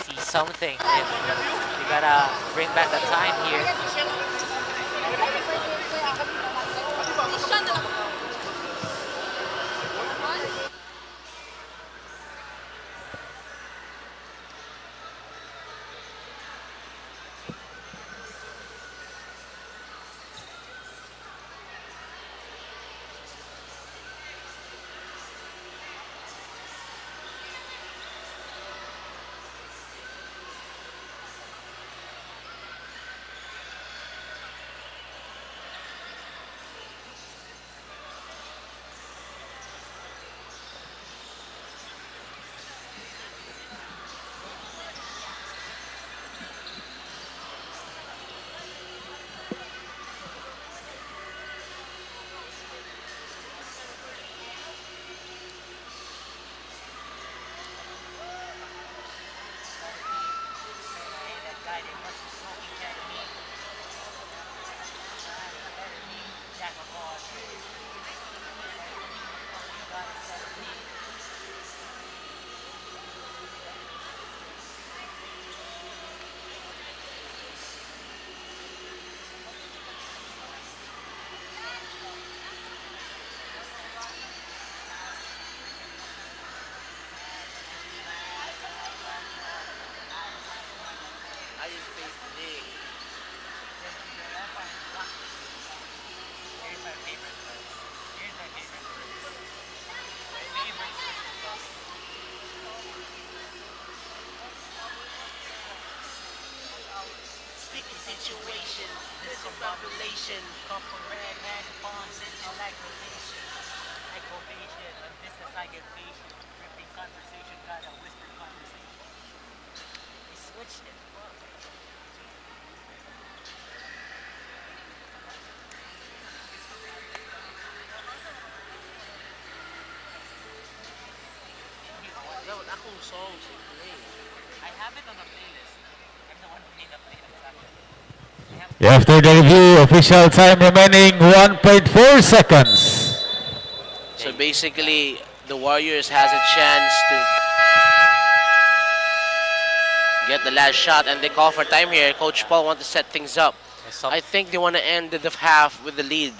see something. We gotta bring back the time here. Situation, this is revelation. Come from red hand, bonds, and electrolation. Ecovation, a business I get patient. Ripping conversation, got a whisper conversation. We switched it. songs they play. I have it on the playlist. I'm the one who made the playlist actually. After the review, official time remaining 1.4 seconds. So basically, the Warriors has a chance to get the last shot, and they call for time here. Coach Paul wants to set things up. I think they want to end the half with the lead.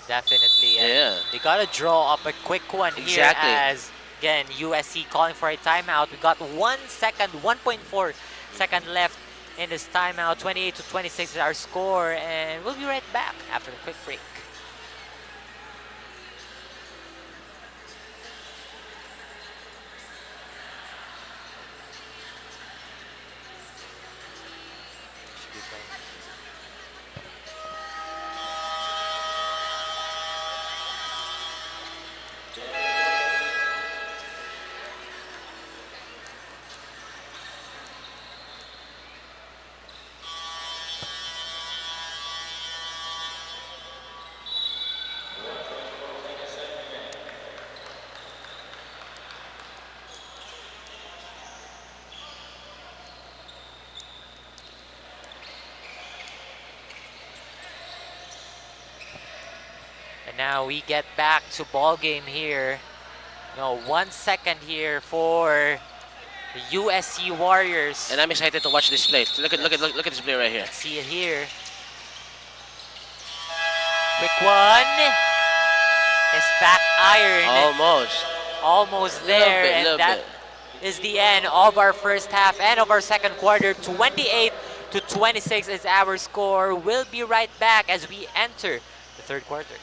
Definitely. And Yeah. they got to draw up a quick one Exactly. here as, again, USC calling for a timeout. We got 1 second, 1.4 second left in this timeout. 28-26 is our score, and we'll be right back after the quick break. And now we get back to ball game here. 1 second here for the USC Warriors. And I'm excited to watch this play. Look at this play right here. Let's see it here. Quick one. It's back iron. Almost there. Little And that is the end of our first half and of our second quarter. 28-26 is our score. We'll be right back as we enter the third quarter.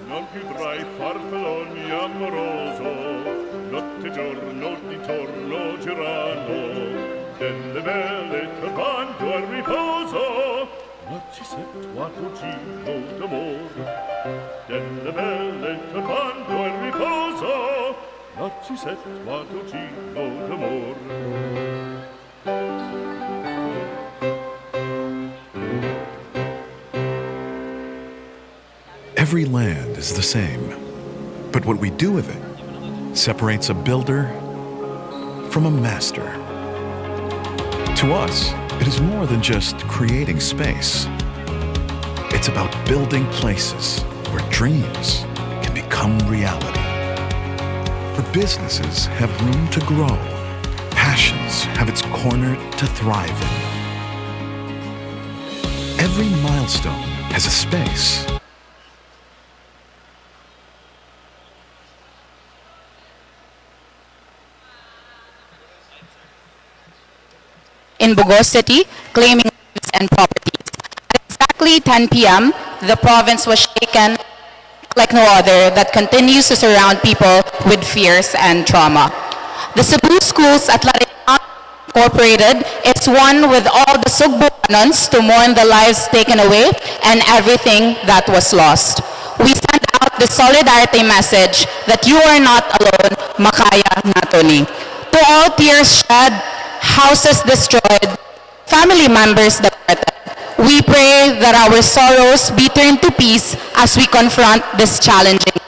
Non più tra i farfalloni amoroso, notte giorno di torno girano, delle belle turbando al riposo, narcisetto giro d'amor. Delle belle turbando al riposo, narcisetto giro d'amor. Every land is the same, but what we do with it separates a builder from a master. To us, it is more than just creating space. It's about building places where dreams can become reality, where businesses have room to grow, passions have its corner to thrive in. Every milestone has a space. In Bogos City, claiming lives and properties. At exactly 10 p.m., the province was shaken like no other that continues to surround people with fears and trauma. The Cebu Schools Athletic Foundation Incorporated is one with all the Sugbuanons to mourn the lives taken away and everything that was lost. We send out the solidarity message that you are not alone, makaya nato ni. To all tears shed, houses destroyed, family members departed, we pray that our sorrows be turned to peace as we confront this challenging time.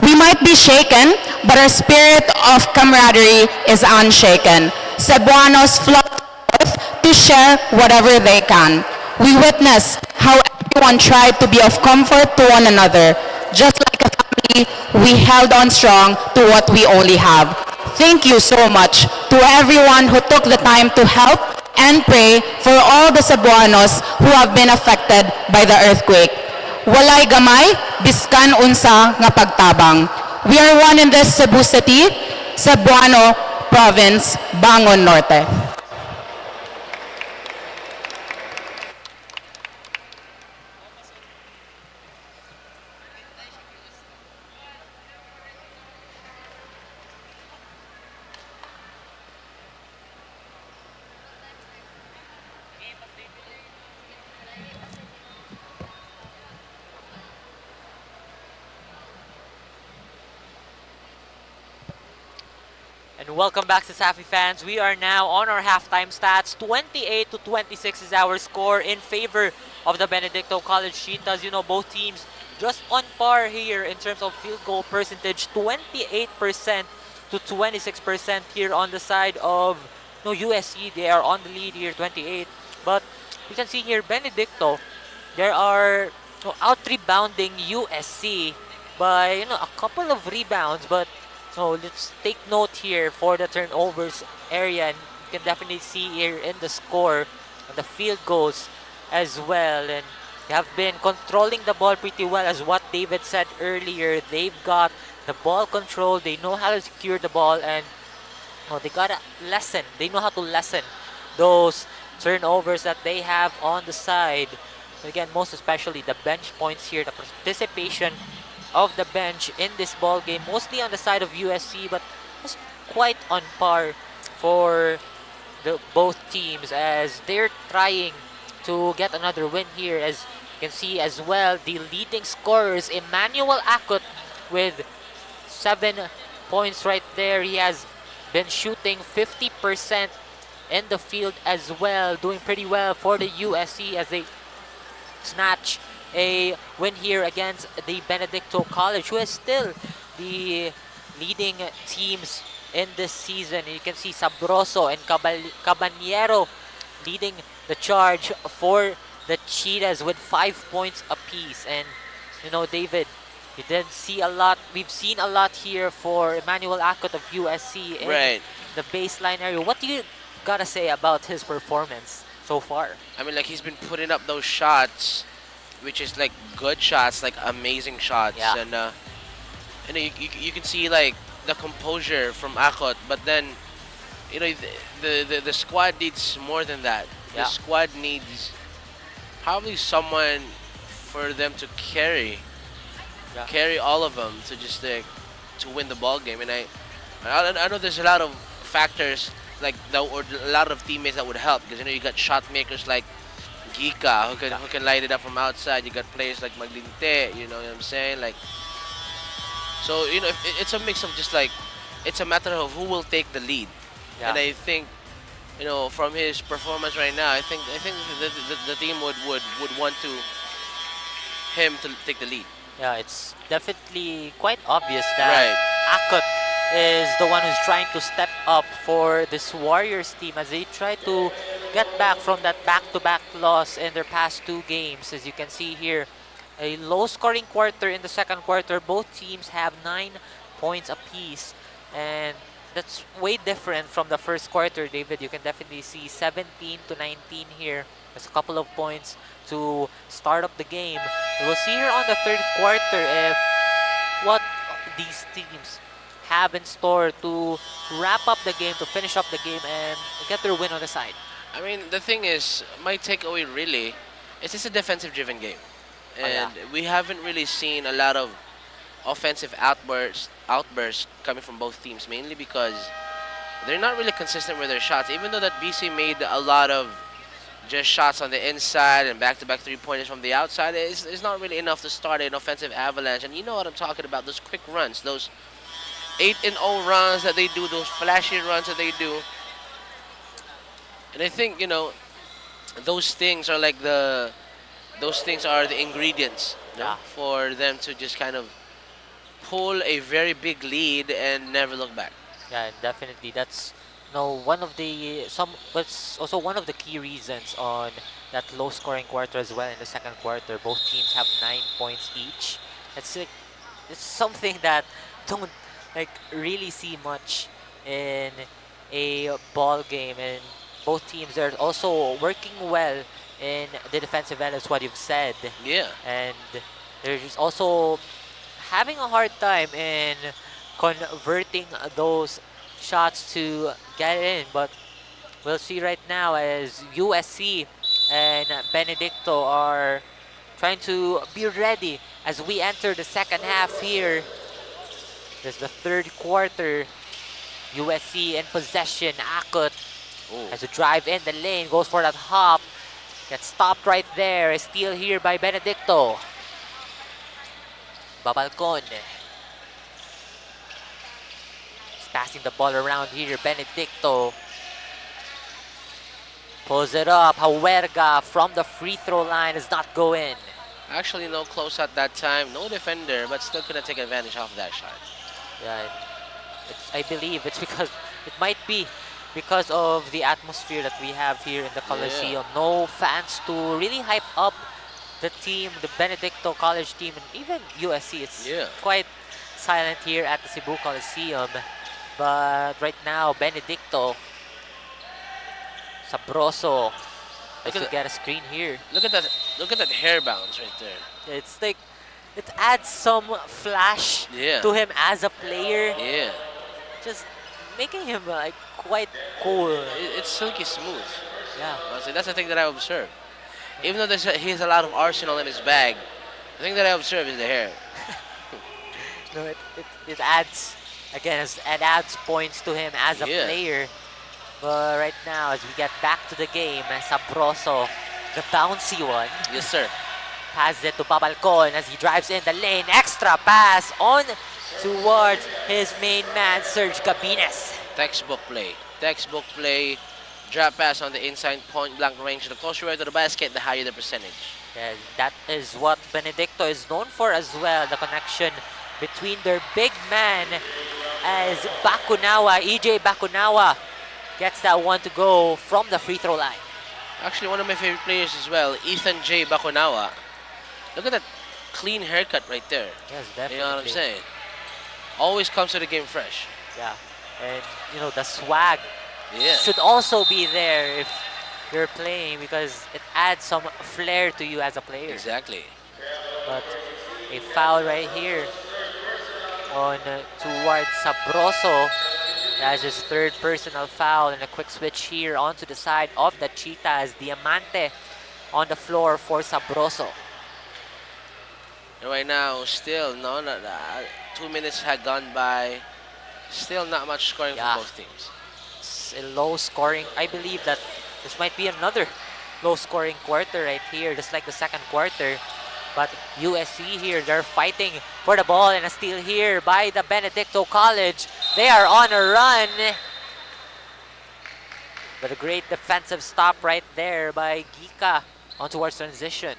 We might be shaken, but our spirit of camaraderie is unshaken. Cebuanos flock forth to share whatever they can. We witnessed how everyone tried to be of comfort to one another. Just like a family, we held on strong to what we only have. Thank you so much to everyone who took the time to help and pray for all the Cebuanos who have been affected by the earthquake. Walay gamay, biskan unsa nga pagtabang. We are one in this Cebu City, Cebuano Province, Bangon Norte. And welcome back to CESAFI fans. We are now on our halftime stats. 28-26 is our score in favor of the Benedicto College Cheetahs. You know, both teams just on par here in terms of field goal percentage. 28% to 26% here on the side of USC. They are on the lead here, 28. But you can see here, Benedicto, there are out-rebounding USC by a couple of rebounds. But so let's take note here for the turnovers area, and you can definitely see here in the score the field goals as well. And they have been controlling the ball pretty well, as what David said earlier. They've got the ball control, they know how to secure the ball, and they gotta lessen. They know how to lessen those turnovers that they have on the side. Again, most especially the bench points here, the participation of the bench in this ball game, mostly on the side of USC, but it's quite on par for both teams as they're trying to get another win here. As you can see as well, the leading scorers, Emmanuel Akut with 7 points right there. He has been shooting 50% in the field as well, doing pretty well for the USC as they snatch a win here against the Benedicto College, who is still the leading teams in this season. You can see Sabroso and Caballero leading the charge for the Cheetahs with 5 points apiece. And David, you didn't see a lot. We've seen a lot here for Emmanuel Akot of USC in the baseline area. What do you gotta say about his performance so far? I mean, like, he's been putting up those shots, which is like good shots, like amazing shots. Yeah. And you can see like the composure from Akot, but then the squad needs more than that. Yeah. The squad needs probably someone for them to carry all of them to just to win the ball game. And I know there's a lot of factors like or a lot of teammates that would help, because you got shot makers like Gika who can light it up from outside. You got players like Maglinte, you know what I'm saying? Like, so it's a mix of just like, it's a matter of who will take the lead. Yeah. And I think from his performance right now, I think the team would want him to take the lead. Yeah, it's definitely quite obvious that Akot is the one who's trying to step up for this Warriors team as they try to get back from that back-to-back loss in their past 2 games. As you can see here, a low-scoring quarter in the second quarter. Both teams have 9 points apiece, and that's way different from the first quarter, David. You can definitely see 17-19 here. There's a couple of points to start up the game. We'll see here on the third quarter if what these teams have in store to wrap up the game, to finish up the game, and get their win on the side. I mean, the thing is, my takeaway really is it's a defensive-driven game. And we haven't really seen a lot of offensive outbursts coming from both teams, mainly because they're not really consistent with their shots. Even though that BC made a lot of just shots on the inside and back-to-back three-pointers from the outside, it's not really enough to start an offensive avalanche. And you know what I'm talking about, those quick runs, those 8-0 runs that they do, those flashy runs that they do. And I think, those things are like the ingredients for them to just kind of pull a very big lead and never look back. Yeah, definitely. That's one of the but also one of the key reasons on that low-scoring quarter as well. In the second quarter, both teams have 9 points each. It's something that don't really see much in a ball game, and both teams are also working well in the defensive end, as what you've said. Yeah. And they're just also having a hard time in converting those shots to get in. But we'll see right now as USC and Benedicto are trying to be ready as we enter the second half here. This is the third quarter. USC in possession. Akot has to drive in the lane, goes for that hop. Gets stopped right there. A steal here by Benedicto. Babalcon. passing the ball around here. Benedicto pulls it up. Huerga from the free throw line does not go in. Actually, no close at that time. No defender, but still couldn't take advantage of that shot. Yeah, I believe it's because it might be because of the atmosphere that we have here in the Coliseum. No fans to really hype up the team, the Benedicto College team, and even USC. It's quite silent here at the Cebu Coliseum. But right now, Benedicto, Sabroso, has to get a screen here. Look at that! Look at that hair bounce right there. It's like it adds some flash to him as a player. Yeah. Just making him like quite cool. It's silky smooth. Yeah. Honestly, that's the thing that I observed. Even though he has a lot of arsenal in his bag, the thing that I observe is the hair. No, it adds, again, it adds points to him as a player. But right now, as we get back to the game, Sabroso, the bouncy one. Yes, sir. Passes it to Babalcon as he drives in the lane. Extra pass on towards his main man, Serge Gabines. Textbook play. Textbook play. Drop pass on the inside point blank range. The closer you are to the basket, the higher the percentage. Yeah, that is what Benedicto is known for as well. The connection between their big man as Bakunawa, EJ Bakunawa, gets that one to go from the free throw line. Actually, one of my favorite players as well, Ethan J. Bakunawa. Look at that clean haircut right there. Yes, definitely. You know what I'm saying? Always comes to the game fresh. Yeah, and you know, the swag Yeah. should also be there if you're playing because it adds some flair to you as a player. Exactly. But a foul right here on towards Sabroso. That's his third personal foul, and a quick switch here onto the side of the Cheetahs. Diamante on the floor for Sabroso. And right now, still, 2 minutes had gone by. Still not much scoring from both teams. It's a low scoring. I believe that this might be another low scoring quarter right here, just like the second quarter. But USC here, they're fighting for the ball, and a steal here by the Benedicto College. They are on a run. But a great defensive stop right there by Gika on towards transition.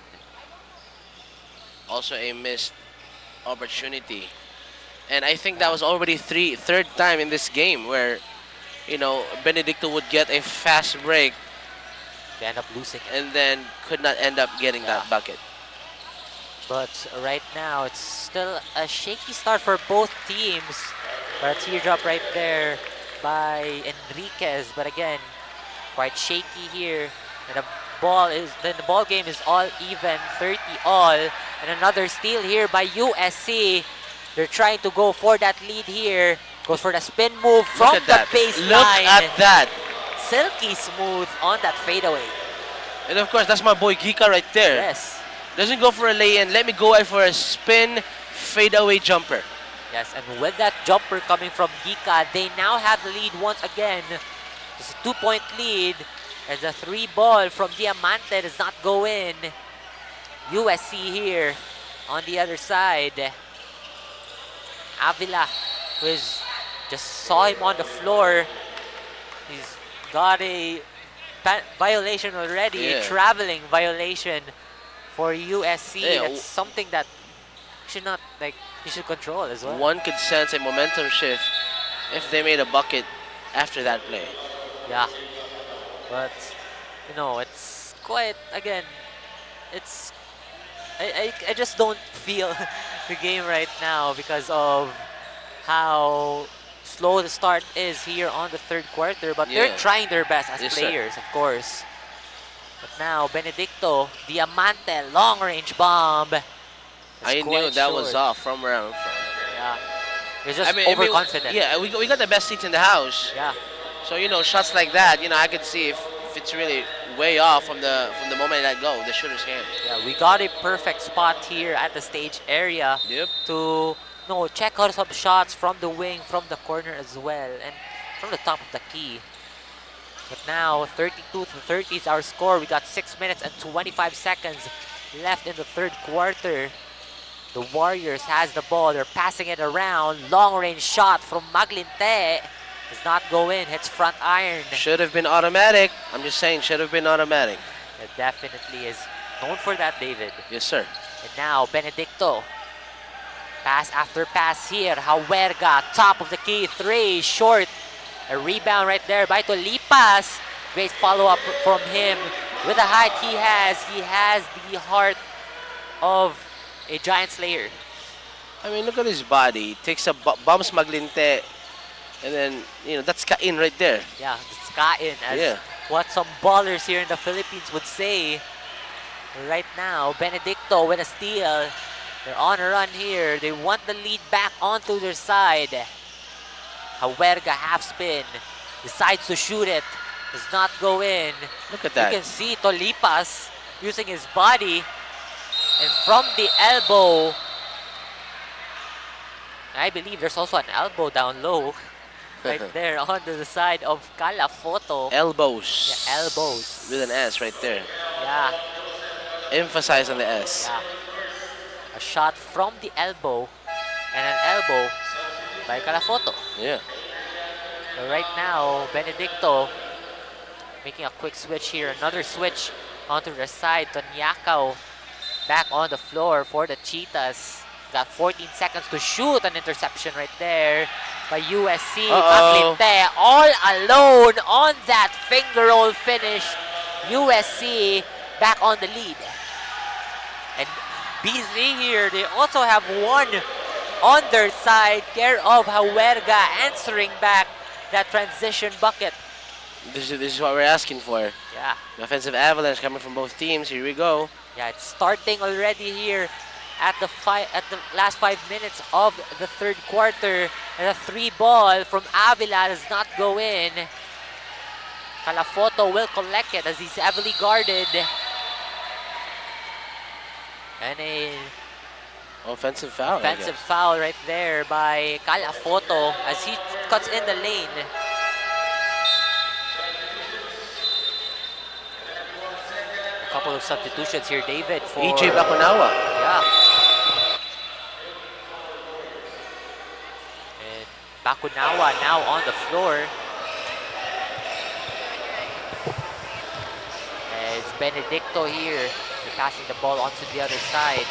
Also a missed opportunity. And I think that was already third time in this game where, you know, Benedicto would get a fast break. They end up losing. And then could not end up getting that bucket. But right now, it's still a shaky start for both teams. But a teardrop right there by Enriquez. But again, quite shaky here. And the ball game is all even, 30 all. And another steal here by USC. They're trying to go for that lead here. Goes for the spin move from the baseline. Look at that. Silky smooth on that fadeaway. And of course, that's my boy Gika right there. Yes. Doesn't go for a lay-in. Let me go out for a spin fadeaway jumper. Yes, and with that jumper coming from Gika, they now have the lead once again. It's a 2-point lead. As a 3 ball from Diamante does not go in. USC here on the other side. Avila, who is just saw him on the floor. He's got a violation already, a traveling violation for USC. That's something that should not, like, you should control as well. One could sense a momentum shift if they made a bucket after that play. Yeah, but you know, it's quite, again, it's I just don't feel the game right now because of how slow the start is here on the third quarter, but they're trying their best as players, of course. But now Benedicto, Diamante, long-range bomb. I knew that was off from where I'm from. Yeah, he's just overconfident. We got the best seats in the house. Yeah. So, you know, shots like that, you know, I could see if it's really way off from the moment I let go, the shooter's hand. Yeah, we got a perfect spot here at the stage area to check out some shots from the wing, from the corner as well, and from the top of the key. But now 32-30 is our score. We got 6 minutes and 25 seconds left in the third quarter. The Warriors has the ball. They're passing it around. Long-range shot from Maglinte. Does not go in. Hits front iron. Should have been automatic. I'm just saying, should have been automatic. It definitely is known for that, David. Yes, sir. And now, Benedicto. Pass after pass here. 𝐂𝐄𝐒𝐄𝐒, top of the key. 3, short. A rebound right there by Tolipas. Great follow-up from him. With the height he has the heart of a giant slayer. I mean, look at his body. Takes a bumps Maglinte, and then, that's Kain right there. Yeah, it's Kain, as what some ballers here in the Philippines would say. Right now, Benedicto with a steal. They're on a run here. They want the lead back onto their side. 𝐂𝐄𝐒𝐄𝐒 half spin. Decides to shoot it. Does not go in. Look at that. You can see Tolipas using his body. And from the elbow, I believe there's also an elbow down low. Right there onto the side of Calafoto. Elbows. Yeah, elbows. With an S right there. Yeah. Emphasize on the S. Yeah. A shot from the elbow and an elbow by Calafoto. Yeah. So right now, Benedicto making a quick switch here. Another switch onto the side. Tonyakao back on the floor for the Cheetahs. Got 14 seconds to shoot. An interception right there by USC. Maglinte all alone on that finger roll finish. USC back on the lead. And BZ here, they also have one on their side. Care of 𝐂𝐂𝐒𝐿 answering back that transition bucket. This is what we're asking for. Yeah. The offensive avalanche coming from both teams. Here we go. Yeah, it's starting already here at the last 5 minutes of the third quarter. And a 3 ball from Avila does not go in. Calafoto will collect it as he's heavily guarded. And a offensive foul. Offensive foul right there by Calafoto as he cuts in the lane. A couple of substitutions here, David, for EJ Bakunawa. Yeah. And Bakunawa now on the floor. As Benedicto here, they're passing the ball onto the other side.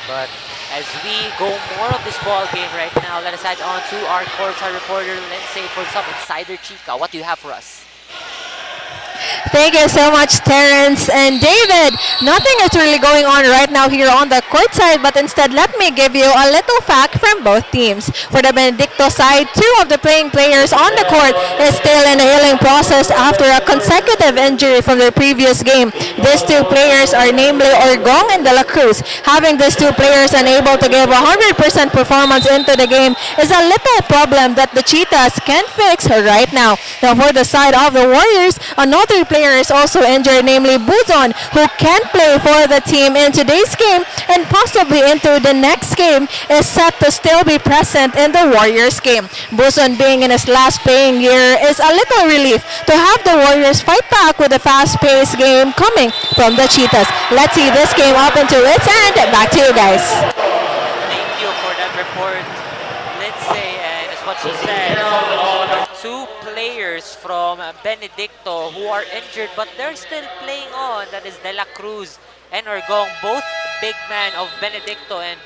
But as we go more of this ball game right now, let us head on to our courtside reporter, Lindsay, for some Insider Chica. What do you have for us? Thank you so much, Terrence and David. Nothing is really going on right now here on the court side, but instead let me give you a little fact from both teams. For the Benedicto side, 2 of the players on the court is still in the healing process after a consecutive injury from their previous game. These 2 players are namely 𝐿𝐒𝐒 and De La Cruz. Having these 2 players unable to give 100% performance into the game is a little problem that the Cheetahs can fix right now. Now for the side of the Warriors, another player is also injured, namely Buzon, who can't play for the team in today's game and possibly into the next game, is set to still be present in the Warriors game. Buzon, being in his last playing year, is a little relief to have the Warriors fight back with a fast-paced game coming from the Cheetahs. Let's see this game up into its end. Back to you guys. Thank you for that report, Lindsay. And as what she said, 2 players from Benedicto who are injured, but they're still playing on. That is De La Cruz and 𝐿𝐒𝐒, both big man of Benedicto. And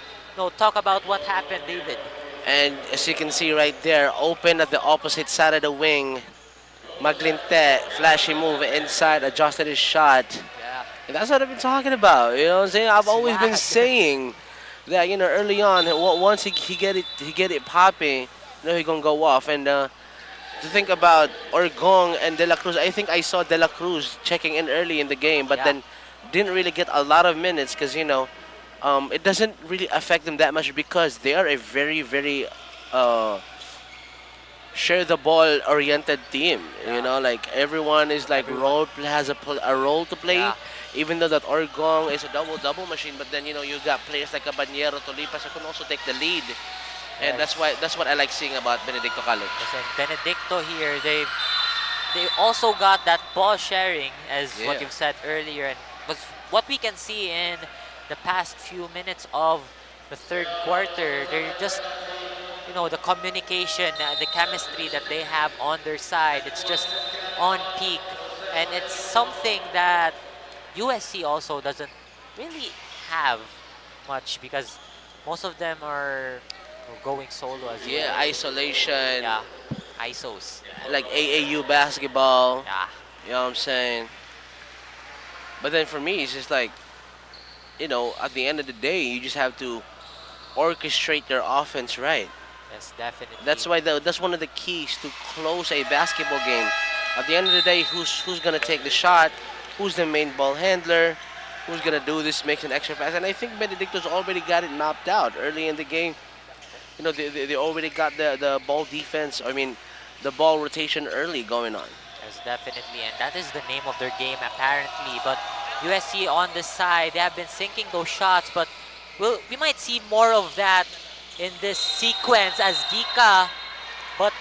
talk about what happened, David. And as you can see right there, open at the opposite side of the wing. Maglinte, flashy move inside, adjusted his shot. Yeah. And that's what I've been talking about. You know what I'm saying? I've always been saying that, early on, once he get it popping, he gonna go off. And to think about 𝐿𝐒𝐒 and De La Cruz, I think I saw De La Cruz checking in early in the game, but then didn't really get a lot of minutes because, it doesn't really affect them that much because they are a very, very share the ball oriented team. Like everyone is like has a role to play. Even though that 𝐿𝐒𝐒 is a double machine, but then you got players like Cabañero, Tolipas who can also take the lead. And that's what I like seeing about Benedicto College. Listen, Benedicto here, they also got that ball sharing, as what you've said earlier, and what we can see in the past few minutes of the third quarter. They're just, the communication, the chemistry that they have on their side, it's just on peak. And it's something that USC also doesn't really have much, because most of them are going solo as well. Yeah, isolation. Yeah, ISOs. Like AAU basketball. Yeah. You know what I'm saying? But then for me, it's just like, at the end of the day, you just have to orchestrate your offense right. Yes, definitely. That's why that's one of the keys to close a basketball game. At the end of the day, who's gonna take the shot? Who's the main ball handler? Who's gonna do this, make an extra pass? And I think Benedicto's already got it mapped out early in the game. They already got the ball defense. I mean, the ball rotation early going on. Yes, definitely, and that is the name of their game apparently. But USC on this side, they have been sinking those shots, but we might see more of that in this sequence as Gika. But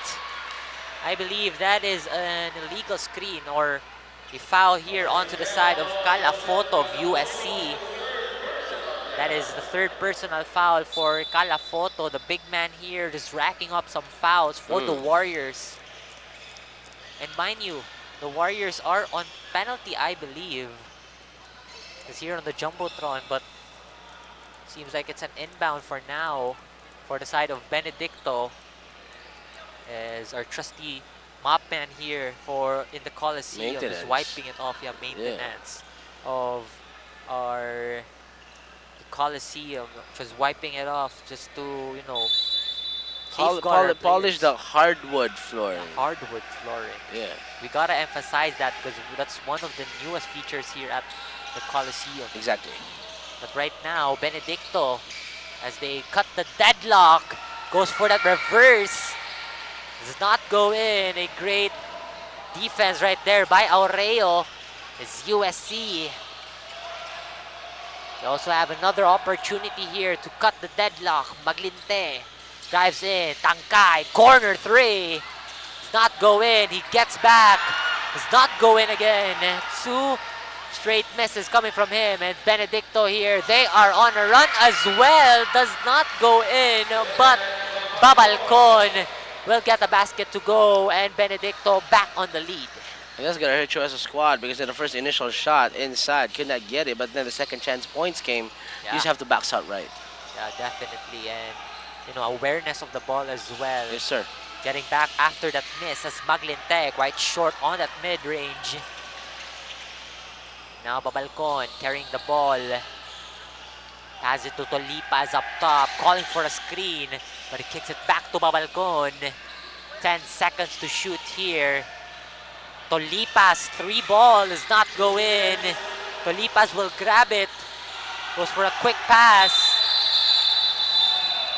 I believe that is an illegal screen or a foul here onto the side of 𝐂𝐿𝐴 of USC. That is the third personal foul for 𝐂𝐿𝐴, the big man here, just racking up some fouls for the Warriors. And mind you, the Warriors are on penalty, I believe. It's here on the Jumbotron, but seems like it's an inbound for now for the side of Benedicto, as our trusty mop man here in the Coliseum is wiping it off. Yeah, maintenance of our Coliseum, just wiping it off just to, Polish the hardwood flooring. Hardwood flooring. Yeah. We gotta emphasize that because that's one of the newest features here at the Coliseum. Exactly. But right now, Benedicto, as they cut the deadlock, goes for that reverse. Does not go in. A great defense right there by Aureo. Is USC. They also have another opportunity here to cut the deadlock. Maglinte drives in. Tangkay, corner three. Does not go in. He gets back. Does not go in again. Two straight misses coming from him. And Benedicto here, they are on a run as well. Does not go in, but Babalcon will get the basket to go, and Benedicto back on the lead. And that's going to hurt you as a squad, because in the first initial shot inside, could not get it, but then the second chance points came. You just have to box out right. Yeah, definitely. And, awareness of the ball as well. Yes, sir. Getting back after that miss as Maglinte quite short on that mid-range. Now Babalcon carrying the ball. Pass it to Tolipas up top, calling for a screen, but he kicks it back to Babalcon. 10 seconds to shoot here. Tolipas, 3 ball, does not go in. Tolipas will grab it. Goes for a quick pass.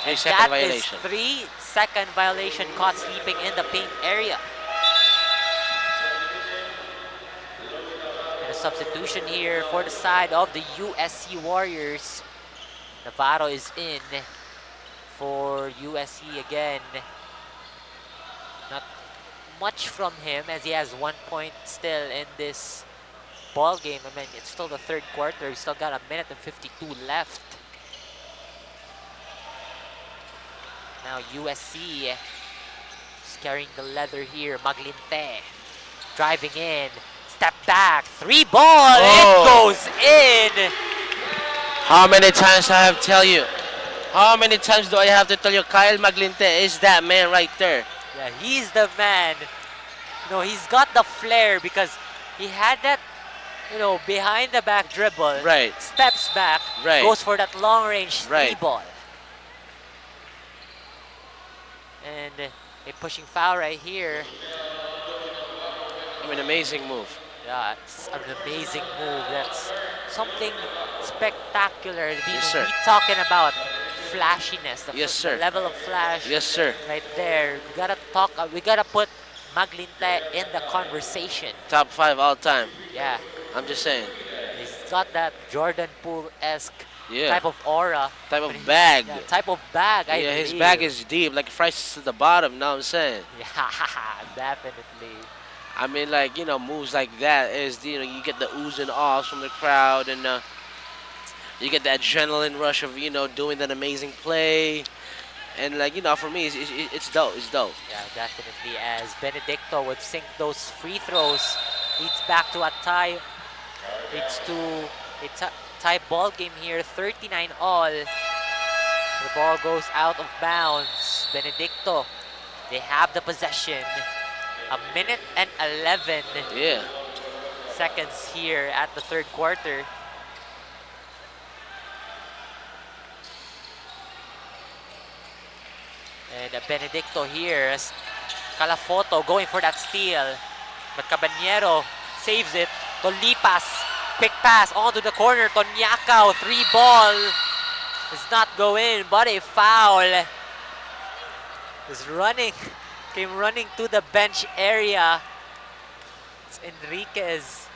3-second violation. 3-second violation, caught sleeping in the paint area. And a substitution here for the side of the USC Warriors. Navarro is in for USC again. Not much from him, as he has 1 point still in this ball game. I mean, it's still the third quarter. We still got 1:52 left. Now USC is carrying the leather here. Maglinte driving in, step back, 3 ball, it goes in. How many times I have to tell you? How many times do I have to tell you? Kyle Maglinte is that man right there. Yeah, he's the man. He's got the flair because he had that, behind the back dribble. Right. Steps back. Right. Goes for that long range 3 ball. And a pushing foul right here. I mean, amazing move. Yeah, it's an amazing move. That's something spectacular. We're talking about flashiness. The level of flash. Yes, sir. Right there. We gotta put Maglinte in the conversation. Top 5 all time. Yeah. I'm just saying. He's got that Jordan Poole-esque Yeah. type of aura. Type of bag. Yeah, type of bag, I Yeah, his believe. bag is deep, like Fry's to the bottom, know what I'm saying? Yeah, definitely. I mean, like, you know, moves like that is, you know, you get the oohs and ahs from the crowd, and You get the adrenaline rush of doing that amazing play, and for me it's dope. It's dope. Yeah, definitely. As Benedicto would sink those free throws, leads back to a tie. Leads to a tie ball game here, 39 all. The ball goes out of bounds. Benedicto, they have the possession. 1:11 seconds here at the third quarter. And Benedicto here as Calafoto going for that steal. But Cabanero saves it. Tolipas, quick pass onto the corner. 𝐂𝐄𝐒𝐿, 3-ball. Does not go in, but a foul. Came running to the bench area. It's Enriquez.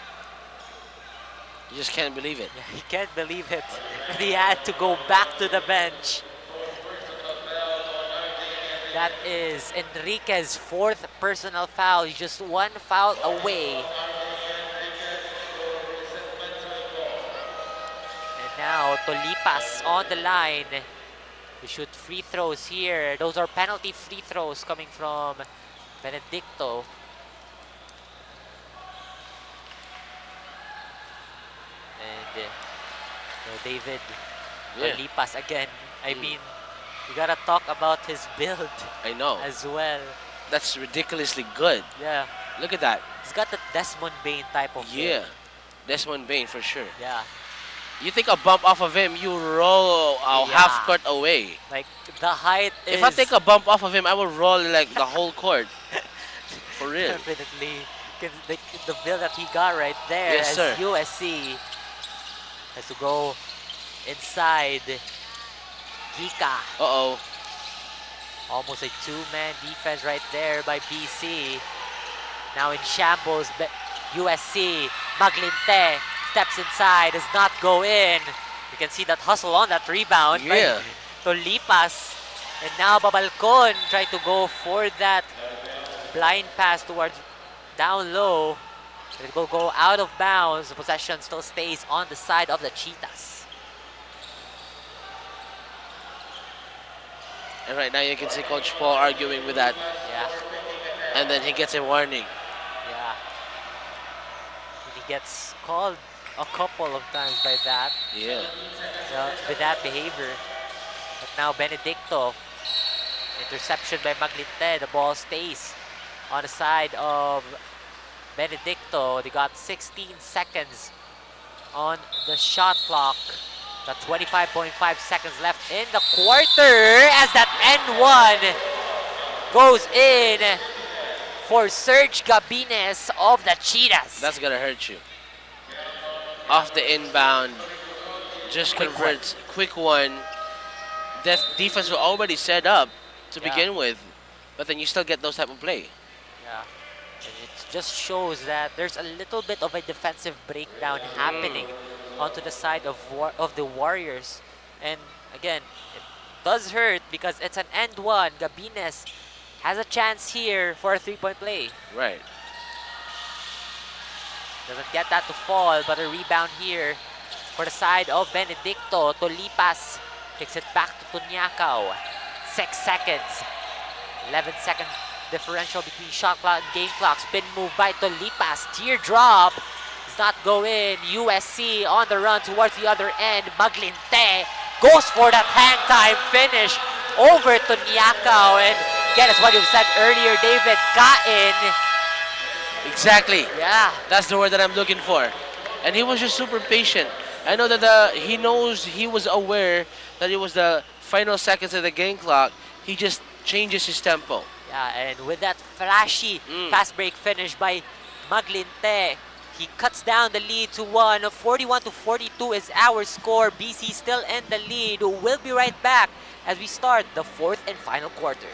You just can't believe it. Yeah, he can't believe it. And he had to go back to the bench. That is Enriquez's 4th personal foul. He's just 1 foul away. And now Tolipas on the line. We shoot free throws here. Those are penalty free throws coming from Benedicto. And David Tolipas again. I mean, you gotta talk about his build. I know. As well. That's ridiculously good. Yeah. Look at that. He's got the Desmond Bain type of build. Desmond Bain for sure. Yeah. You take a bump off of him, you roll half court away. Like the height is... If I take a bump off of him, I will roll like the whole court. For real. Definitely. The build that he got right there. Yes, sir. USC has to go inside. Gika. Uh-oh. Almost a 2-man defense right there by BC. Now in shambles, USC. Maglinte steps inside, does not go in. You can see that hustle on that rebound by Tolipas. And now Babalcon trying to go for that blind pass towards down low. It will go out of bounds. The possession still stays on the side of the Cheetahs. And right now you can see Coach Paul arguing with that. Yeah. And then he gets a warning. Yeah. He gets called a couple of times by that. Yeah. With that behavior. But now Benedicto. Interception by Maglinte. The ball stays on the side of Benedicto. They got 16 seconds on the shot clock. Got 25.5 seconds left in the quarter as that N1 goes in for Serge Gabines of the Cheetahs. That's gonna hurt you. Off the inbound, just converts. Quick one. Defense was already set up to begin with, but then you still get those type of play. Yeah. And it just shows that there's a little bit of a defensive breakdown happening onto the side of the Warriors. And again, it does hurt because it's an end one. Gabines has a chance here for a 3-point play. Right. Doesn't get that to fall, but a rebound here for the side of Benedicto. Tolipas takes it back to 𝐂𝐄𝐒𝐿. 6 seconds. 11-second differential between shot clock and game clock. Spin move by Tolipas. Teardrop. Does not go in. USC on the run towards the other end. Maglinte goes for that hang time finish over 𝐂𝐄𝐒𝐿. And again, as what you said earlier, David, got in. Exactly. Yeah. That's the word that I'm looking for. And he was just super patient. I know that he was aware that it was the final seconds of the game clock. He just changes his tempo. Yeah, and with that flashy fast break finish by Maglinte, he cuts down the lead to 1. 41-42 is our score. BC still in the lead. We'll be right back as we start the 4th and final quarter.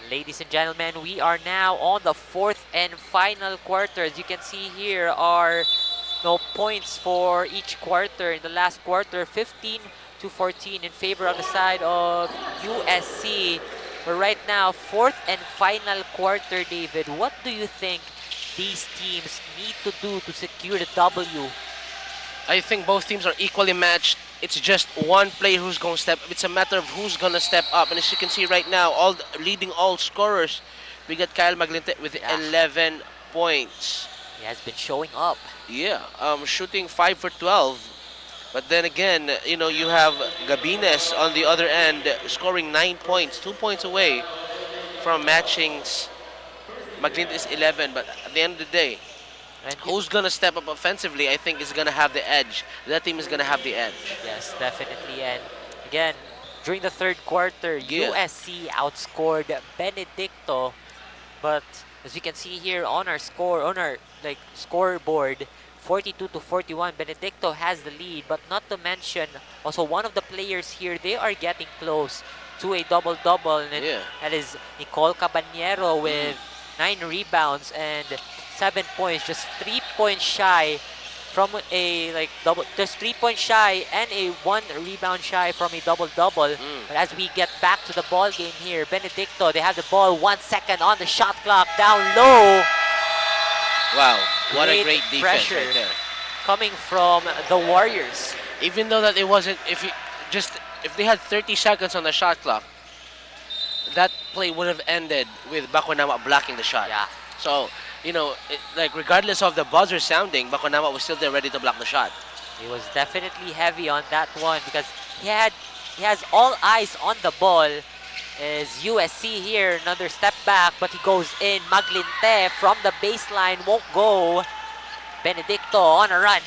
Ladies and gentlemen, we are now on the fourth and final quarter. As you can see here are no points for each quarter. In the last quarter, 15 to 14 in favor of the side of USC. But right now, fourth and final quarter, David, what do you think these teams need to do to secure the W? I think both teams are equally matched. It's just one player who's going to step up. It's a matter of who's going to step up. And as you can see right now, leading all scorers, we got Kyle Maglinte with 11 points. He has been showing up. Yeah, shooting 5 for 12. But then again, you know, you have Gabines on the other end scoring 9 points, 2 points away from matching Maglinte's 11. But at the end of the day, who's going to step up offensively, I think, is going to have the edge. That team is going to have the edge. Yes, definitely. And again, during the third quarter, USC outscored Benedicto. But as you can see here on our scoreboard, 42 to 41, Benedicto has the lead. But not to mention, also one of the players here, they are getting close to a double-double. And that is 𝐂𝐄𝐒𝐢 with 9 rebounds and 7 points, just 3 points shy from a just 3 points shy and a 1 rebound shy from a double-double. But as we get back to the ball game here, Benedicto, they have the ball 1 second on the shot clock, down low. Wow, what a great defense pressure right there. Coming from the Warriors. Even though that it wasn't, if they had 30 seconds on the shot clock, that play would have ended with Bakunawa blocking the shot. Yeah. So, you know, regardless of the buzzer sounding, Bakunawa was still there ready to block the shot. He was definitely heavy on that one because he has all eyes on the ball. As USC here, another step back, but he goes in. Maglinte from the baseline, won't go. Benedicto on a run.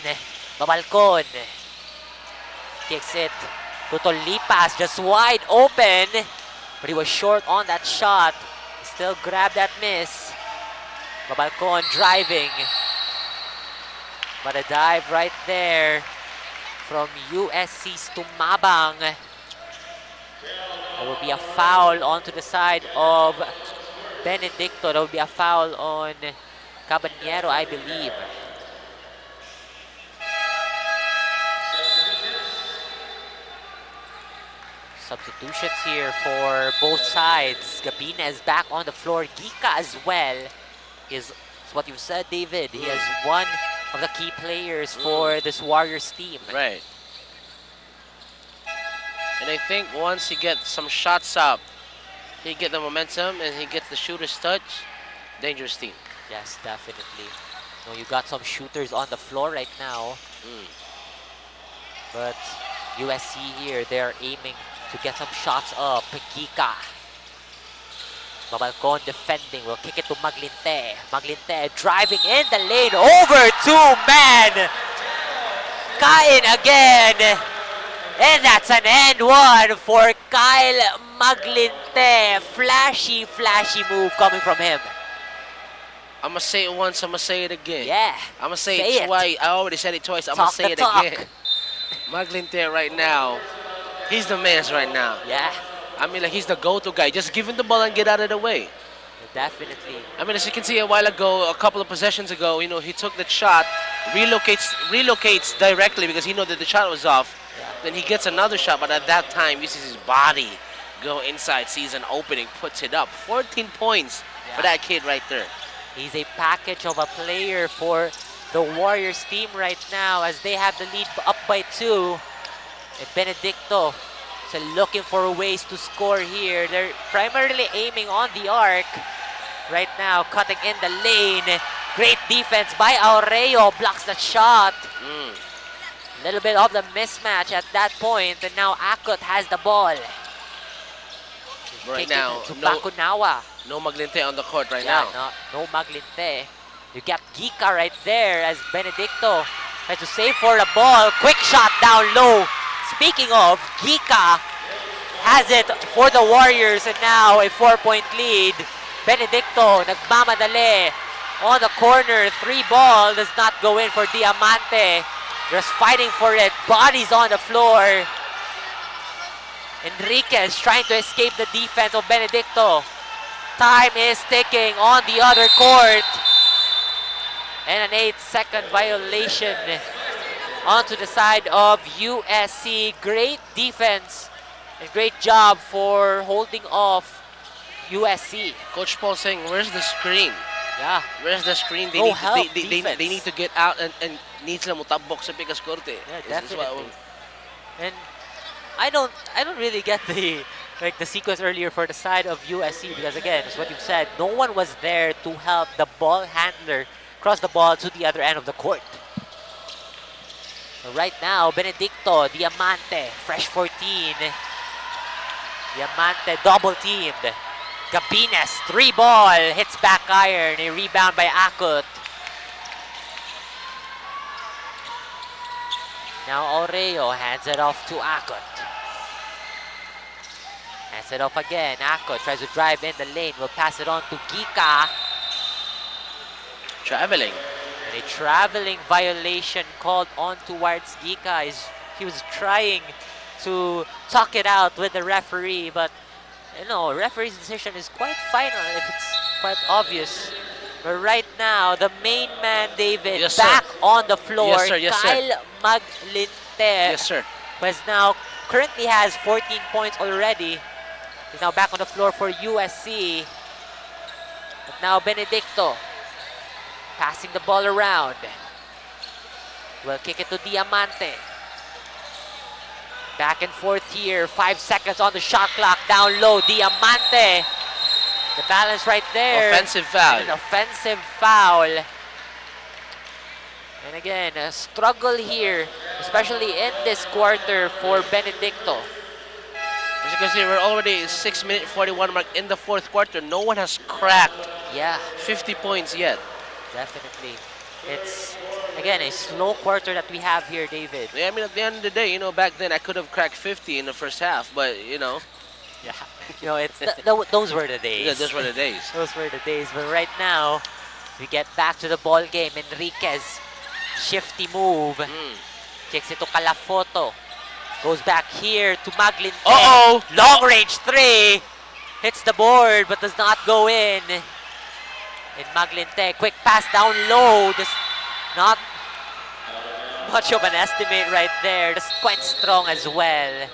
Babalcon kicks it to Tolipas, just wide open. But he was short on that shot. Still grabbed that miss. Babalcon driving. But a dive right there from USC's Tumabang. There will be a foul onto the side of Benedicto. There will be a foul on Cabanero, I believe. Substitutions here for both sides. Gabines back on the floor. Gika as well is what you've said, David. He is one of the key players for this Warriors team. Right. And I think once he gets some shots up, he get the momentum and he gets the shooter's touch, dangerous team. Yes, definitely. So you got some shooters on the floor right now. But USC here, they're aiming to get some shots up. Gika. Babalcon defending, will kick it to Maglinte. Maglinte driving in the lane, over two-man. Kain again. And that's an end one for Kyle Maglinte. Flashy, flashy move coming from him. I'm going to say it once, I'm going to say it again. Yeah. I'm going to say it twice. I already said it twice. I'm going to say it again. Maglinte right now, he's the man right now. Yeah. I mean, like, he's the go-to guy. Just give him the ball and get out of the way. Definitely. I mean, as you can see a while ago, a couple of possessions ago, you know, he took the shot, relocates directly because he knew that the shot was off. Yeah. Then he gets another shot, but at that time, uses his body, go inside, sees an opening, puts it up. 14 points for that kid right there. He's a package of a player for the Warriors team right now as they have the lead up by 2. And Benedicto is looking for ways to score here. They're primarily aiming on the arc right now, cutting in the lane. Great defense by Aureo, blocks the shot. A little bit of the mismatch at that point, and now Akot has the ball. Right now, to Bakunawa. No Maglinte on the court right now. No Maglinte. You got Gika right there as Benedicto tries to save for the ball. Quick shot down low. Speaking of, Gika has it for the Warriors, and now a 4-point lead. Benedicto nagmamadali on the corner. 3 ball does not go in for Diamante. Just fighting for it. Bodies on the floor. Enriquez trying to escape the defense of Benedicto. time is ticking on the other court. And an 8-second violation onto the side of USC. Great defense and great job for holding off USC. Coach Paul saying, where's the screen? Yeah. Where's the screen? They, No need, help they need to get out and need sila mutabok sa Pikas Korte. Yeah, definitely. And I don't really get the sequence earlier for the side of USC because again, as what you've said, no one was there to help the ball handler cross the ball to the other end of the court. Right now, Benedicto, Diamante, fresh 14. Diamante double teamed. Gabines, 3-ball, hits back iron, a rebound by 𝐂𝐄𝐒𝐀. Now Oreo hands it off to 𝐂𝐂𝐿. Hands it off again. 𝐂𝐂𝐿 tries to drive in the lane. Will pass it on to Gika. Traveling. And a traveling violation called on towards Gika. He was trying to talk it out with the referee, but you know, referee's decision is quite final if it's quite obvious. But right now, the main man, David, Yes, back sir. on the floor. Yes, sir. Yes, sir. Kyle Maglinte, Yes, sir. who has now currently has 14 points already. He's now back on the floor for USC. But now Benedicto passing the ball around. Will kick it to Diamante. Back and forth here. 5 seconds on the shot clock. Down low, Diamante. The balance right there. Offensive foul. An offensive foul. And again, a struggle here, especially in this quarter for Benedicto. As you can see, we're already 6-minute 41 mark in the fourth quarter. No one has cracked 50 points yet. Definitely. It's, again, a slow quarter that we have here, David. Yeah, I mean, at the end of the day, you know, back then I could have cracked 50 in the first half, but, you know. Yeah, you know, it's those were the days. Yeah, those were the days. Those were the days. But right now, we get back to the ball game. Enriquez, shifty move. Kicks it to Calafoto. Goes back here to Maglinte. Uh-oh! Long range 3. Hits the board but does not go in. And Maglinte, quick pass down low. Just not much of an estimate right there. Just quite strong as well.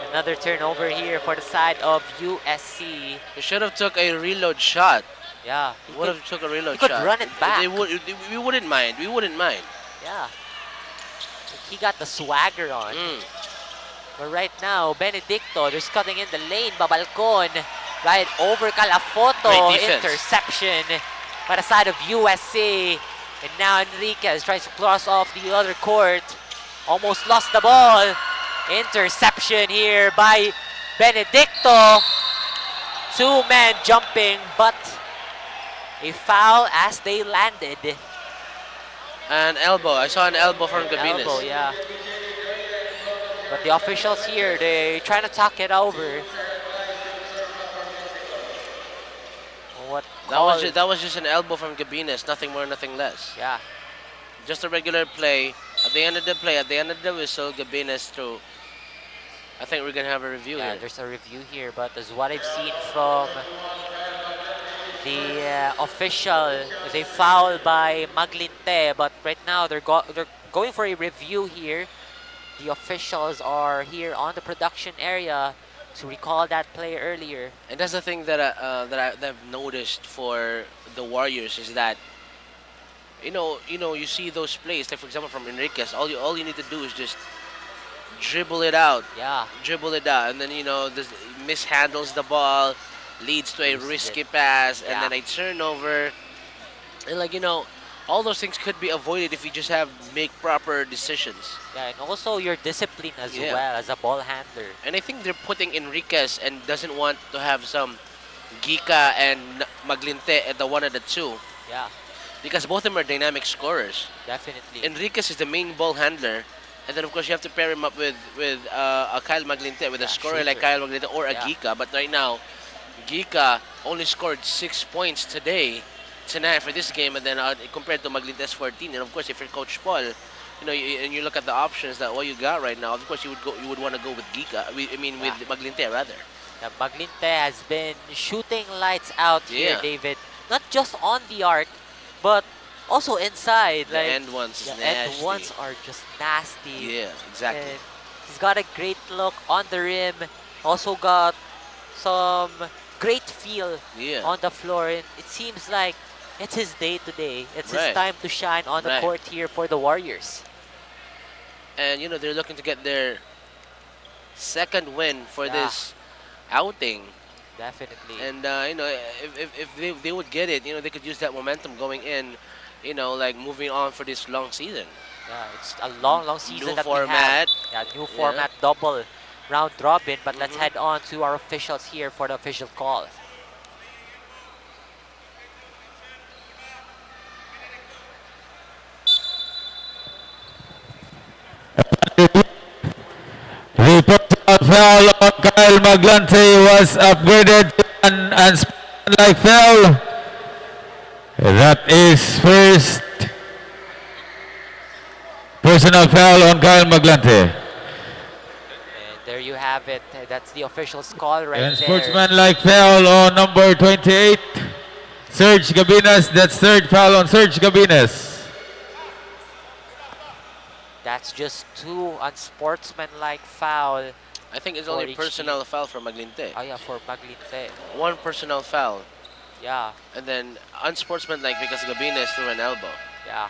Another turnover here for the side of USC. He should have took a reload shot. Yeah. Would have took a reload he shot. could run it back. We wouldn't mind. We wouldn't mind. Yeah. He got the swagger on. But right now, Benedicto, just cutting in the lane. Babalcon, right over Calafoto. Interception by the side of USC. And now Enriquez tries to cross off the other court. Almost lost the ball. Interception here by Benedicto. 2 men jumping, but a foul as they landed. An elbow. I saw an elbow from Gabines. Elbow, yeah. But the officials here, they trying to talk it over. That was just an elbow from Gabines. Nothing more, nothing less. Yeah. Just a regular play. At the end of the play, at the end of the whistle, Gabines threw. I think we're gonna have a review here. There's a review here, but as what I've seen from the official, is a foul by Maglinte. But right now they're going for a review here. The officials are here on the production area to recall that play earlier. And that's the thing that I've noticed for the Warriors is that you see those plays, like for example from Enriquez. All you need to do is just dribble it out. Yeah. Dribble it out, and then this mishandles the ball, leads to a risky pass, and then a turnover. And all those things could be avoided if you just make proper decisions. Yeah, and also your discipline as well as a ball handler. And I think they're putting Enriquez and doesn't want to have some Gika and Maglinte at the 1 and the 2. Yeah. Because both of them are dynamic scorers. Definitely. Enriquez is the main ball handler. And then, of course, you have to pair him up with a Kyle Maglinte, with a scorer like Kyle Maglinte or a Gika. But right now, Gika only scored 6 points tonight for this game, and then compared to Maglinte's 14. And of course, if you're Coach Paul, and you look at the options that what you got right now, of course you would want to go with Gika. With Maglinte rather. The Maglinte has been shooting lights out here, Yeah. David. Not just on the arc, but also inside. The end ones is the end nasty. ones are just nasty. Yeah, exactly. And he's got a great look on the rim. Also got some great feel Yeah. on the floor. And it seems like it's his day today. It's his Right. time to shine on the Right. court here for the Warriors. And they're looking to get their second win for Yeah. this outing. Definitely. And if they would get it, they could use that momentum going in, like moving on for this long season. Yeah, it's a long season New that format. we have. Yeah, new format, double round robin. But let's head on to our officials here for the official call. The personal foul on Kyle Maglante was upgraded to an unsportsmanlike foul. That is first personal foul on Kyle Maglante. And there you have it. That's the official's call right And there. sportsmanlike foul on number 28, Serge Gabinas. That's third foul on Serge Gabinas. That's just two unsportsmanlike foul. I think it's for only each personal foul for Maglinte. Oh yeah, for Maglinte. One personal foul. Yeah, And then unsportsmanlike because Gabines threw an elbow. yeah.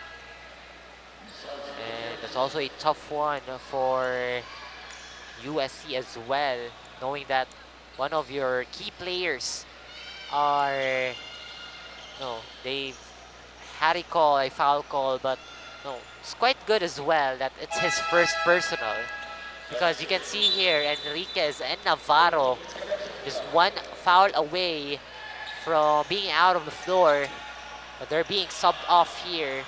And that's also a tough one for USC as well, knowing that one of your key players are, they had a foul call, but it's quite good as well that it's his first personal. Because you can see here, Enriquez and Navarro is one foul away from being out of the floor, but they're being subbed off here.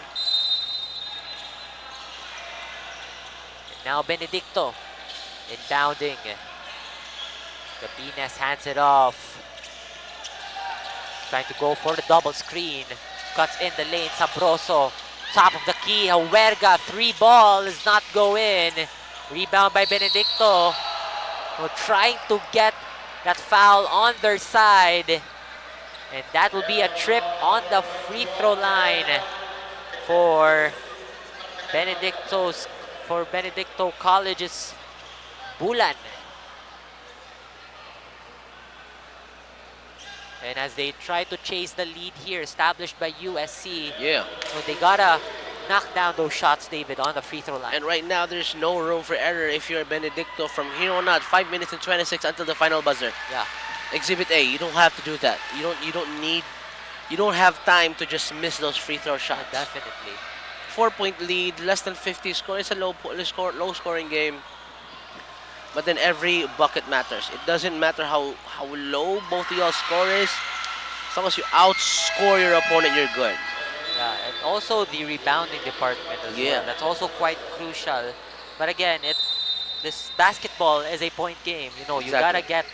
And now Benedicto inbounding. Gabines hands it off. Trying to go for the double screen. Cuts in the lane, Sabroso. Top of the key, Huerga, 3 ball is not go in. Rebound by Benedicto. We're trying to get that foul on their side. And that will be a trip on the free throw line for Benedicto College's Bulan. And as they try to chase the lead here established by USC, Yeah. so they gotta knock down those shots, David, on the free throw line. And right now, there's no room for error if you're Benedicto from here on out. 5 minutes and 26 until the final buzzer. Yeah. Exhibit A, you don't have to do that. You don't have time to just miss those free throw shots. Definitely. 4-point lead, less than 50 score. It's a low scoring game. But then every bucket matters. It doesn't matter how low both of y'all score is. As long as you outscore your opponent, you're good. Yeah, and also the rebounding department as well. That's also quite crucial. But again, this basketball is a point game. You Exactly. gotta get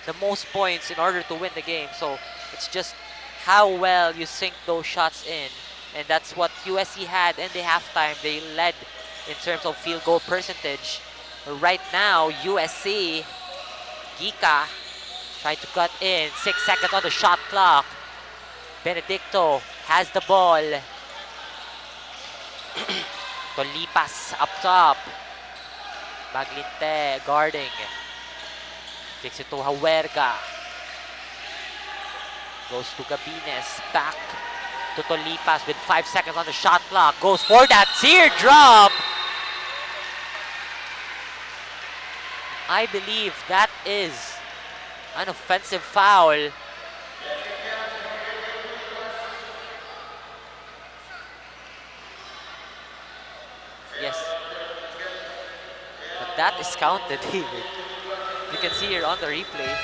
the most points in order to win the game. So it's just how well you sink those shots in. And that's what USC had in the halftime. They led in terms of field goal percentage. Right now, USC, Gika, trying to cut in. 6 seconds on the shot clock. Benedicto has the ball. Tolipas up top. Maglinte guarding. Takes it to Huerga. Goes to Gabines. Back to Tolipas with 5 seconds on the shot clock. Goes for that teardrop. I believe that is an offensive foul. Yes. But that is counted, David. You can see here on the replay.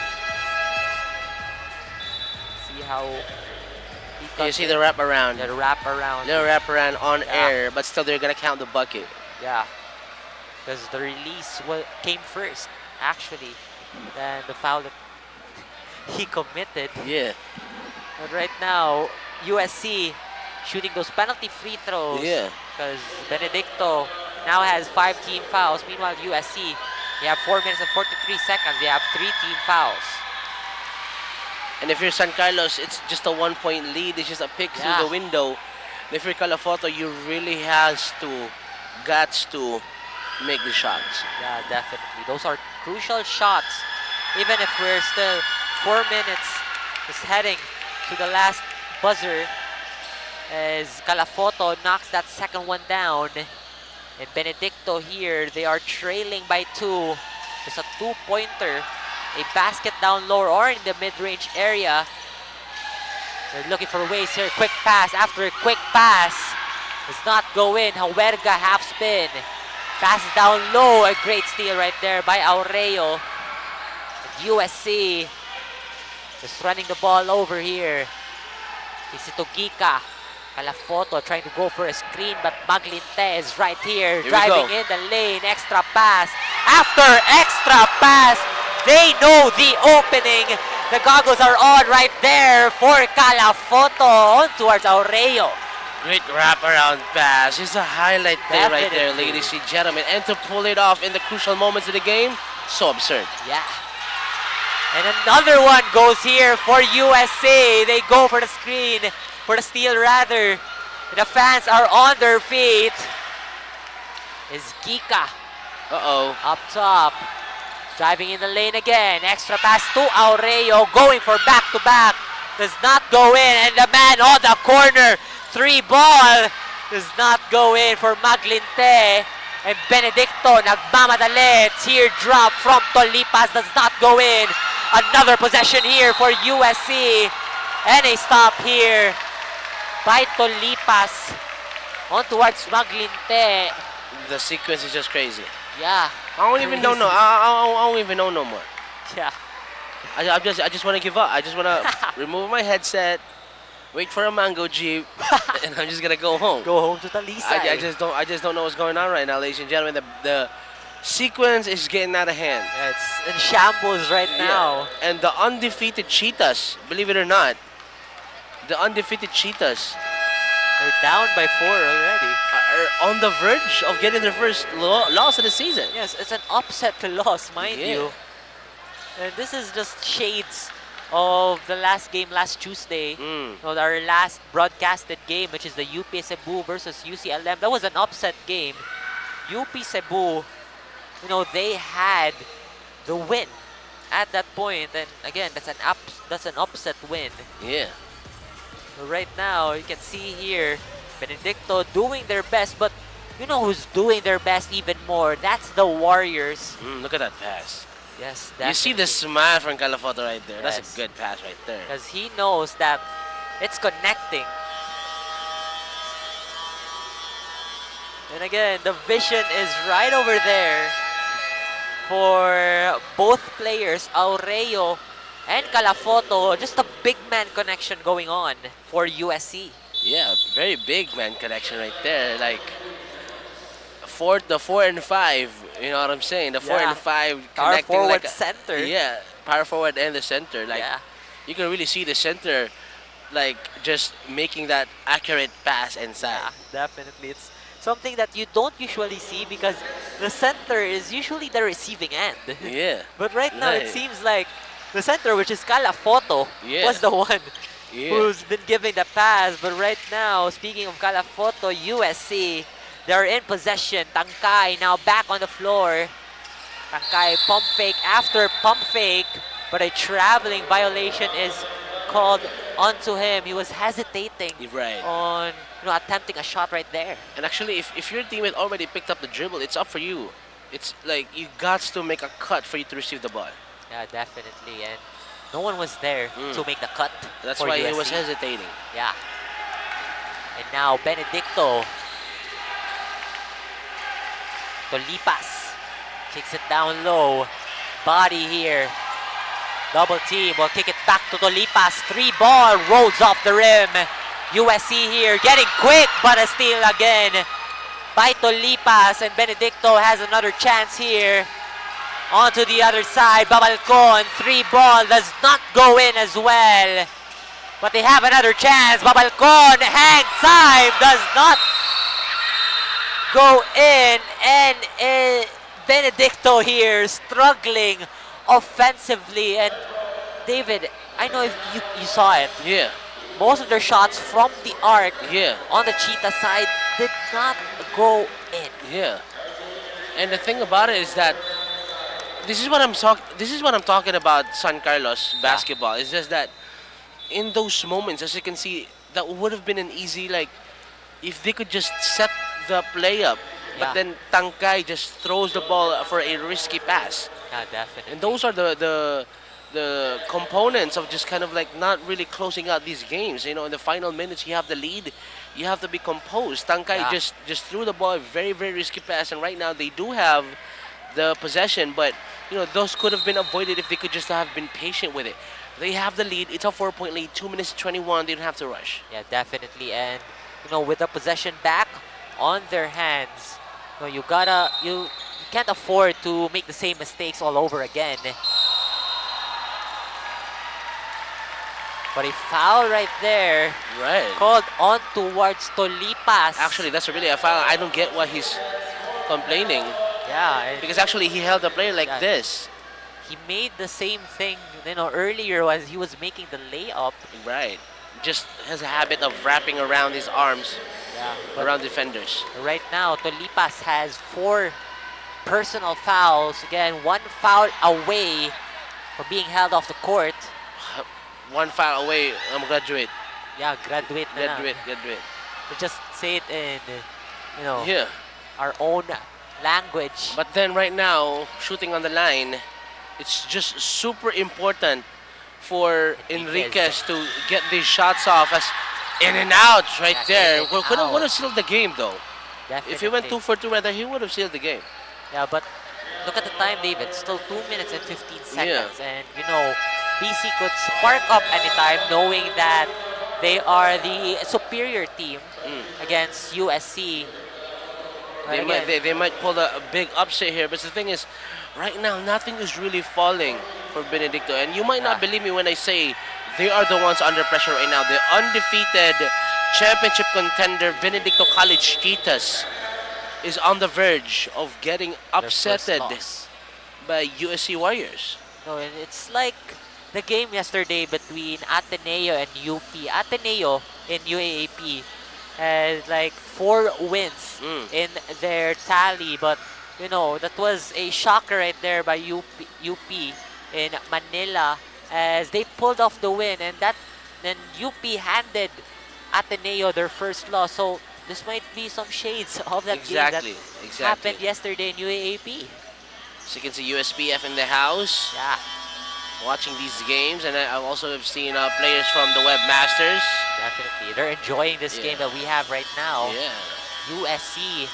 See how he You see the wraparound. The wraparound. Little wraparound on Yeah. air, but still they're gonna count the bucket. Yeah. Because the release came first, actually, than the foul that he committed. Yeah. But right now, USC shooting those penalty free throws. Yeah. Because Benedicto now has 5 team fouls. Meanwhile, USC, they have 4 minutes and 43 seconds. They have 3 team fouls. And if you're San Carlos, it's just a 1-point lead. It's just a pick through the window. If you're Calafoto, you really guts to make the shots. Yeah, definitely. Those are crucial shots. Even if we're still 4 minutes, just heading to the last buzzer, as Calafoto knocks that second one down. And Benedicto here, they are trailing by 2. Just a 2-pointer, a basket down low or in the mid-range area. They're looking for ways here. Quick pass after a quick pass. Does not go in. 𝐂𝐿𝐶 half spin. Passes down low. A great steal right there by Aureo. USC just running the ball over here. Isitogica. Calafoto trying to go for a screen, but Maglinte is right here driving in the lane. Extra pass. After extra pass, they know the opening. The goggles are on right there for Calafoto on towards Aureo. Great wraparound pass. It's a highlight play right there, ladies and gentlemen. And to pull it off in the crucial moments of the game, so absurd. Yeah. And another one goes here for USC. They go for the screen, for the steal rather. The fans are on their feet. Is Gika. Up top. Driving in the lane again. Extra pass to Aureo. Going for back-to-back. Does not go in. And the man on the corner. 3 ball. Does not go in for Maglinte. And Benedicto nagmamadali. Teardrop from Tolipas. Does not go in. Another possession here for USC. And a stop here by Tolipas on towards Maglinte. The sequence is just crazy. Yeah. I don't even know. I don't even know no more. Yeah. I just want to give up. I just want to remove my headset, wait for a mango jeep, and I'm just gonna go home. Go home to Talisay. I just don't know what's going on right now, ladies and gentlemen. The sequence is getting out of hand. Yeah, it's in shambles right now. And the undefeated Cheetahs, believe it or not, the undefeated Cheetahs are down by 4 already. Are on the verge of getting their first loss of the season. Yes, it's an upset loss, mind you. And this is just shades of the last game last Tuesday. Our last broadcasted game, which is the UP Cebu versus UCLM. That was an upset game. UP Cebu, they had the win at that point, and again, that's an upset win. Yeah. So right now, you can see here, Benedicto doing their best, but you know who's doing their best even more? That's the Warriors. Look at that pass. Yes, you see the smile from Calafoto right there. That's a good pass right there. Because he knows that it's connecting. And again, the vision is right over there for both players, Aureo and Calafoto. Just a big man connection going on for USC. Yeah, very big man connection right there. Like the 4 and 5. You know what I'm saying? The 4 and 5 power connecting forward like center. Yeah, power forward and the center. Like you can really see the center, like just making that accurate pass inside. Yeah, definitely. It's something that you don't usually see because the center is usually the receiving end. Yeah. But right now it seems like the center, which is Calafoto, was the one who's been giving the pass. But right now, speaking of Calafoto, USC, they're in possession. Tangkay now back on the floor. Tangkay pump fake after pump fake, but a traveling violation is called onto him. He was hesitating on attempting a shot right there. And actually, if your teammate already picked up the dribble, it's up for you. It's like you got to make a cut for you to receive the ball. Yeah, definitely. And no one was there to make the cut. That's for why USC. he was hesitating. Yeah. And now Benedicto. Tolipas kicks it down low. Body here. Double team will kick it back to Tolipas. 3 ball rolls off the rim. USC here getting quick, but a steal again by Tolipas. And Benedicto has another chance here. Onto the other side. Babalcon. 3 ball does not go in as well. But they have another chance. Babalcon. Hang time does not go in, and Benedicto here struggling offensively. And David, I know if you saw it. Yeah. Most of their shots from the arc Yeah. on the Cheetah side did not go in. Yeah. And the thing about it is that this is what I'm talking about San Carlos basketball. It's just that in those moments, as you can see, that would have been an easy, like, if they could just set the play up, but then Tangkai just throws the ball for a risky pass. Yeah, definitely. And those are the components of just kind of like not really closing out these games. You know, in the final minutes, you have the lead, you have to be composed. Tangkai just threw the ball, very, very risky pass, and right now they do have the possession, but you know, those could have been avoided if they could just have been patient with it. They have the lead. It's a 4-point lead. 2 minutes 21. They don't have to rush. Yeah, definitely. And you know, with the possession back on their hands, you know, you can't afford to make the same mistakes all over again. But a foul right there. Right. Called on towards Tolipas. Actually, that's really a foul. I don't get why he's complaining. Yeah. Because actually, he held the player like this. He made the same thing, you know, earlier as he was making the layup. Right. Just has a habit of wrapping around his arms around defenders. Right now, Tolipas has 4 personal fouls. Again, 1 foul away from being held off the court. 1 foul away. I'm graduate. Yeah, graduate. Graduate. We just say it in, you know, Yeah. our own language. But then right now, shooting on the line, it's just super important for Enriquez to get these shots off as in and out right there. Would have sealed the game though. Definitely. If he went 2 for 2 right there, he would have sealed the game. Yeah, but look at the time, David. Still 2 minutes and 15 seconds. And, you know, BC could spark up anytime knowing that they are the superior team against USC. They might pull a big upset here, but the thing is, right now, nothing is really falling for Benedicto. And you might not believe me when I say they are the ones under pressure right now. The undefeated championship contender, Benedicto College Cheetahs, is on the verge of getting upsetted by USC Warriors. No, and it's like the game yesterday between Ateneo and UP. Ateneo in UAAP has like 4 wins in their tally, but you know, that was a shocker right there by UP in Manila as they pulled off the win, and then UP handed Ateneo their first loss. So this might be some shades of that game that happened yesterday in UAAP. So you can see USPF in the house. Yeah. Watching these games, and I also have seen players from the Webmasters. Definitely, they're enjoying this game that we have right now. Yeah. USC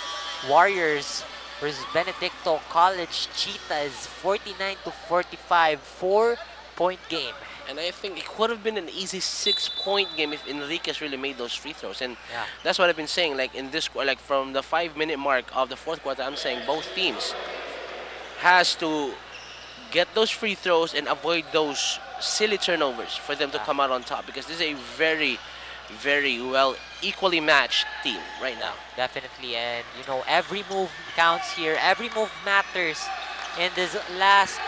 Warriors versus Benedicto College Cheetahs, 49-45, 4-point game. And I think it could have been an easy 6-point game if Enriquez really made those free throws. And that's what I've been saying. Like in this, like from the 5-minute mark of the 4th quarter, I'm saying both teams has to get those free throws and avoid those silly turnovers for them to come out on top, because this is a very, very well equally matched team right now. Definitely, and you know, every move counts here. Every move matters in this last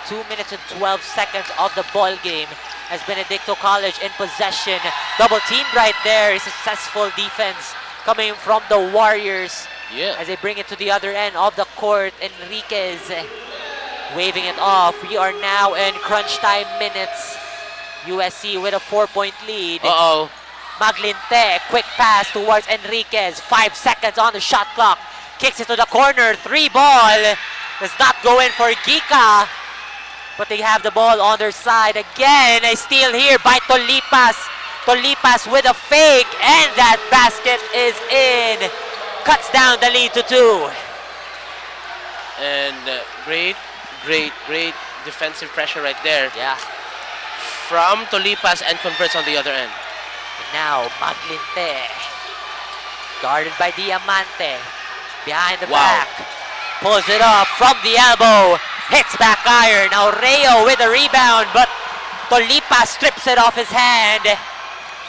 2 minutes and 12 seconds of the ball game as Benedicto College in possession. Double teamed right there. A successful defense coming from the Warriors as they bring it to the other end of the court. Enriquez waving it off. We are now in crunch time minutes. USC with a 4-point lead. Maglinte, quick pass towards Enriquez. 5 seconds on the shot clock. Kicks it to the corner. 3 ball. Does not go in for Gika. But they have the ball on their side. Again, a steal here by Tolipas. Tolipas with a fake. And that basket is in. Cuts down the lead to 2. And great defensive pressure right there. Yeah. From Tolipas, and converts on the other end. And now, Maglinte. Guarded by Diamante. Behind the back. Pulls it up from the elbow. Hits back iron. Now Rayo with a rebound, but Tolipas strips it off his hand.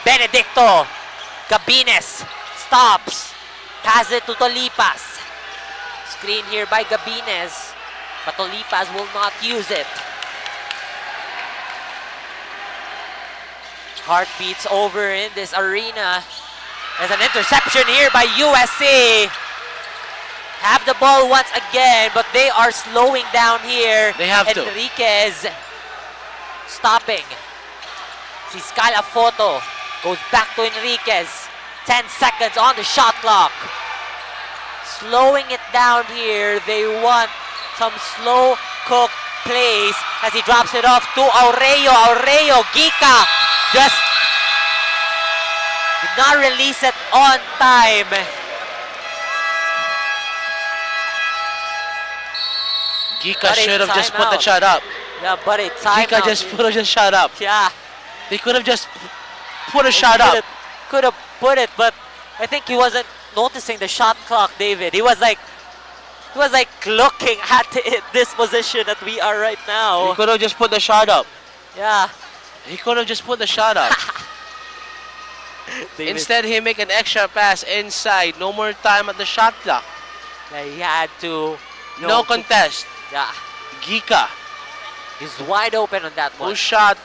Benedicto. Gabines stops. Pass it to Tolipas. Screen here by Gabines. But Tolipas will not use it. Heartbeats over in this arena. There's an interception here by USC. Have the ball once again, but they are slowing down here. They have to. Enriquez stopping. Si Scala Photo goes back to Enriquez. 10 seconds on the shot clock. Slowing it down here. They want some slow cook plays as he drops it off to Aurelio. Aurelio, Gika just did not release it on time. Gika should have just put the shot up. Yeah, but a timeout. Gika just put a shot up. Yeah. They could have just put a shot up. Could have put it, but I think he wasn't noticing the shot clock, David. He was like looking at this position that we are right now. He could have just put the shot up. Yeah. He could have just put the shot up. Instead, he make an extra pass inside. No more time at the shot clock. Yeah, he had to. No contest. Yeah. Gika. He's wide open on that one. Who shot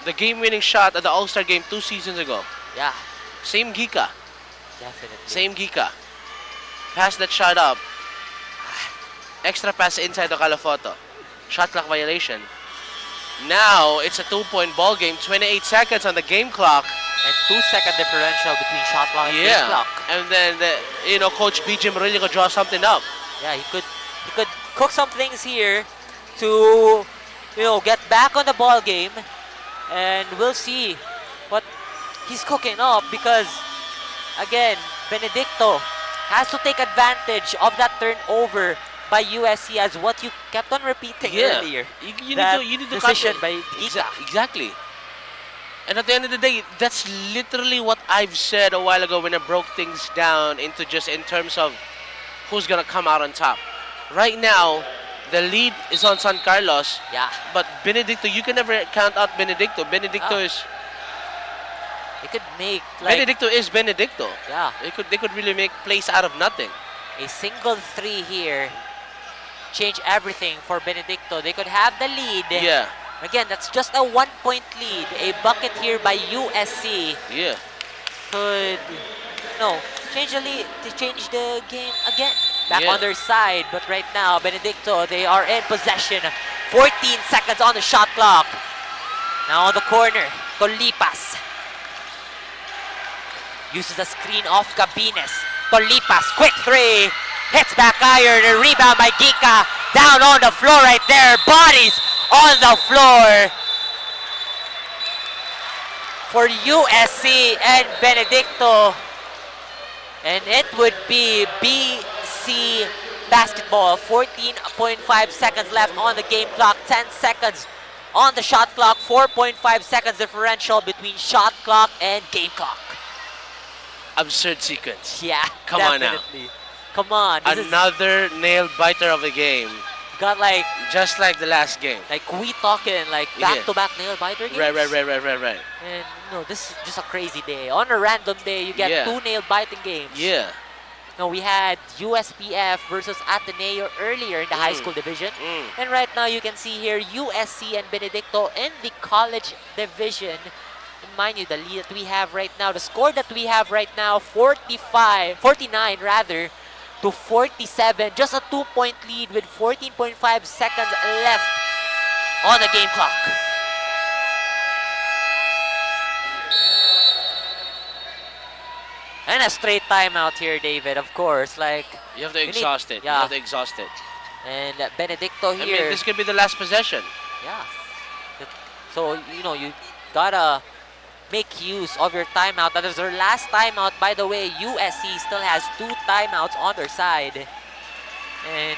the game-winning shot at the All-Star game 2 seasons ago. Yeah. Same Gika. Definitely. Same Gika. Pass that shot up. Extra pass inside the Calafoto. Shot clock violation. Now, it's a 2-point ball game. 28 seconds on the game clock. And 2-second differential between shot clock and game clock. And then, Coach BJ really could draw something up. Yeah, he could cook some things here to, get back on the ball game. And we'll see what he's cooking up because, again, Benedicto has to take advantage of that turnover by USC as what you kept on repeating earlier. You need to decision by Gika. Exactly. And at the end of the day, that's literally what I've said a while ago when I broke things down into just in terms of who's going to come out on top. Right now, the lead is on San Carlos. Yeah. But Benedicto, you can never count out Benedicto. Benedicto is... They could make like... Benedicto is Benedicto. Yeah. They could really make plays out of nothing. A single 3 here. Change everything for Benedicto. They could have the lead. Yeah. Again, that's just a 1-point lead. A bucket here by USC. Yeah. Could, change the lead to change the game again. Back on their side, but right now, Benedicto, they are in possession. 14 seconds on the shot clock. Now on the corner, Tolipas. Uses the screen off Cabines. Tolipas, quick 3. Hits back iron, a rebound by Gika. Down on the floor right there. Bodies on the floor. For USC and Benedicto. And it would be BC basketball. 14.5 seconds left on the game clock. 10 seconds on the shot clock. 4.5 seconds differential between shot clock and game clock. Absurd sequence. Yeah, Come definitely. on now. Come on. Another nail biter of the game. Got like... Just like the last game. Like we talking like back-to-back nail biter games. Right. And this is just a crazy day. On a random day, you get 2 nail biting games. Yeah. We had USPF versus Ateneo earlier in the high school division. And right now you can see here USC and Benedicto in the college division. And mind you, the lead that we have right now, the score that we have right now, 49 to 47. Just a 2-point lead with 14.5 seconds left on the game clock. And a straight timeout here, David, of course. Like you have to exhaust it. Yeah. You have to exhaust it. And Benedicto here. I mean, this could be the last possession. Yeah. So, you gotta make use of your timeout. That is their last timeout. By the way, USC still has 2 timeouts on their side. And,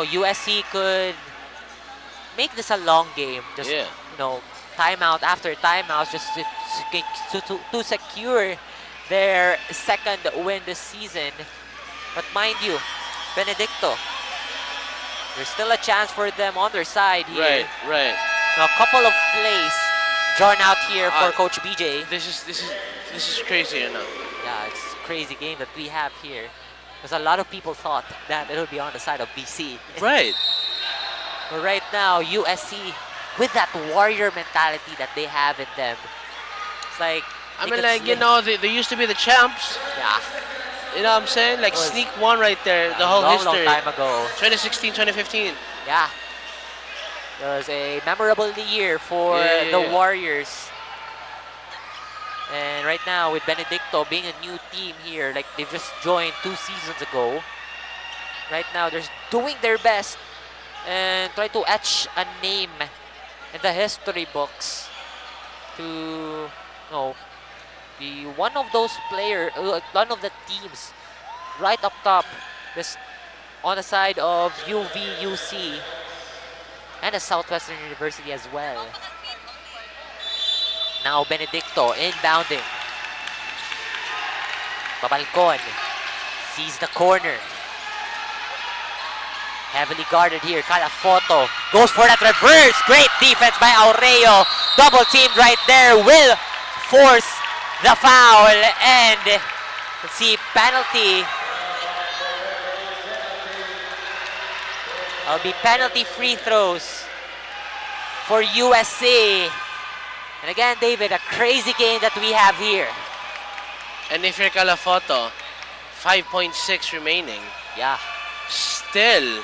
USC could make this a long game. Just, timeout after timeout just to secure their second win this season. But mind you, Benedicto, there's still a chance for them on their side here. Right. Now, a couple of plays drawn out here for Coach BJ. This is crazy, Yeah, it's a crazy game that we have here. Because a lot of people thought that it'll be on the side of BC. Right. But right now, USC, with that warrior mentality that they have in them, it's like I they mean, could like, you slip. know, they used to be the champs. Yeah. You know what I'm saying? Like, It was sneak one right there, the a whole long, history. long time ago. 2016, 2015. Yeah. It was a memorable year for Yeah. the Warriors. And right now with Benedicto being a new team here, like they've just joined 2 seasons ago. Right now they're doing their best and try to etch a name in the history books to be one of those players, one of the teams right up top, this on the side of UVUC and a Southwestern University as well. Now Benedicto inbounding. Babalcon sees the corner. Heavily guarded here. Calafoto goes for that reverse. Great defense by Aureo. Double teamed right there. Will force the foul. And let's see, penalty. That'll be penalty free throws for USC. And again, David, a crazy game that we have here. And if you're Calafoto, 5.6 remaining. Yeah. Still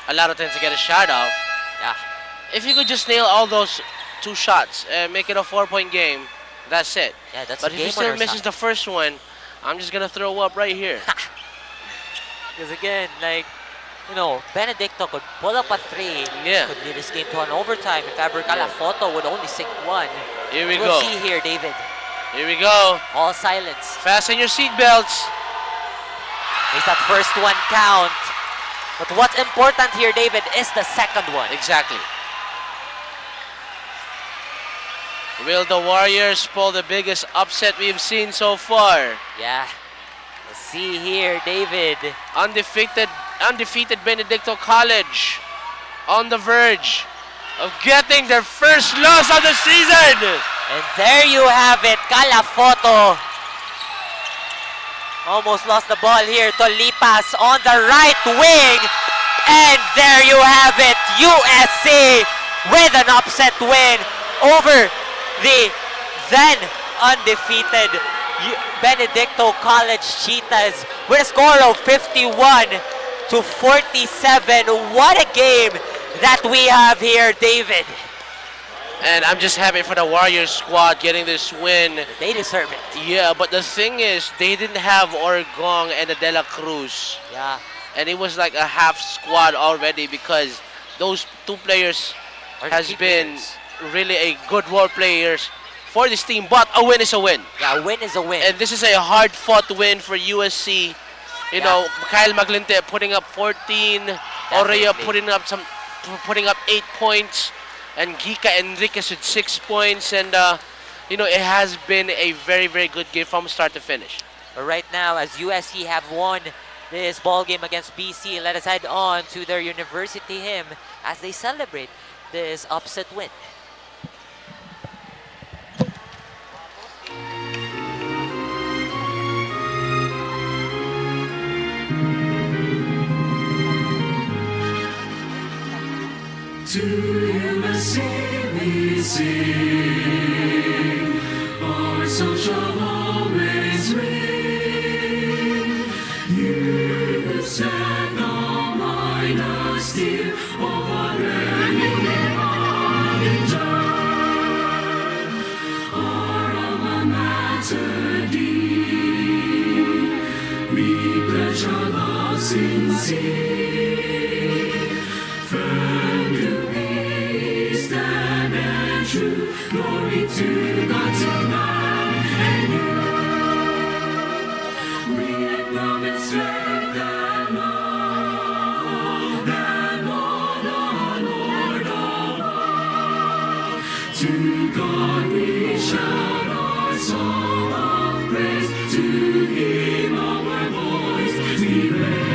a lot of time to get a shot off. Yeah. If you could just nail all those 2 shots and make it a 4-point game, that's it. Yeah, that's But a if he game still winner misses shot. the first one, I'm just gonna throw up right here. Because again, like, you know, Benedicto could pull up a 3. Yeah. Could lead this game to an overtime if ever Calafoto would only sink 1. Here we We'll go. see here, David. Here we go. All silence. Fasten your seatbelts. Makes that first one count. But what's important here, David, is the second one. Exactly. Will the Warriors pull the biggest upset we've seen so far? Yeah. Let's see here, David. Undefeated Benedicto College on the verge of getting their first loss of the season. And there you have it, Calafoto. Almost lost the ball here to Lipas on the right wing. And there you have it, USC with an upset win over the then undefeated Benedicto College Cheetahs with a score of 51-47. What a game that we have here, David. And I'm just happy for the Warriors squad getting this win. They deserve it. Yeah, but the thing is, they didn't have Orgong and the De La Cruz. Yeah. And it was like a half squad already because those 2 players has been really a good role players for this team. But a win is a win. Yeah, a win is a win. And this is a hard-fought win for USC. You know, Kyle Maglinte putting up 14, Aurea putting up 8 points, and Gika Enriquez with 6 points. And you know, it has been a very, very good game from start to finish. But right now, as USC have won this ball game against BC, let us head on to their university hymn as they celebrate this upset win. To USC we sing, our song shall always ring. You who set the mind of steel over learning and our alma mater dear, we pledge our love sincere. Firm do we stand and true, glory to God, to man and you. We acknowledge strength and love, and Lord, our Lord above. To God we shout our song of praise, to Him our voice we raise.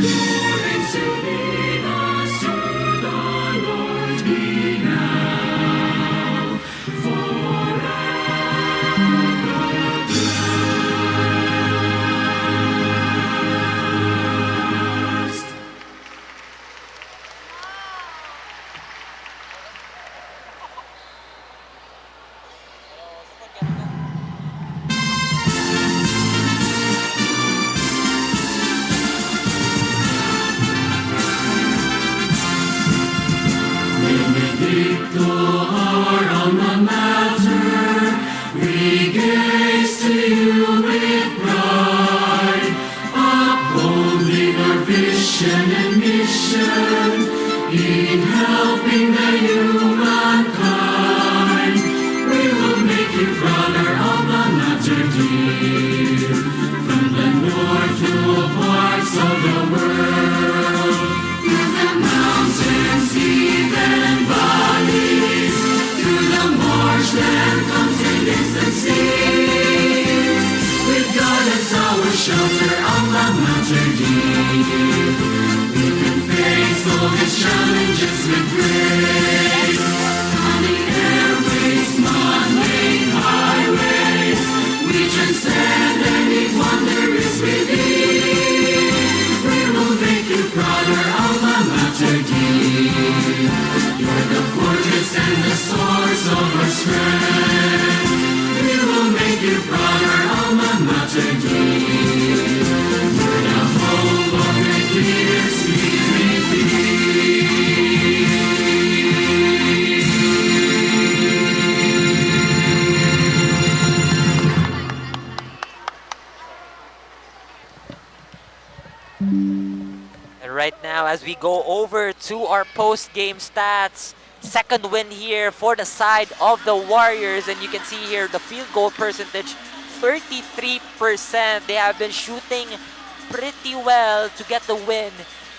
Glory to lead us to the Lord, be now, forever blessed. is our shelter, alma mater dear. We can face all these challenges with grace. Stunning airways, mud-made highways, we transcend any wonders within. We will make you proud, our alma mater dear. You're the fortress and the source of our strength. We will make you proud, our alma mater dear. You're the home of the clear, sweet peace. And right now, as we go over to our post-game stats, second win here for the side of the Warriors, and you can see here the field goal percentage, 33%. They have been shooting pretty well to get the win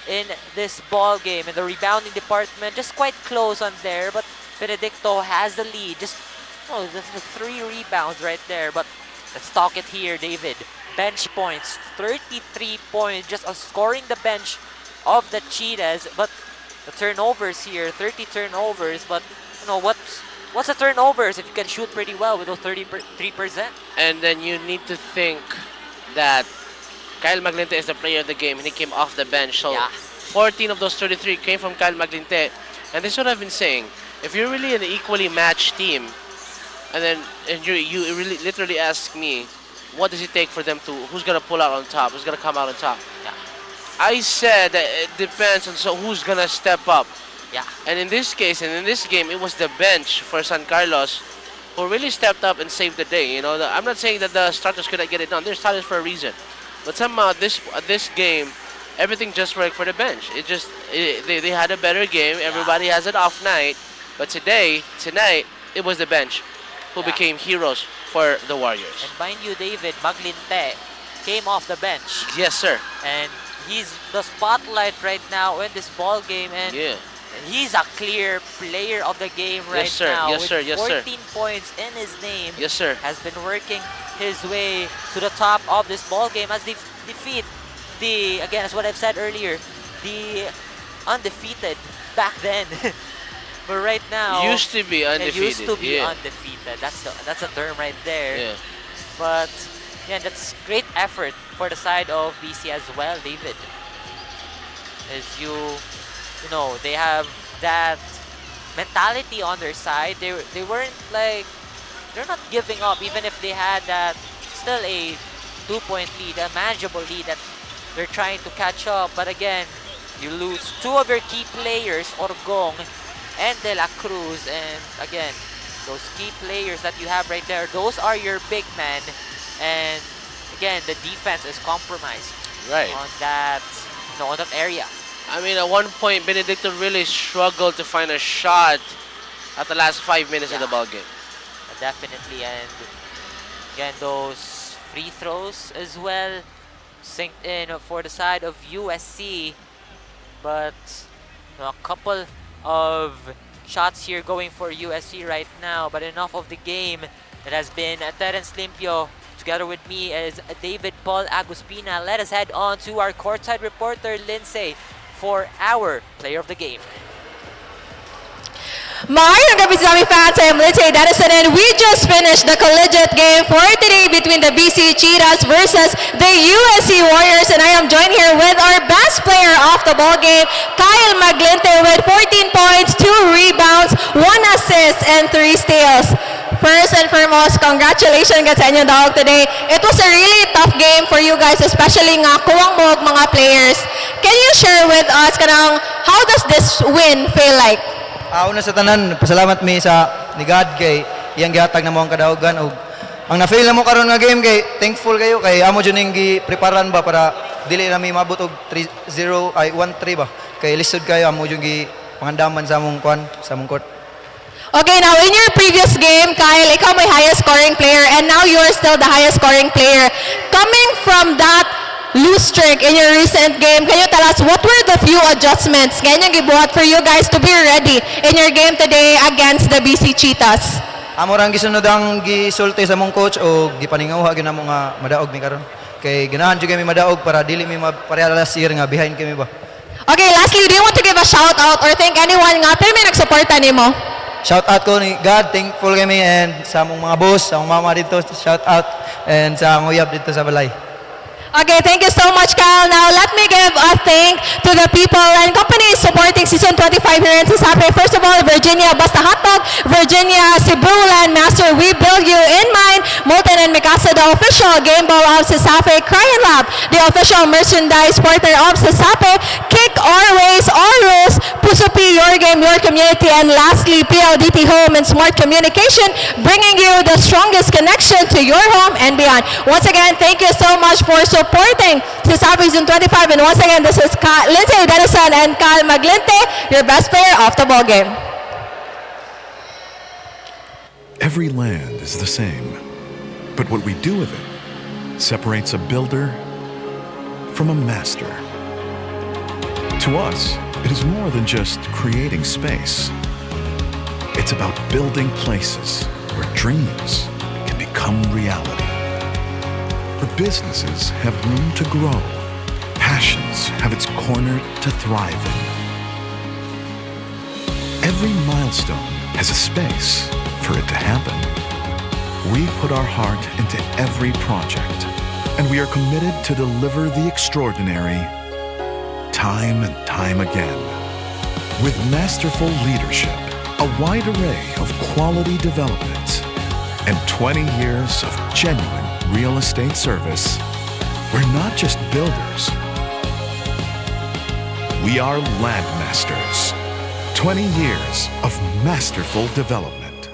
in this ball game. In the rebounding department, just quite close on there, but Benedicto has the lead. Just the 3 rebounds right there. But let's talk it here, David. Bench points, 33 points, just scoring the bench of the Cheetahs. But the turnovers here, 30 turnovers. But you know what's the turnovers if you can shoot pretty well with those 33%? And then you need to think that Kyle Maglinte is the player of the game, and he came off the bench. So 14 of those 33 came from Kyle Maglinte. And this is what I've been saying. If you're really an equally matched team, and you really literally ask me, what does it take for them to, who's going to pull out on top, who's going to come out on top? Yeah. I said that it depends on who's going to step up. Yeah. And in this case, and in this game, it was the bench for San Carlos who really stepped up and saved the day. You know, I'm not saying that the starters couldn't get it done. They're starters for a reason. But somehow this game, everything just worked for the bench. They had a better game. Everybody has an off night. But tonight, it was the bench who became heroes for the Warriors. And mind you, David, Maglinte came off the bench. Yes, sir. And he's the spotlight right now in this ball game. And he's a clear player of the game right now. Yes, sir. Yes, sir. With 14 points in his name. Yes, sir. Has been working his way to the top of this ball game as they defeat again, as what I've said earlier, the undefeated back then. But right now, used to be undefeated. Used to be undefeated. That's a term right there. Yeah. But yeah, that's great effort for the side of BC as well, David. As you know, they have that mentality on their side. They weren't like, they're not giving up even if they had that still a 2-point lead, a manageable lead that they're trying to catch up. But again, you lose 2 of your key players, Orgong and De La Cruz, and again, those key players that you have right there, those are your big men, and again, the defense is compromised on that, on that area. I mean, at one point, Benedicto really struggled to find a shot at the last 5 minutes of the ball game. Definitely, and again, those free throws as well synced in for the side of USC, but a couple of shots here going for USC right now. But enough of the game. It has been Terence Limpio. Together with me is David Paul Aguspina. Let us head on to our courtside reporter Lindsay for our player of the game. Magandang gabi sa aming fans. I am Lindsay Dennison, and we just finished the collegiate game for today between the BC Cheetahs versus the USC Warriors, and I am joined here with our best player of the ball game, Kyle Maglinte, with 14 points, 2 rebounds, 1 assist, and 3 steals. First and foremost, congratulations sa inyong dawag today. It was a really tough game for you guys, especially nga kuwang mo mga players. Can you share with us how does this win feel like? Una sa tanan, pasalamat mi sa ni God kay iyang gihatag na mo ang kadaugan og ang na-feel na mo karon nga game kay thankful kayo kay amo jud ning gi-preparan ba para dili na mi mabot og 3-0 ay 1-3 ba kay lisod kayo amo jud gi pangandaman sa among court. Okay, now in your previous game, Kyle, ikaw may highest scoring player, and now you're still the highest scoring player. Coming from that lose streak in your recent game, can you tell us what were the few adjustments kanyang gibuhat for you guys to be ready in your game today against the BC Cheetahs? Amo rang gisunod ang gisulti sa mong coach o gipaninguha gyud namo nga madaog mi karon. Kay ganahan jud kami madaog para dili mi mapareha last year nga behind kami ba. Okay, lastly, do you want to give a shout out or thank anyone nga pero may nagsuporta nimo? Shout out ko ni God, thankful kami and sa among mga boss, sa among mama dito, shout out and sa among uyab dito sa balay. Okay, thank you so much, Kyle. Now, let me give a thank to the people and companies supporting Season 25 here in CESAFI. First of all, Virginia Basta Hotdog, Virginia Cebu Landmaster, We Build You in Mind, Molten and Mikasa, the official game ball of CESAFI, Crying Lab, the official merchandise partner of CESAFI, Kick Our Ways, Our Rules, Puso P, Your Game, Your Community, and lastly, PLDT Home and Smart Communication, bringing you the strongest connection to your home and beyond. Once again, thank you so much for supporting CESAFI Season 25. And once again, this is Lindsay Denison and Cal Maglinte, your best player of the ball game. Every land is the same, but what we do with it separates a builder from a master. To us, it is more than just creating space. It's about building places where dreams can become reality. Where businesses have room to grow, passions have its corner to thrive in. Every milestone has a space for it to happen. We put our heart into every project, and we are committed to deliver the extraordinary time and time again. With masterful leadership, a wide array of quality development, and 20 years of genuine real estate service, we're not just builders. We are landmasters. 20 years of masterful development.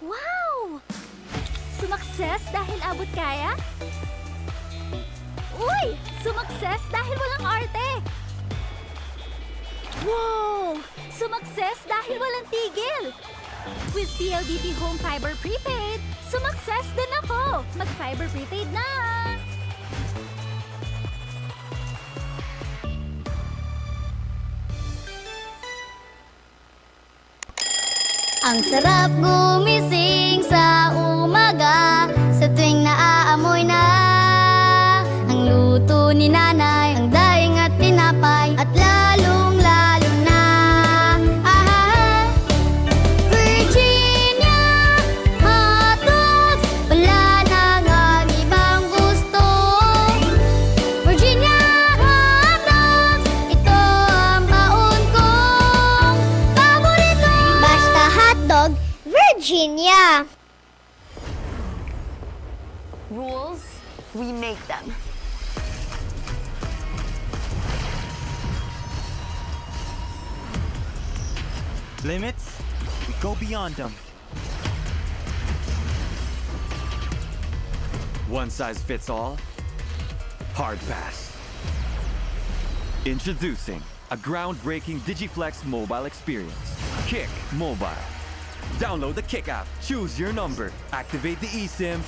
Wow! Sumakses dahil abot kaya? Uy! Sumakses dahil walang arte! Wow! Sumakses dahil walang tigil! With PLDT Home Fiber Prepaid, sumakses din ako! Mag-Fiber Prepaid na! Ang sarap gumising sa umaga, sa tuwing naaamoy na ang luto ni nanay, ang daing at tinapay, at lalong-lalo na Virginia hotdogs, wala nang ang ibang gusto. Virginia hotdogs, ito ang baon kong paborito. Basta hotdog, Virginia. Rules, we make them. Limits, we go beyond them. One size fits all? Hard pass. Introducing a groundbreaking DigiFlex mobile experience. Kick Mobile. Download the Kick app, choose your number, activate the eSIM,